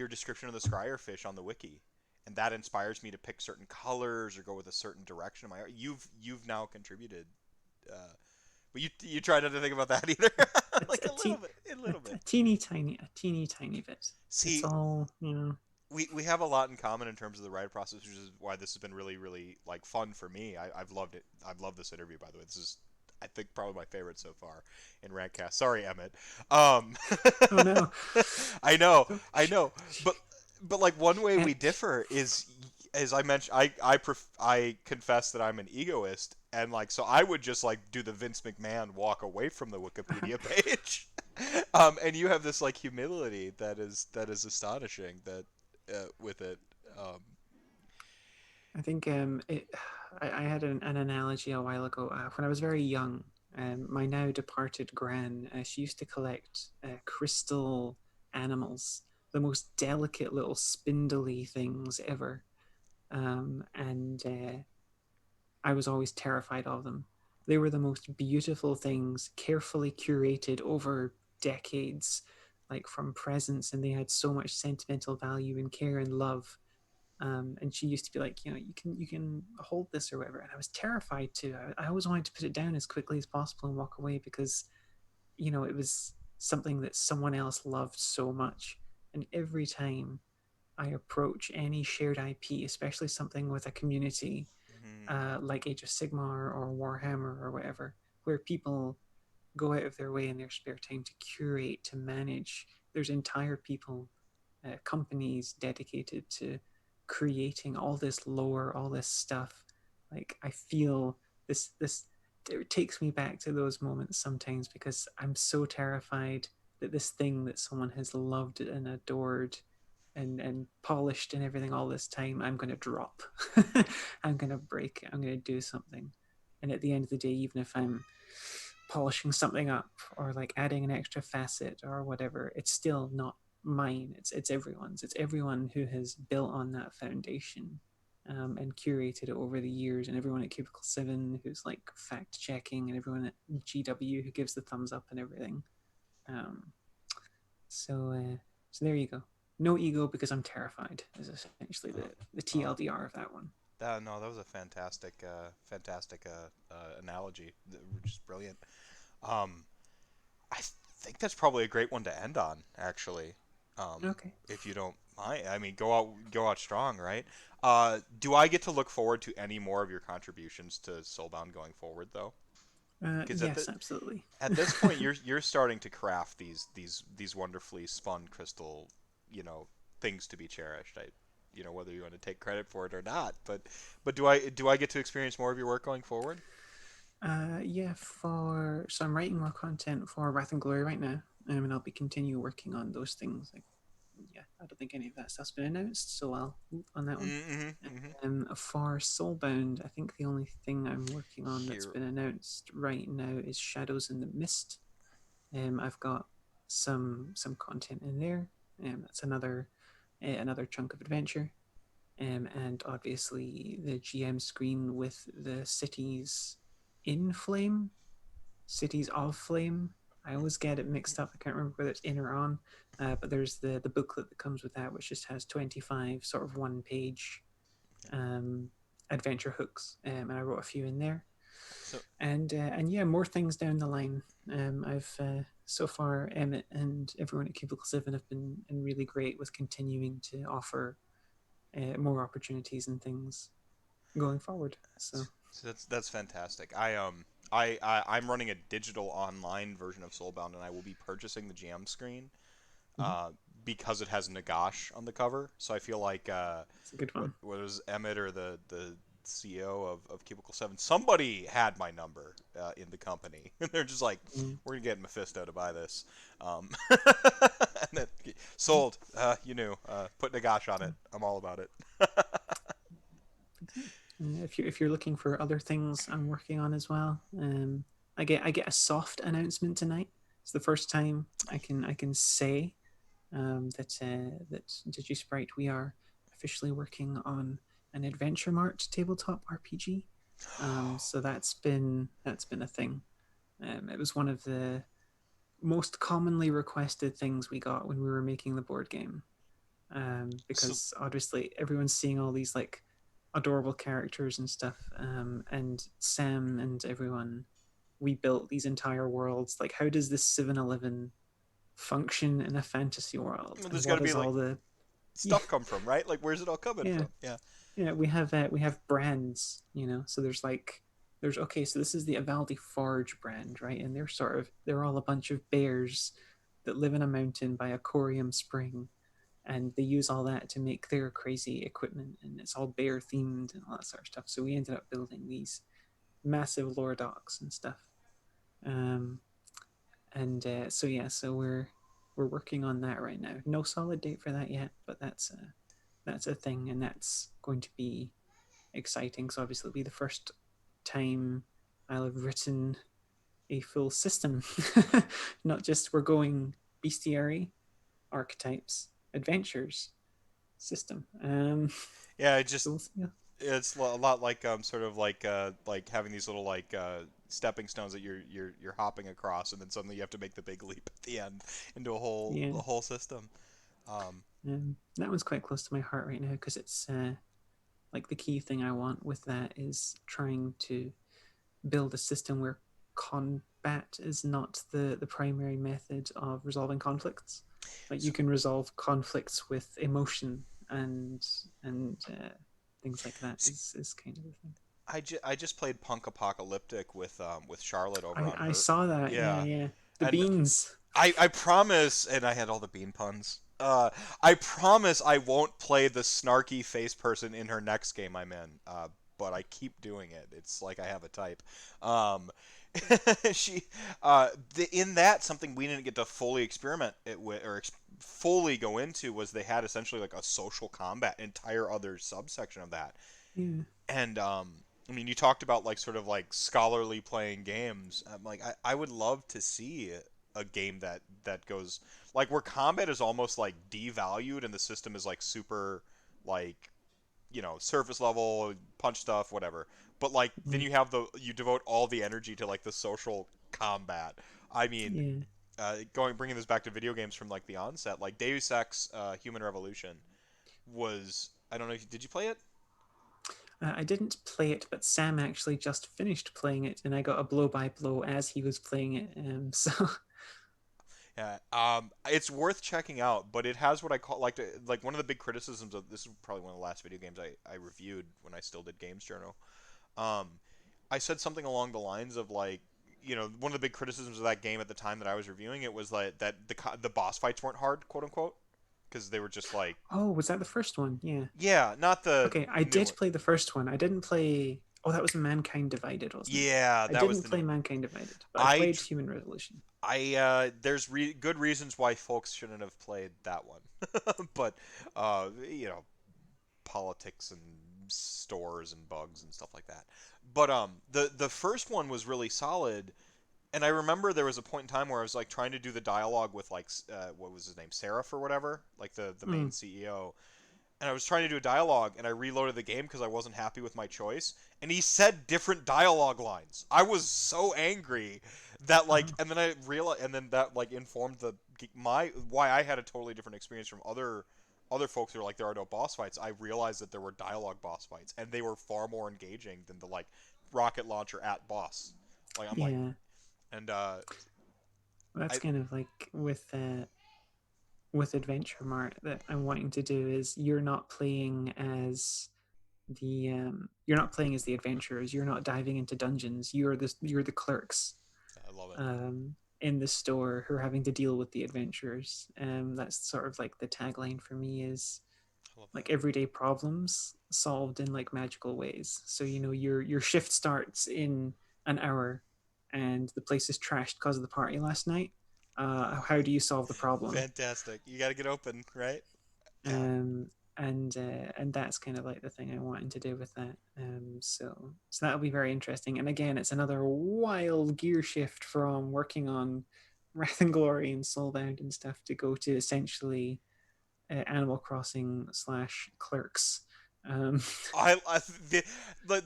S2: description of the scryerfish on the wiki, and that inspires me to pick certain colors or go with a certain direction of my art, you've now contributed. But you try not to think about that either,
S1: it's
S2: like a little bit.
S1: a teeny tiny bit. It's
S2: See,
S1: all, you know.
S2: we have a lot in common in terms of the write process, which is why this has been really really like fun for me. I've loved it. I've loved this interview, by the way. This is, I think, probably my favorite so far in RantCast. Sorry, Emmett. Um,
S1: Oh no.
S2: I know,
S1: So,
S2: I know, but like one way we
S1: heck.
S2: differ is, as I mentioned, I confess that I'm an egoist, and like so I would just like do the Vince McMahon walk away from the Wikipedia page. And you have this like humility that is astonishing that with it. Um,
S1: I think I had an analogy a while ago. When I was very young, my now departed gran, she used to collect crystal animals, the most delicate little spindly things ever. And I was always terrified of them. They were the most beautiful things, carefully curated over. decades, like from presence, and they had so much sentimental value and care and love. And she used to be like, you can hold this or whatever, and I was terrified to. I always wanted to put it down as quickly as possible and walk away because it was something that someone else loved so much. And every time I approach any shared IP, especially something with a community
S2: Mm-hmm.
S1: like Age of Sigmar or Warhammer or whatever, where people go out of their way in their spare time to curate, to manage. There's entire people, companies dedicated to creating all this lore, all this stuff. Like I feel this it takes me back to those moments sometimes because I'm so terrified that this thing that someone has loved and adored and polished and everything all this time, I'm going to drop. I'm going to break it. I'm going to do something. And at the end of the day, even if I'm polishing something up or like adding an extra facet or whatever, it's still not mine. It's everyone's. It's everyone who has built on that foundation, and curated it over the years, and everyone at Cubicle 7 who's like fact checking, and everyone at GW who gives the thumbs up and everything. Um, so there you go. No ego because I'm terrified is essentially
S2: Oh,
S1: the
S2: oh,
S1: TLDR of that one.
S2: no, that was a fantastic analogy. Just brilliant. Um, I think that's probably a great one to end on, actually.
S1: Okay.
S2: If you don't mind, I mean, go out strong, right? Do I get to look forward to any more of your contributions to Soulbound going forward, though? Because
S1: Yes, absolutely.
S2: at this point, you're starting to craft these wonderfully spun crystal, things to be cherished. Whether you want to take credit for it or not, but do I get to experience more of your work going forward?
S1: Yeah, so I'm writing more content for Wrath and Glory right now, and I'll be continue working on those things. Like, yeah, I don't think any of that stuff's been announced, so I'll move on that one.
S2: Mm-hmm. Mm-hmm.
S1: For Soulbound, I think the only thing I'm working on that's
S2: Here.
S1: been announced right now is Shadows in the Mist. I've got some content in there. That's another chunk of adventure. And obviously the GM screen with the cities in flame, cities of flame. I always get it mixed up. I can't remember whether it's in or on. But there's the booklet that comes with that, which just has 25 sort of one page um, adventure hooks, and I wrote a few in there.
S2: So
S1: And yeah, more things down the line. I've so far Emmett and everyone at Cubicle 7 have been really great with continuing to offer more opportunities and things going forward. So
S2: that's fantastic. I'm running a digital online version of Soulbound, and I will be purchasing the GM screen,
S1: mhm,
S2: uh, because it has Nagash on the cover. So I feel like
S1: it's a good
S2: what
S1: one.
S2: was Emmett or the CEO of Cubicle 7? Somebody had my number in the company, and they're just like,
S1: Mm.
S2: "We're gonna get Mephisto to buy this." And then, sold. You knew. Put Nagash on it. I'm all about it.
S1: If you're looking for other things I'm working on as well, I get a soft announcement tonight. It's the first time I can say that Digisprite we are officially working on an Adventure Mart tabletop RPG. So that's been a thing. It was one of the most commonly requested things we got when we were making the board game,
S2: So,
S1: because obviously everyone's seeing all these like adorable characters and stuff, and Sam and everyone, we built these entire worlds. Like, how does this 7-Eleven function in a fantasy world,
S2: well,
S1: and
S2: there's got
S1: what
S2: to be
S1: is
S2: like
S1: all the yeah
S2: stuff come from, right? Like, where's it all coming
S1: yeah
S2: from? Yeah.
S1: yeah we have brands, so there's okay, so this is the Avaldi Forge brand, right? And they're all a bunch of bears that live in a mountain by a corium spring, and they use all that to make their crazy equipment, and it's all bear themed and all that sort of stuff. So we ended up building these massive lore docks and stuff. um and so yeah, so we're working on that right now. No solid date for that yet, but that's a thing, and that's going to be exciting. So obviously it'll be the first time I'll have written a full system. Not just we're going bestiary, archetypes, adventures, system.
S2: Yeah, it just
S1: So we'll see. Yeah.
S2: it's a lot like sort of like having these little stepping stones that you're hopping across, and then suddenly you have to make the big leap at the end into
S1: Yeah.
S2: a whole system. Um,
S1: That one's quite close to my heart right now because it's like the key thing I want with that is trying to build a system where combat is not the primary method of resolving conflicts. Like you
S2: so
S1: can resolve conflicts with emotion and things like that
S2: see,
S1: is kind of the thing.
S2: I just played Punk Apocalyptic with Charlotte over on
S1: I
S2: her.
S1: saw that. Yeah,
S2: Yeah,
S1: yeah. The
S2: and
S1: beans.
S2: I promise, and I had all the bean puns. I promise I won't play the snarky face person in her next game I'm in. But I keep doing it. It's like I have a type. Um, she, in that something we didn't get to fully experiment it with or fully go into was they had essentially like a social combat entire other subsection of that.
S1: Yeah,
S2: And I mean, you talked about like sort of like scholarly playing games. I'm like, I would love to see a game that goes like where combat is almost like devalued and the system is like super like surface level punch stuff whatever. But like then
S1: yeah,
S2: you devote all the energy to like the social combat. I mean,
S1: yeah.
S2: bringing this back to video games from like the onset, like Deus Ex Human Revolution was I don't know if did you play it?
S1: I didn't play it, but Sam actually just finished playing it, and I got a blow by blow as he was playing it. So
S2: Yeah, it's worth checking out, but it has what I call like one of the big criticisms of this is probably one of the last video games I reviewed when I still did Games Journal. Um, I said something along the lines of like, one of the big criticisms of that game at the time that I was reviewing it was like that the boss fights weren't hard, quote unquote, because they were just like,
S1: oh, was that the first one? Yeah.
S2: yeah, not the
S1: Okay, I
S2: new
S1: did
S2: one.
S1: play the first one. I didn't play. Oh, that was Mankind Divided, wasn't it?
S2: Yeah,
S1: I
S2: that was
S1: didn't
S2: the new
S1: play
S2: one.
S1: Mankind Divided, but I
S2: I
S1: played Human Revolution.
S2: there's good reasons why folks shouldn't have played that one, but politics and stores and bugs and stuff like that. But the first one was really solid, and I remember there was a point in time where I was like trying to do the dialogue with like what was his name, Seraph or whatever, like the
S1: Mm,
S2: main CEO. And I was trying to do a dialogue, and I reloaded the game because I wasn't happy with my choice. And he said different dialogue lines. I was so angry that like,
S1: oh,
S2: and then I realized, and then that like informed my why I had a totally different experience from other folks who are like there are no boss fights. I realized that there were dialogue boss fights, and they were far more engaging than the like rocket launcher at boss. Like I'm like,
S1: yeah.
S2: and
S1: That's
S2: I
S1: kind of like with Adventure Mart that I'm wanting to do is you're not playing as the adventurers. You're not diving into dungeons. You're the clerks
S2: I love it.
S1: in the store who are having to deal with the adventurers. That's sort of like the tagline for me is
S2: I love that.
S1: like everyday problems solved in like magical ways. So your shift starts in an hour, and the place is trashed because of the party last night. How do you solve the problem?
S2: Fantastic. You got to get open, right? Yeah.
S1: Um, and that's kind of like the thing I wanted to do with that. So that'll be very interesting. And again, it's another wild gear shift from working on Wrath and Glory and Soulbound and stuff to go to essentially Animal Crossing slash Clerks. Um,
S2: I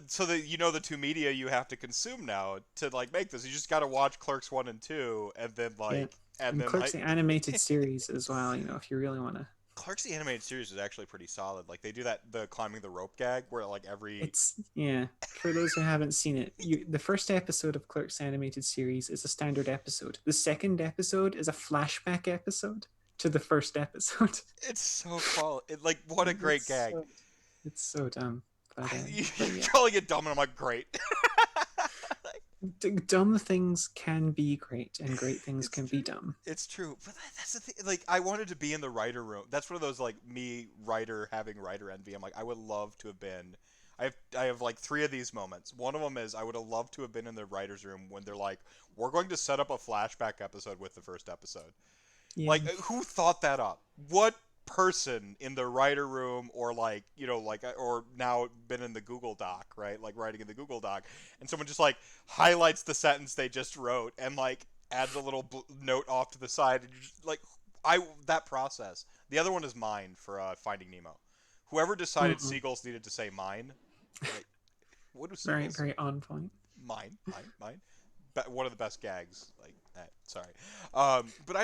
S2: so that the two media you have to consume now to like make this. You just got to watch Clerks 1 and 2
S1: yeah,
S2: and
S1: and
S2: then
S1: Clerks
S2: like
S1: the animated series as well. If you really want to.
S2: Clerks the animated series is actually pretty solid. Like they do the climbing the rope gag where like every
S1: It's yeah. For those who haven't seen it, the first episode of Clerks animated series is a standard episode. The second episode is a flashback episode to the first episode.
S2: it's so quality. Like what a great
S1: it's
S2: gag.
S1: so it's so dumb, but
S2: You're
S1: yeah,
S2: calling it dumb and I'm like great.
S1: dumb things can be great, and great things
S2: It's
S1: can be
S2: true.
S1: dumb.
S2: It's true. But that's the thing. Like, I wanted to be in the writer room. That's one of those, like, me writer having writer envy. I'm like, I would love to have been. I have like three of these moments. One of them is I would have loved to have been in the writer's room when they're like, we're going to set up a flashback episode with the first episode. Like,
S1: Yeah,
S2: who thought that up? What person in the writer room or like or now been in the Google Doc, right, like writing in the Google Doc, and someone just like highlights the sentence they just wrote and like adds a little note off to the side, and you just like that process. The other one is mine for Finding Nemo. Whoever decided
S1: mm-hmm.
S2: seagulls needed to say mine, like what do
S1: Very
S2: seagulls
S1: very on point.
S2: Mine. One of the best gags. Like, sorry. But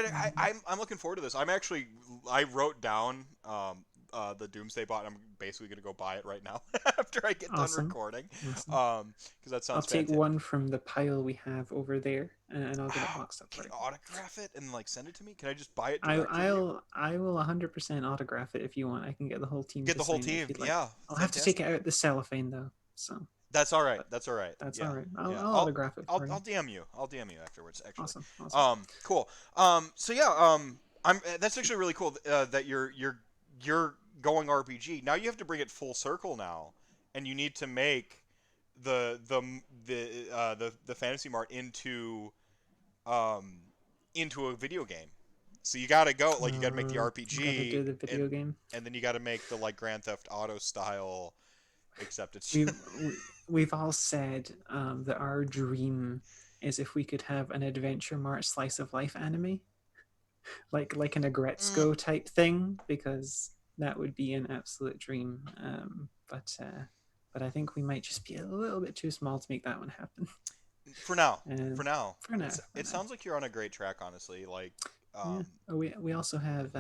S2: I'm looking forward to this. I wrote down the Doomsday Bot. I'm basically gonna go buy it right now after I get done
S1: Awesome.
S2: recording.
S1: Awesome.
S2: Because that
S1: I'll
S2: sounds
S1: take
S2: fantastic.
S1: one from the pile we have over there, and I'll get it boxed up
S2: Can
S1: for
S2: you
S1: you.
S2: autograph it and like send it to me? Can I just buy it
S1: I,
S2: direct from you?
S1: I will 100% autograph it if you want. I can get the whole team
S2: Get
S1: to
S2: the whole
S1: sign it if
S2: team.
S1: you'd like.
S2: Yeah,
S1: I'll have to take
S2: fantastic.
S1: it out the cellophane though, so
S2: That's all right.
S1: but
S2: That's all right.
S1: that's all
S2: Yeah,
S1: right.
S2: yeah.
S1: I'll autograph it for
S2: I'll
S1: you.
S2: DM you. I'll DM you afterwards. Actually.
S1: Awesome. Awesome.
S2: Cool. So yeah. I'm. That's actually really cool that you're going RPG. Now you have to bring it full circle now, and you need to make the Fantasy Mart um into a video game. So you got to go like you got to make the
S1: Gotta
S2: RPG
S1: do the video game.
S2: and then you got to make the like Grand Theft Auto style, except it's
S1: We've we've all said that our dream is if we could have an Adventure Mart slice of life anime, like an
S2: Mm,
S1: Agretzko type thing, because that would be an absolute dream. But I think we might just be a little bit too small to make that one happen.
S2: for now. For
S1: Um,
S2: now.
S1: for now, for
S2: It
S1: now.
S2: sounds like you're on a great track, honestly. Like,
S1: Yeah.
S2: um,
S1: Oh, we also have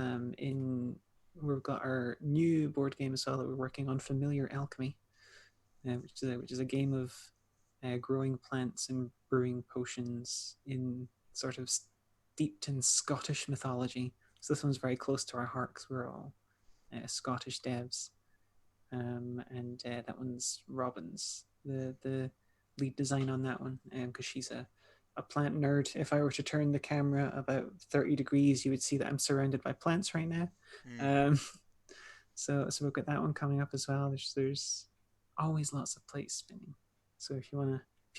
S1: we've got our new board game as well that we're working on, Familiar Alchemy, which is a game of growing plants and brewing potions in sort of steeped in Scottish mythology. So this one's very close to our heart because we're all Scottish devs, and that one's Robyn's the lead design on that one, because she's a plant nerd. If I were to turn the camera about 30 degrees, you would see that I'm surrounded by plants right now.
S2: mm,
S1: Um, so we've got that one coming up as well. There's always lots of plates spinning. So if you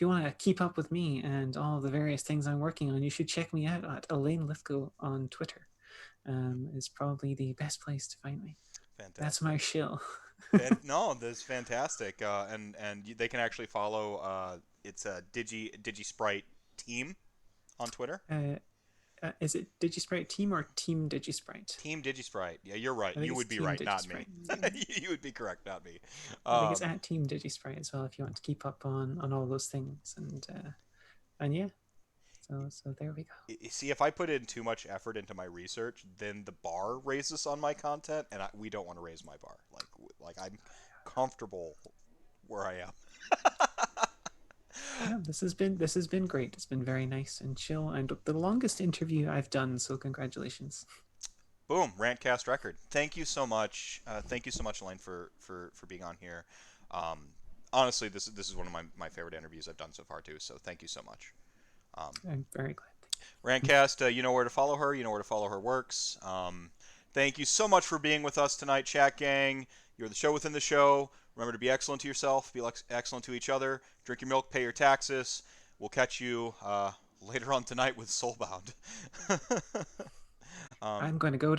S1: wanna keep up with me and all the various things I'm working on, you should check me out at Elaine Lithgow on Twitter. Is probably the best place to find me. That's
S2: fantastic.
S1: my shill.
S2: No, that's fantastic. And they can actually follow. It's a Digisprite team on Twitter.
S1: uh, is it Digisprite Team or Team Digisprite?
S2: Team Digisprite. Yeah, you're right.
S1: I think
S2: You
S1: it's
S2: would be
S1: Team
S2: right, not me.
S1: Digisprite. Yeah.
S2: You would be correct, not me.
S1: I think it's
S2: Um,
S1: at Team Digisprite as well if you want to keep up on all those things, and yeah, so there we go.
S2: See, if I put in too much effort into my research, then the bar raises on my content, and we don't want to raise my bar. Like I'm comfortable where I am.
S1: Yeah, this has been great. It's been very nice and chill, and the longest interview I've done. So congratulations.
S2: Boom, Rantcast record. Thank you so much. Thank you so much, Elaine, for being on here. Um, honestly, this is one of my favorite interviews I've done so far too. So thank you so much. Um,
S1: I'm very glad.
S2: Rantcast, you know where to follow her. You know where to follow her works. Thank you so much for being with us tonight, chat gang. You're the show within the show. Remember to be excellent to yourself, be excellent to each other. Drink your milk, pay your taxes. We'll catch you later on tonight with Soulbound. um,
S1: I'm going to go to